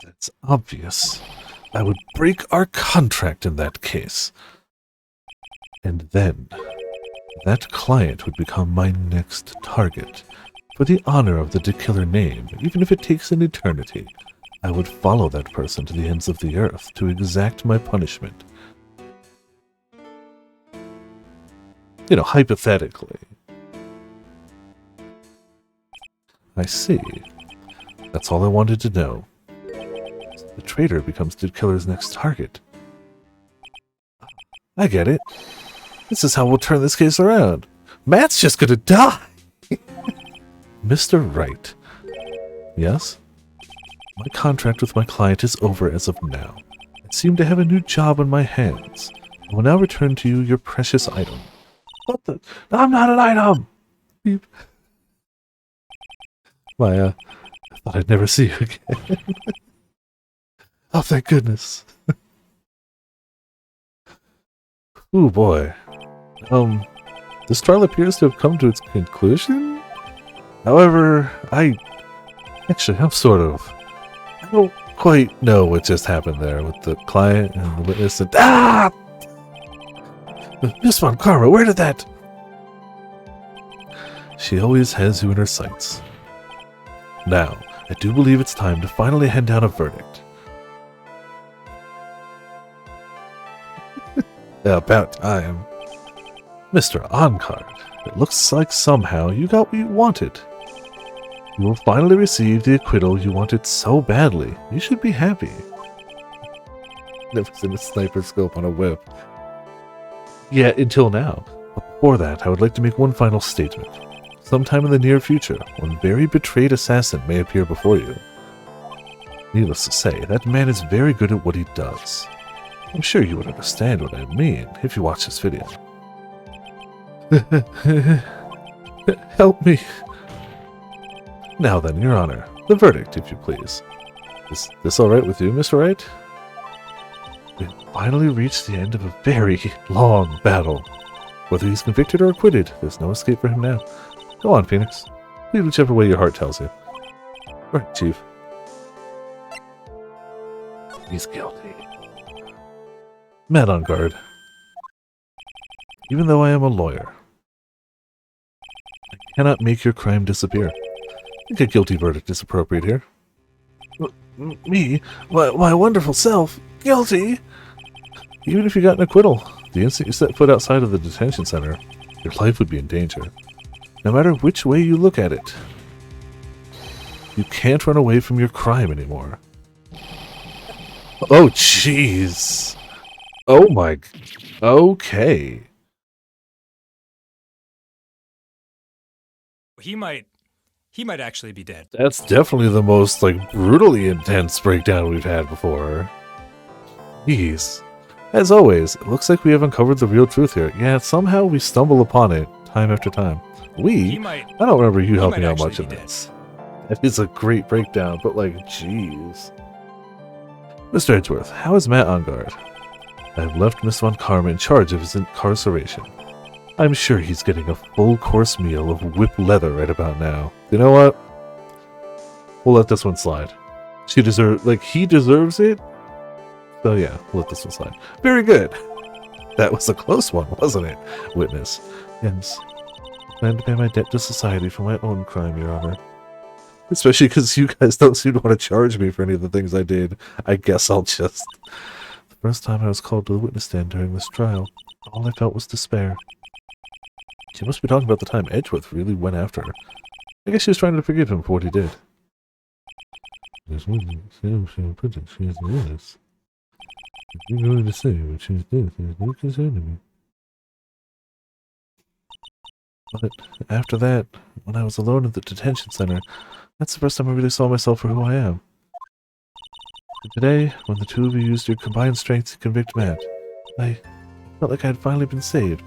That's obvious. I would break our contract in that case. And then, that client would become my next target. For the honor of the Killer name, even if it takes an eternity, I would follow that person to the ends of the earth to exact my punishment. You know, hypothetically. I see. That's all I wanted to know. The traitor becomes the killer's next target. I get it. This is how we'll turn this case around. Matt's just gonna die! Mr. Wright. Yes? My contract with my client is over as of now. I seem to have a new job on my hands. I will now return to you your precious item. What the? I'm not an item! Beep. Maya, I thought I'd never see you again. Oh, thank goodness. Ooh, boy. This trial appears to have come to its conclusion? However, I'm sort of... I don't quite know what just happened there with the client and the witness and... Ah! Miss Von Karma, where did that... She always has you in her sights. Now, I do believe it's time to finally hand down a verdict. About time. Mr. Oncard, it looks like somehow you got what you wanted. You will finally receive the acquittal you wanted so badly. You should be happy. Never seen a sniper scope on a whip. Yeah, until now. But before that, I would like to make one final statement. Sometime in the near future, one very betrayed assassin may appear before you. Needless to say, that man is very good at what he does. I'm sure you would understand what I mean if you watch this video. Help me. Now then, Your Honor, the verdict, if you please. Is this alright with you, Mr. Wright? We finally reached the end of a very long battle. Whether he's convicted or acquitted, there's no escape for him now. Go on, Phoenix. Plead whichever way your heart tells you. Right, Chief. He's guilty. Matt on guard. Even though I am a lawyer, I cannot make your crime disappear. I think a guilty verdict is appropriate here. Me? My wonderful self? Guilty? Even if you got an acquittal, the instant you set foot outside of the detention center, your life would be in danger. No matter which way you look at it, you can't run away from your crime anymore. Oh, jeez. Oh my... Okay. He might actually be dead. That's definitely the most, like, brutally intense breakdown we've had before. Jeez. As always, it looks like we have uncovered the real truth here. Yeah, somehow we stumble upon it time after time. I don't remember you helping out much in this. That is a great breakdown, but like, jeez. Mr. Edgeworth, how is Matt on guard? I have left Miss Von Karma in charge of his incarceration. I'm sure he's getting a full course meal of whip leather right about now. You know what? We'll let this one slide. He deserves it. So yeah, we'll let this one slide. Very good. That was a close one, wasn't it? Witness. Yes. I plan to pay my debt to society for my own crime, Your Honor. Especially because you guys don't seem to want to charge me for any of the things I did. I guess I'll just... The first time I was called to the witness stand during this trial, all I felt was despair. She must be talking about the time Edgeworth really went after her. I guess she was trying to forgive him for what he did. There's one thing she has this. You're going to say what she's doing. There's no concern to me. But after that, when I was alone at the detention center, that's the first time I really saw myself for who I am. And today, when the two of you used your combined strength to convict Matt, I felt like I had finally been saved.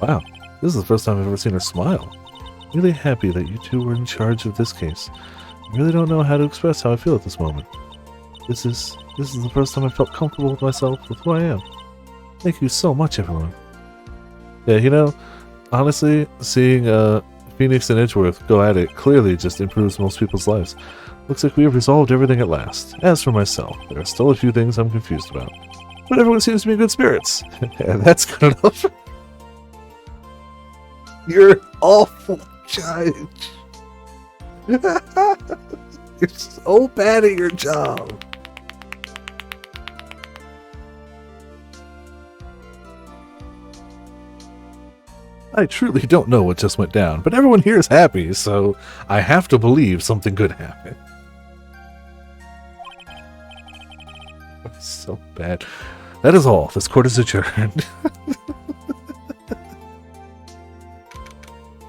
Wow, this is the first time I've ever seen her smile. Really happy that you two were in charge of this case. I really don't know how to express how I feel at this moment. This is the first time I felt comfortable with myself, with who I am. Thank you so much, everyone. Yeah, you know, honestly, seeing Phoenix and Edgeworth go at it clearly just improves most people's lives. Looks like we have resolved everything at last. As for myself, there are still a few things I'm confused about. But everyone seems to be in good spirits. And that's good enough. You're an awful judge. You're so bad at your job. I truly don't know what just went down, but everyone here is happy, so I have to believe something good happened. So bad. That is all. This court is adjourned.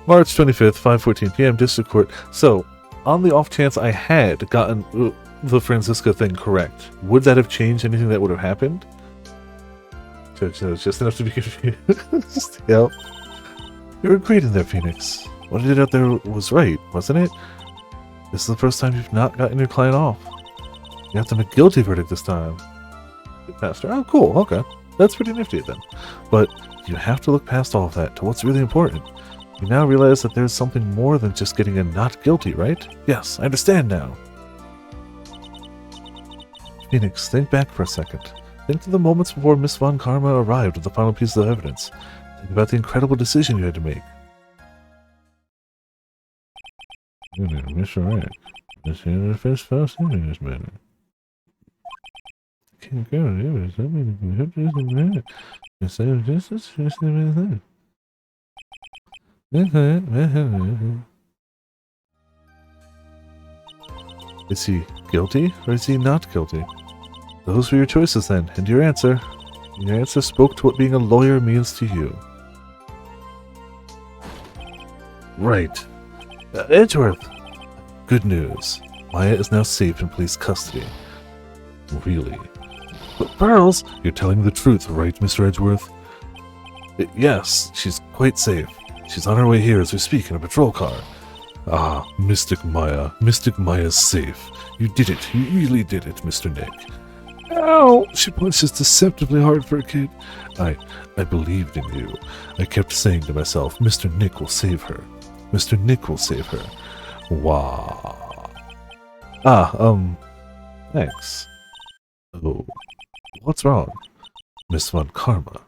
March 25th, 5:14 p.m. District Court. So, on the off chance I had gotten the Francisca thing correct, would that have changed anything that would have happened? Just enough to be confused. Yep. You were great in there, Phoenix. What I did out there was right, wasn't it? This is the first time you've not gotten your client off. You got them a guilty verdict this time. Good master. Oh, cool. Okay. That's pretty nifty then. But you have to look past all of that to what's really important. You now realize that there's something more than just getting a not guilty, right? Yes, I understand now. Phoenix, think back for a second. Think to the moments before Miss Von Karma arrived with the final piece of evidence. Think about the incredible decision you had to make. Miss Wright, this is the first false in this matter. Can't go, it was something we hope to do that. Instead of justice, just the Is he guilty or is he not guilty? Those were your choices then, and your answer. Your answer spoke to what being a lawyer means to you. Right. Edgeworth! Good news. Maya is now safe in police custody. Really? But Pearls, you're telling the truth, right, Mr. Edgeworth? Yes, she's quite safe. She's on her way here as we speak in a patrol car. Ah, Mystic Maya. Mystic Maya's safe. You did it. You really did it, Mr. Nick. Ow! She punches deceptively hard for a kid. I believed in you. I kept saying to myself, Mr. Nick will save her. Mr. Nick will save her. Wow. Thanks. Oh, what's wrong? Miss Von Karma.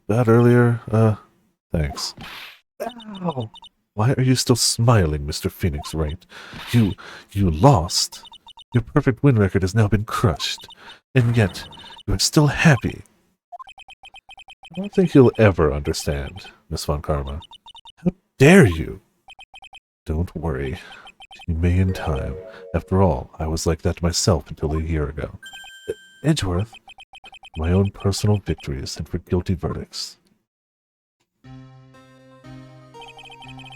That earlier, thanks. Ow! Why are you still smiling, Mr. Phoenix Wright? You lost. Your perfect win record has now been crushed. And yet, you are still happy. I don't think you'll ever understand, Miss Von Karma. How dare you? Don't worry. You may in time. After all, I was like that myself until a year ago. Edgeworth? My own personal victories and for guilty verdicts.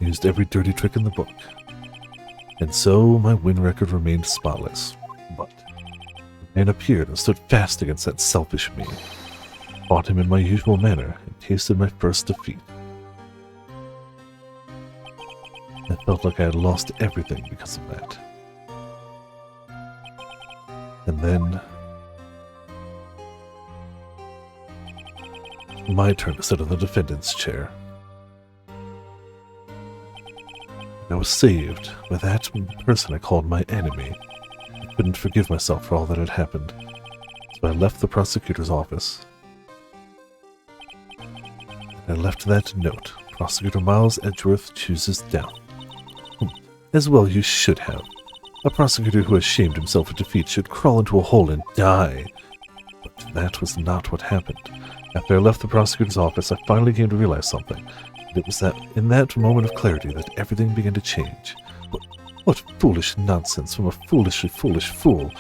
Used every dirty trick in the book. And so my win record remained spotless. But the man appeared and stood fast against that selfish me. Fought him in my usual manner and tasted my first defeat. I felt like I had lost everything because of that. And then my turn to sit in the defendant's chair. I was saved by that person I called my enemy. I couldn't forgive myself for all that had happened, so I left the prosecutor's office. I left that note. Prosecutor Miles Edgeworth chooses death. As well you should have. A prosecutor who has shamed himself with defeat should crawl into a hole and die. But that was not what happened. After I left the prosecutor's office, I finally came to realize something. And it was that in that moment of clarity that everything began to change. What foolish nonsense from a foolishly foolish fool.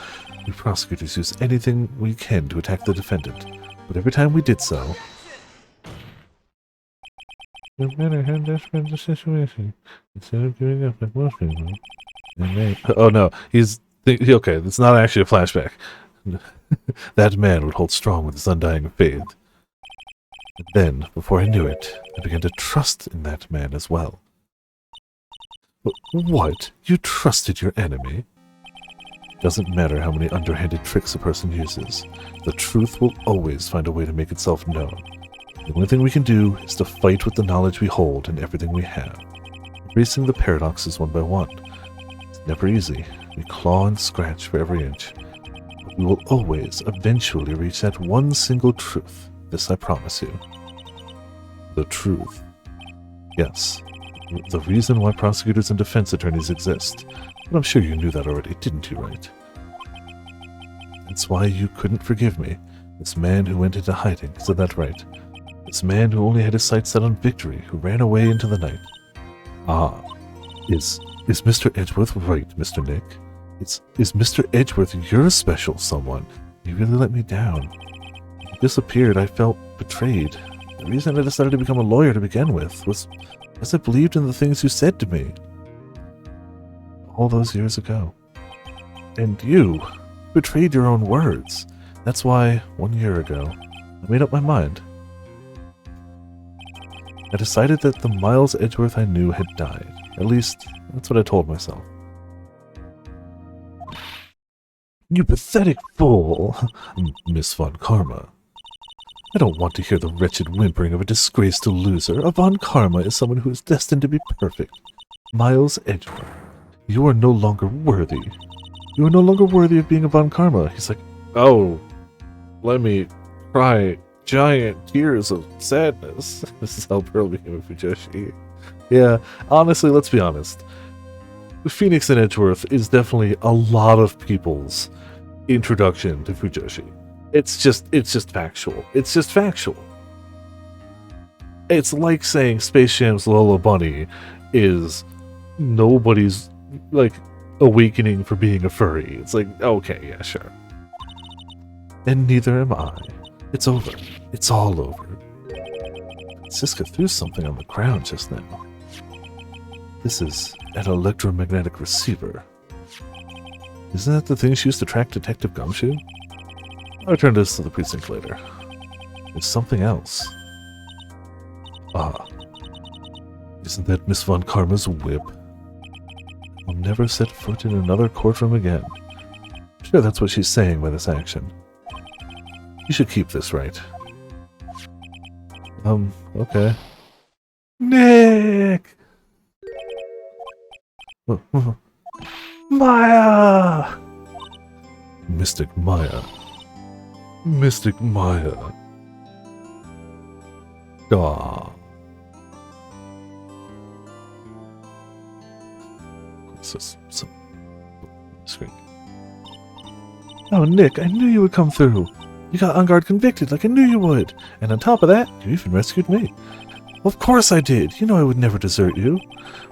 We prosecutors use anything we can to attack the defendant. But every time we did so... You better have desperate the situation instead of giving up like most people. Oh no, okay, it's not actually a flashback. That man would hold strong with his undying faith. And then, before I knew it, I began to trust in that man as well. What? You trusted your enemy? Doesn't matter how many underhanded tricks a person uses. The truth will always find a way to make itself known. The only thing we can do is to fight with the knowledge we hold and everything we have. Erasing the paradoxes one by one. It's never easy. We claw and scratch for every inch. But we will always, eventually reach that one single truth. This I promise you. The truth. Yes. The reason why prosecutors and defense attorneys exist. But I'm sure you knew that already, didn't you, Wright? That's why you couldn't forgive me. This man who went into hiding, isn't that right? This man who only had his sights set on victory, who ran away into the night. Ah, is Mr. Edgeworth right, Mr. Nick? Is Mr. Edgeworth your special someone? He really let me down. When he disappeared, I felt betrayed. The reason I decided to become a lawyer to begin with was because I believed in the things you said to me. All those years ago. And you betrayed your own words. That's why, 1 year ago, I made up my mind. I decided that the Miles Edgeworth I knew had died. At least, that's what I told myself. You pathetic fool! Miss Von Karma. I don't want to hear the wretched whimpering of a disgraced loser. A Von Karma is someone who is destined to be perfect. Miles Edgeworth, you are no longer worthy. You are no longer worthy of being a Von Karma. He's like, oh, let me cry giant tears of sadness. This is how Pearl became a Fujoshi. Yeah, honestly, let's be honest. Phoenix and Edgeworth is definitely a lot of people's introduction to Fujoshi. It's just factual. It's just factual. It's like saying Space Jam's Lola Bunny is nobody's, like, awakening for being a furry. It's like, okay, yeah, sure. And neither am I. It's over. It's all over. Siska threw something on the ground just now. This is an electromagnetic receiver. Isn't that the thing she used to track Detective Gumshoe? I'll return this to the precinct later. It's something else. Ah. Isn't that Miss Von Karma's whip? I'll never set foot in another courtroom again. I'm sure that's what she's saying by this action. You should keep this, right? Okay. Nick! Maya! Mystic Maya. Mystic Maya. Aw. What's this? Some screen. Oh, Nick, I knew you would come through. You got on guard convicted like I knew you would. And on top of that, you even rescued me. Well, of course I did. You know I would never desert you.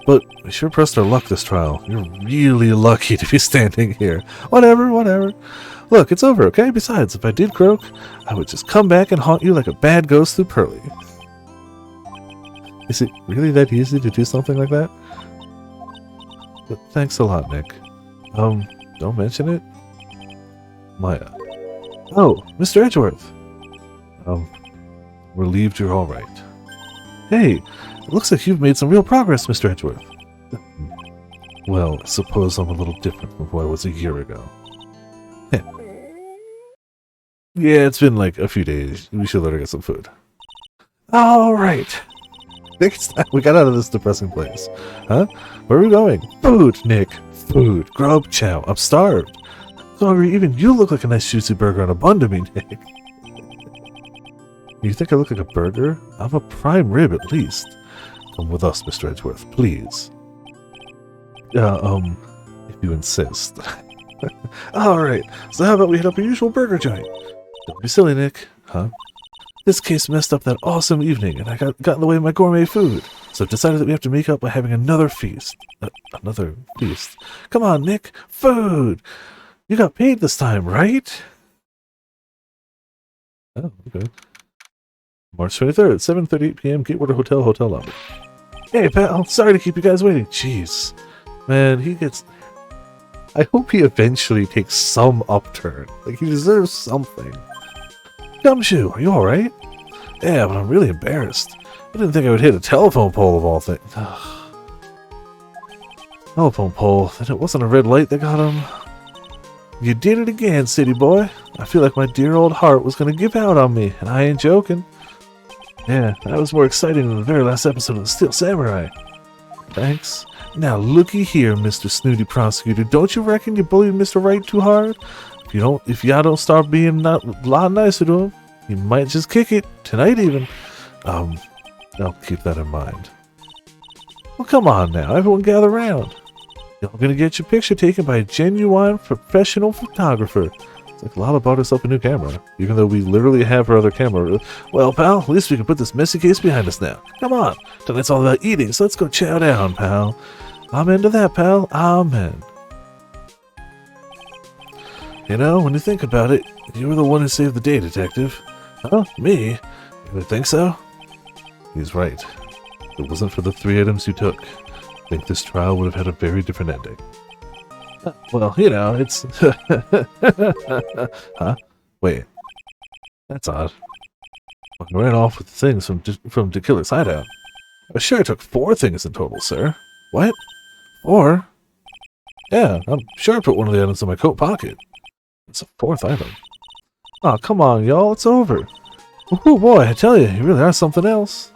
But we sure pressed our luck this trial. You're really lucky to be standing here. Whatever. Look, it's over, okay? Besides, if I did croak, I would just come back and haunt you like a bad ghost through Pearly. Is it really that easy to do something like that? But thanks a lot, Nick. Don't mention it. Maya. Oh, Mr. Edgeworth. Relieved you're all right. Hey, it looks like you've made some real progress, Mr. Edgeworth. Well, I suppose I'm a little different from who I was a year ago. Yeah, it's been like a few days. We should let her get some food. All right. Next time we got out of this depressing place. Huh? Where are we going? Food, Nick. Food. Grub chow. I'm starved. So hungry, even you look like a nice juicy burger on a bun to me, Nick. You think I look like a burger? I'm a prime rib at least. Come with us, Mr. Edgeworth, please. If you insist. Alright, so how about we hit up a usual burger joint? Don't be silly, Nick. Huh? This case messed up that awesome evening, and I got in the way of my gourmet food. So I've decided that we have to make up by having another feast. Another feast. Come on, Nick. Food! You got paid this time, right? Oh, okay. March 23rd, 7:38 p.m., Gatewater Hotel, hotel lobby. Hey, pal, sorry to keep you guys waiting. Jeez. Man, he gets... I hope he eventually takes some upturn. Like, he deserves something. Gumshoe, are you alright? Yeah, but I'm really embarrassed. I didn't think I would hit a telephone pole of all things. Telephone pole, and it wasn't a red light that got him. You did it again, city boy. I feel like my dear old heart was going to give out on me, and I ain't joking. Yeah, that was more exciting than the very last episode of The Steel Samurai. Thanks. Now looky here, Mr. Snooty Prosecutor. Don't you reckon you bullied Mr. Wright too hard? If y'all don't start being a lot nicer to him, he might just kick it tonight even. I'll keep that in mind. Well, come on now, everyone gather around. Y'all gonna get your picture taken by a genuine professional photographer. It's like Lala bought herself a new camera, even though we literally have her other camera. Well, pal, at least we can put this messy case behind us now. Come on, tonight's all about eating, so let's go chow down, pal. Amen to that, pal. Amen. You know, when you think about it, you were the one who saved the day, Detective. Huh? Me? You really think so? He's right. If it wasn't for the 3 items you took, I think this trial would have had a very different ending. Well, you know, it's... Huh? Wait. That's odd. I ran off with the things from the killer's hideout. I'm sure I took 4 things in total, sir. What? 4? Yeah, I'm sure I put one of the items in my coat pocket. It's a fourth item. Oh, come on, y'all. It's over. Oh boy, I tell you really are something else.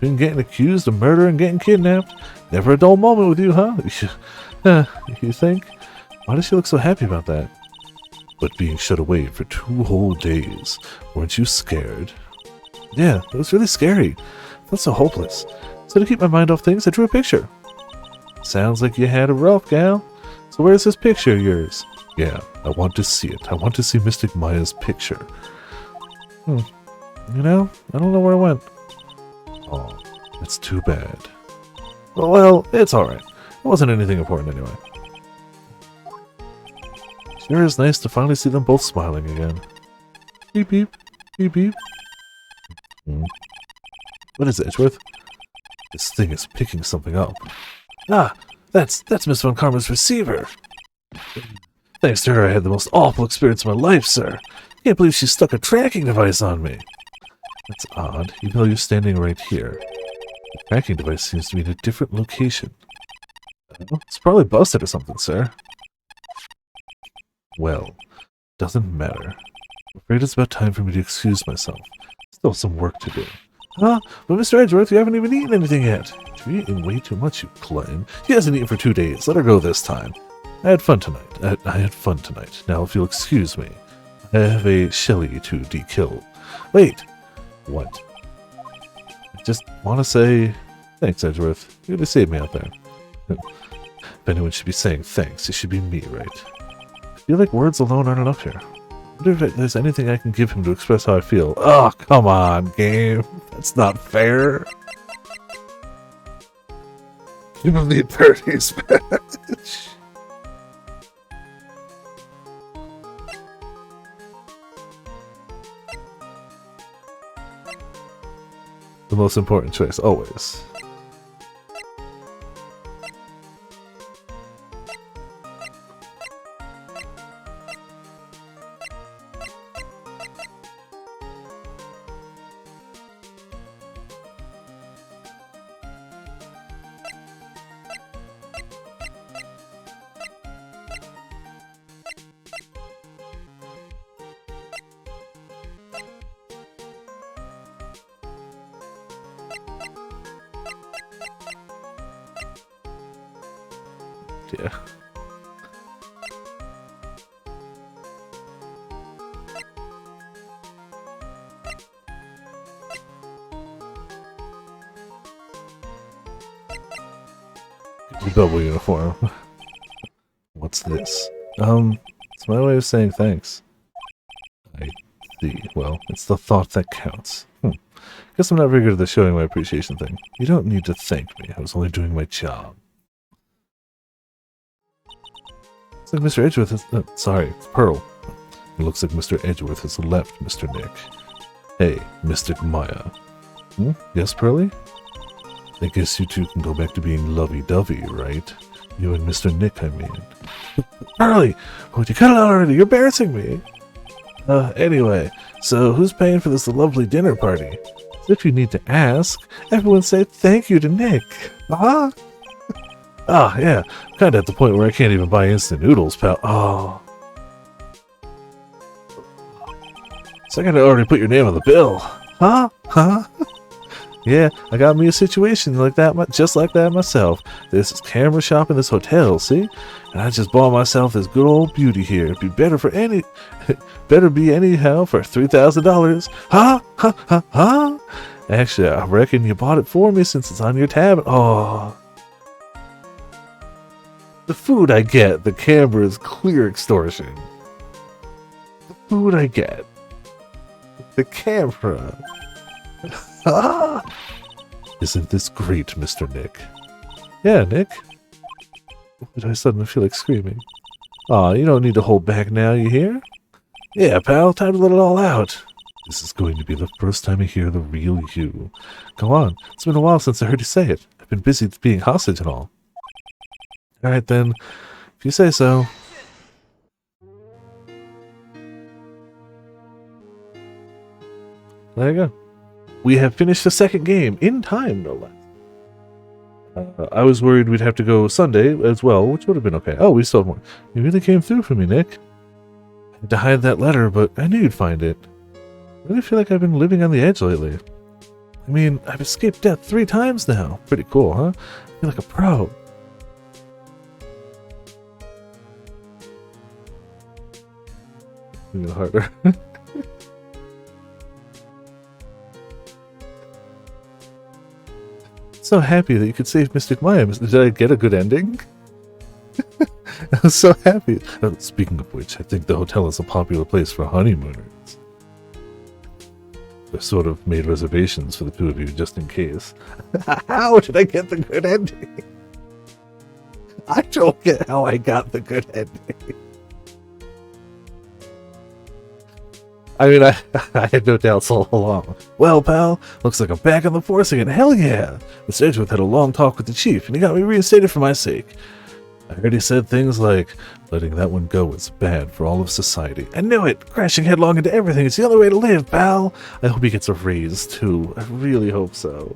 Been getting accused of murder and getting kidnapped. Never a dull moment with you, huh? You think? Why does she look so happy about that? But being shut away for 2 whole days. Weren't you scared? Yeah, it was really scary. I felt so hopeless. So to keep my mind off things, I drew a picture. Sounds like you had a rough, gal. So where's this picture of yours? Yeah, I want to see it. I want to see Mystic Maya's picture. You know, I don't know where it went. Oh, that's too bad. Well, it's alright. It wasn't anything important anyway. Sure is nice to finally see them both smiling again. Beep beep, beep beep. What is it, Edgeworth? This thing is picking something up. Ah, that's Miss Von Karma's receiver. Thanks to her, I had the most awful experience of my life, sir. Can't believe she stuck a tracking device on me. That's odd, even though you're standing right here. The tracking device seems to be in a different location. It's probably busted or something, sir. Well, doesn't matter. I'm afraid it's about time for me to excuse myself. Still some work to do. Huh? But Mr. Edgeworth, you haven't even eaten anything yet. You're eating way too much, you glutton. She hasn't eaten for 2 days. Let her go this time. I had fun tonight. I had fun tonight. Now, if you'll excuse me, I have a Shelly to de-kill. Wait. What? I just want to say thanks, Edgeworth. You really saved me out there. If anyone should be saying thanks, it should be me, right? I feel like words alone aren't enough here. I wonder if there's anything I can give him to express how I feel. Oh, come on, game. That's not fair. Give him the attorney's badge. The most important choice, always. Yeah. The double uniform. What's this? It's my way of saying thanks. I see. Well, it's the thought that counts. Guess I'm not very good at the showing my appreciation thing. You don't need to thank me. I was only doing my job. Looks like Mr. Edgeworth has... sorry, it's Pearl. It looks like Mr. Edgeworth has left, Mr. Nick. Hey, Mystic Maya. Yes, Pearly? I guess you two can go back to being lovey-dovey, right? You and Mr. Nick, I mean. Pearly! Would you cut it out already? You're embarrassing me! Anyway, so who's paying for this lovely dinner party? If you need to ask, everyone say thank you to Nick. Ah, yeah. I'm kinda at the point where I can't even buy instant noodles, pal. Oh. So I gotta already put your name on the bill. Huh? Yeah, I got me a situation like that, just like that myself. There's this camera shop in this hotel, see? And I just bought myself this good old beauty here. It'd be better for better be anyhow for $3,000. Huh? Actually, I reckon you bought it for me since it's on your tab. Oh. The food I get, the camera is clear extortion. The food I get. The camera. Isn't this great, Mr. Nick? Yeah, Nick? Why did I suddenly feel like screaming? Aw, you don't need to hold back now, you hear? Yeah, pal, time to let it all out. This is going to be the first time I hear the real you. Go on, it's been a while since I heard you say it. I've been busy being hostage and all. Alright then, if you say so. There you go. We have finished the second game, in time, no less. I was worried we'd have to go Sunday as well, which would have been okay. Oh, we still have more. You really came through for me, Nick. had to hide that letter, but I knew you'd find it. I really feel like I've been living on the edge lately. I mean, I've escaped death 3 times now. Pretty cool, huh? I feel like a pro. Make it harder. So happy that you could save Mystic Maya. Did I get a good ending? I was so happy. Speaking of which, I think the hotel is a popular place for honeymooners. I sort of made reservations for the 2 of you just in case. How did I get the good ending? I don't get how I got the good ending. I mean, I had no doubts all along. Well, pal, looks like I'm back on the force again. Hell yeah! Miss Edgeworth had a long talk with the chief, and he got me reinstated for my sake. I heard he said things like, letting that one go is bad for all of society. I knew it! Crashing headlong into everything is the only way to live, pal! I hope he gets a raise, too. I really hope so.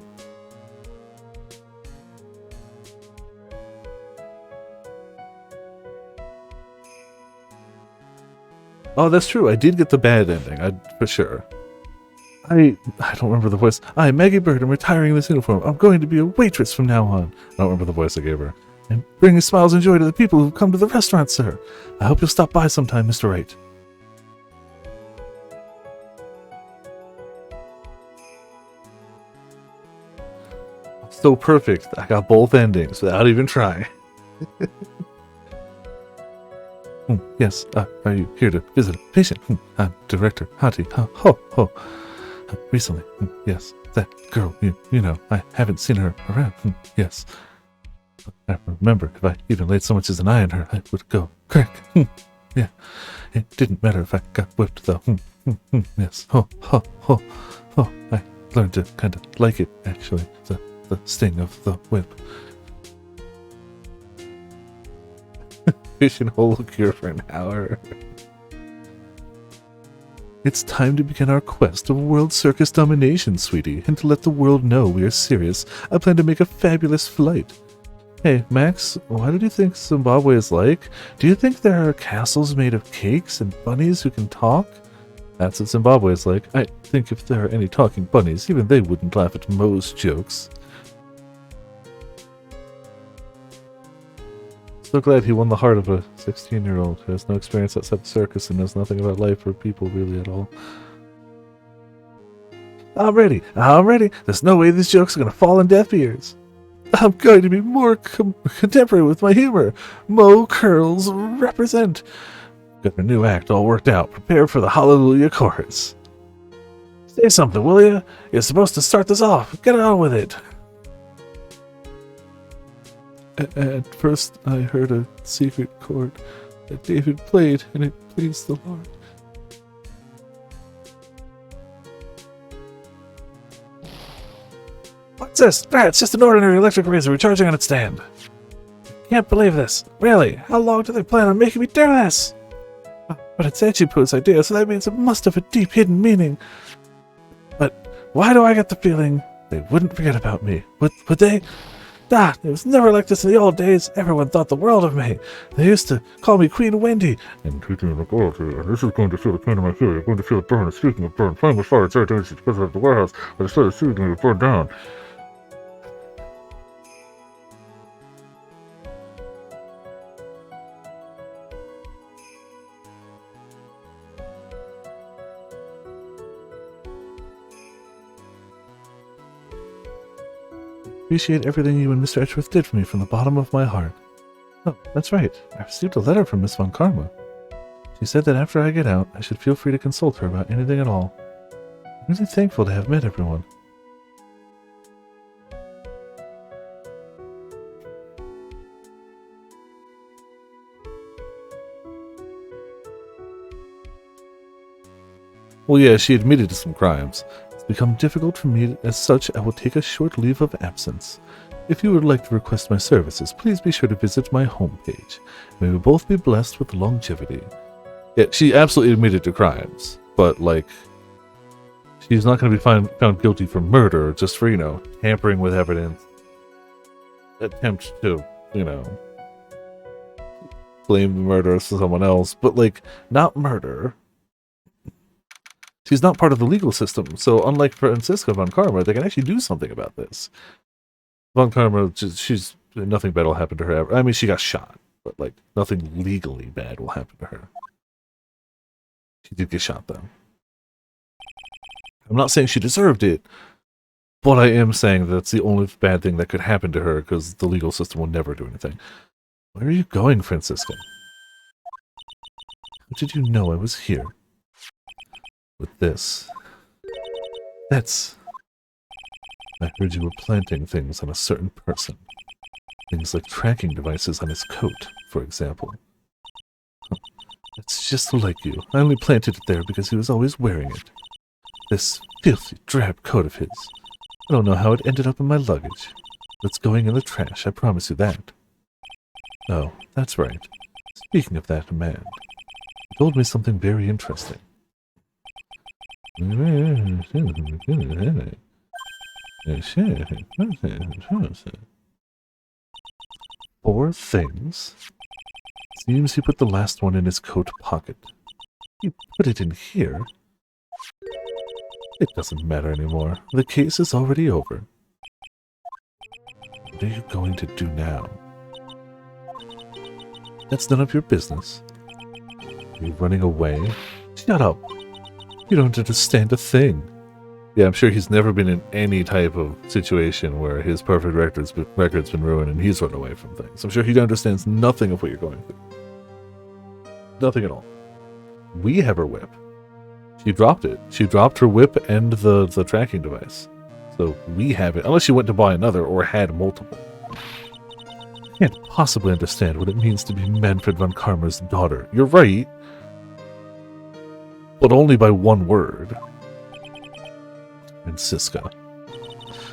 Oh, that's true. I did get the bad ending, for sure. I don't remember the voice. I'm Maggie Bird. I'm retiring in this uniform. I'm going to be a waitress from now on. I don't remember the voice I gave her. And bringing smiles and joy to the people who come to the restaurant, sir. I hope you'll stop by sometime, Mr. Wright. So perfect. I got both endings without even trying. Yes, are you here to visit a patient? I'm Director Hati. Ho. Recently, yes, that girl, you know, I haven't seen her around. Yes. I remember if I even laid so much as an eye on her, I would go crack. Yeah, it didn't matter if I got whipped though. Yes. Ho. I learned to kind of like it, actually, the sting of the whip. Patient hole cure for an hour. It's time to begin our quest of world circus domination, sweetie, and to let the world know we are serious. I plan to make a fabulous flight. Hey, Max, what do you think Zimbabwe is like? Do you think there are castles made of cakes and bunnies who can talk? That's what Zimbabwe is like. I think if there are any talking bunnies, even they wouldn't laugh at Mo's jokes. So glad he won the heart of a 16-year-old who has no experience outside the circus and knows nothing about life or people really at all. I'm ready. There's no way these jokes are going to fall on deaf ears. I'm going to be more contemporary with my humor. Mo Curls represent. Got a new act all worked out. Prepare for the Hallelujah chorus. Say something, will you? You're supposed to start this off. Get on with it. At first, I heard a secret chord that David played, and it pleased the Lord. What's this? It's just an ordinary electric razor recharging on its stand. Can't believe this. Really? How long do they plan on making me do this? But it's Echipu's idea, so that means it must have a deep hidden meaning. But why do I get the feeling they wouldn't forget about me? Would they? It was never like this in the old days. Everyone thought the world of me. They used to call me Queen Wendy. And treat me like royalty. And this is going to feel the pain in my heel. You're going to feel it burn. And speaking of burn, flame with fire, it's our danger because of the warehouse. But instead of shooting me, it burned down. Appreciate everything you and Mr. Edgeworth did for me from the bottom of my heart. Oh, that's right. I received a letter from Miss Von Karma. She said that after I get out, I should feel free to consult her about anything at all. I'm really thankful to have met everyone. Well, yeah, she admitted to some crimes. Become difficult for me. As such, I will take a short leave of absence. If you would like to request my services, please be sure to visit my homepage. May we both be blessed with longevity. Yeah, she absolutely admitted to crimes, but, like, she's not going to be found guilty for murder just for, tampering with evidence. Attempt to, blame the murder to someone else, but, like, not murder. She's not part of the legal system, so unlike Francisca Von Karma, they can actually do something about this. Von Karma, she's nothing bad will happen to her ever. I mean, she got shot, but, like, nothing legally bad will happen to her. She did get shot, though. I'm not saying she deserved it, but I am saying that's the only bad thing that could happen to her, because the legal system will never do anything. Where are you going, Francisca? How did you know I was here? With this. That's... I heard you were planting things on a certain person. Things like tracking devices on his coat, for example. It's just like you. I only planted it there because he was always wearing it. This filthy, drab coat of his. I don't know how it ended up in my luggage. It's going in the trash, I promise you that. Oh, that's right. Speaking of that man, he told me something very interesting. Four things? Seems he put the last one in his coat pocket. He put it in here? It doesn't matter anymore. The case is already over. What are you going to do now? That's none of your business. Are you running away? Shut up! You don't understand a thing. Yeah, I'm sure he's never been in any type of situation where his perfect record's been ruined and he's run away from things. I'm sure he understands nothing of what you're going through. Nothing at all. We have her whip. She dropped it. She dropped her whip and the tracking device. So we have it, unless she went to buy another or had multiple. I can't possibly understand what it means to be Manfred von Karma's daughter. You're right. But only by one word. Francisca.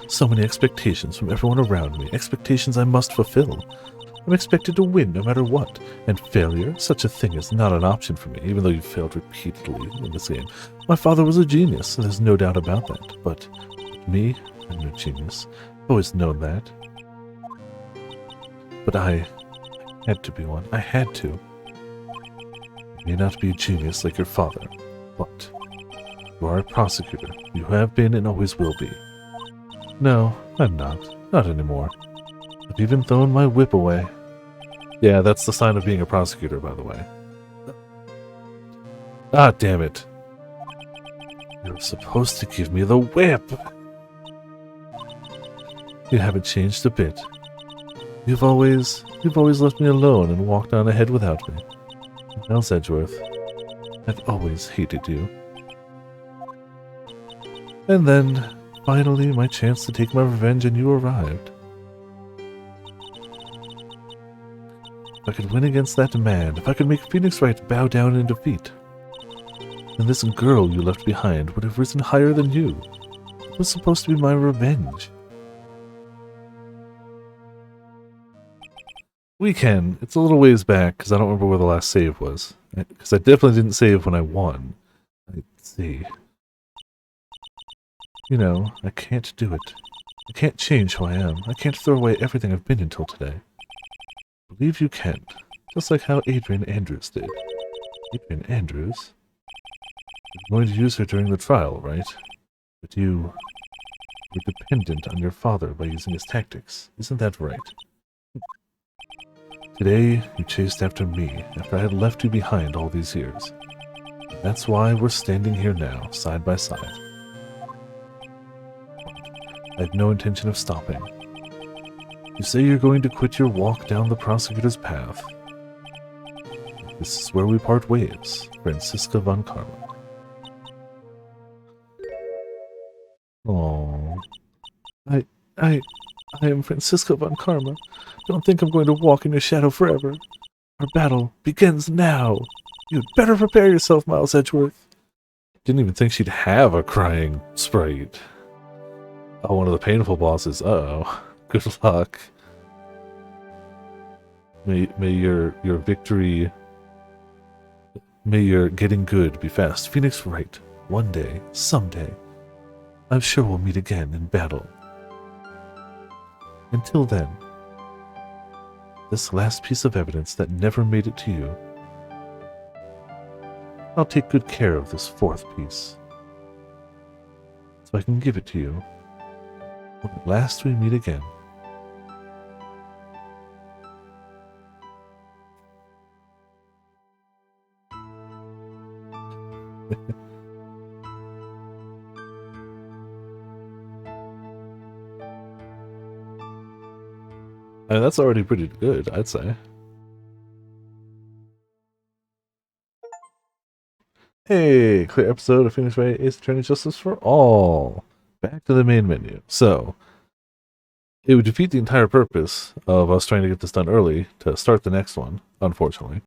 So many expectations from everyone around me. Expectations I must fulfill. I'm expected to win no matter what. And failure? Such a thing is not an option for me, even though you failed repeatedly in this game. My father was a genius, so there's no doubt about that. But me, I'm no genius. I've always known that. But I had to be one. I had to. I may not be a genius like your father, but you are a prosecutor. You have been and always will be. No, I'm not. Not anymore. I've even thrown my whip away. Yeah, that's the sign of being a prosecutor, by the way. Ah, damn it. You were supposed to give me the whip! You haven't changed a bit. You've always left me alone and walked on ahead without me. Miles Edgeworth, I've always hated you. And then, finally, my chance to take my revenge and you arrived. If I could win against that man, if I could make Phoenix Wright bow down in defeat, then this girl you left behind would have risen higher than you. It was supposed to be my revenge. We can. It's a little ways back, because I don't remember where the last save was. Because I definitely didn't save when I won. Let's see. You know, I can't do it. I can't change who I am. I can't throw away everything I've been until today. I believe you can't. Just like how Adrian Andrews did. Adrian Andrews? You're going to use her during the trial, right? But you were dependent on your father by using his tactics. Isn't that right? Today, you chased after me, after I had left you behind all these years. That's why we're standing here now, side by side. I have no intention of stopping. You say you're going to quit your walk down the prosecutor's path. This is where we part ways, Francisca Von Karma. Aww. I am Francisca Von Karma. Don't think I'm going to walk in your shadow forever. Our battle begins now. You'd better prepare yourself, Miles Edgeworth. Didn't even think she'd have a crying sprite. Oh, one of the painful bosses. Uh-oh. Good luck. May your victory... May your getting good be fast. Phoenix Wright. One day, someday, I'm sure we'll meet again in battle. Until then, This last piece of evidence that never made it to you. I'll take good care of this fourth piece, so I can give it to you when at last we meet again. I mean, that's already pretty good, I'd say. Hey, clear episode of Phoenix Wright Ace Attorney Justice for All. Back to the main menu. So, it would defeat the entire purpose of us trying to get this done early to start the next one, unfortunately.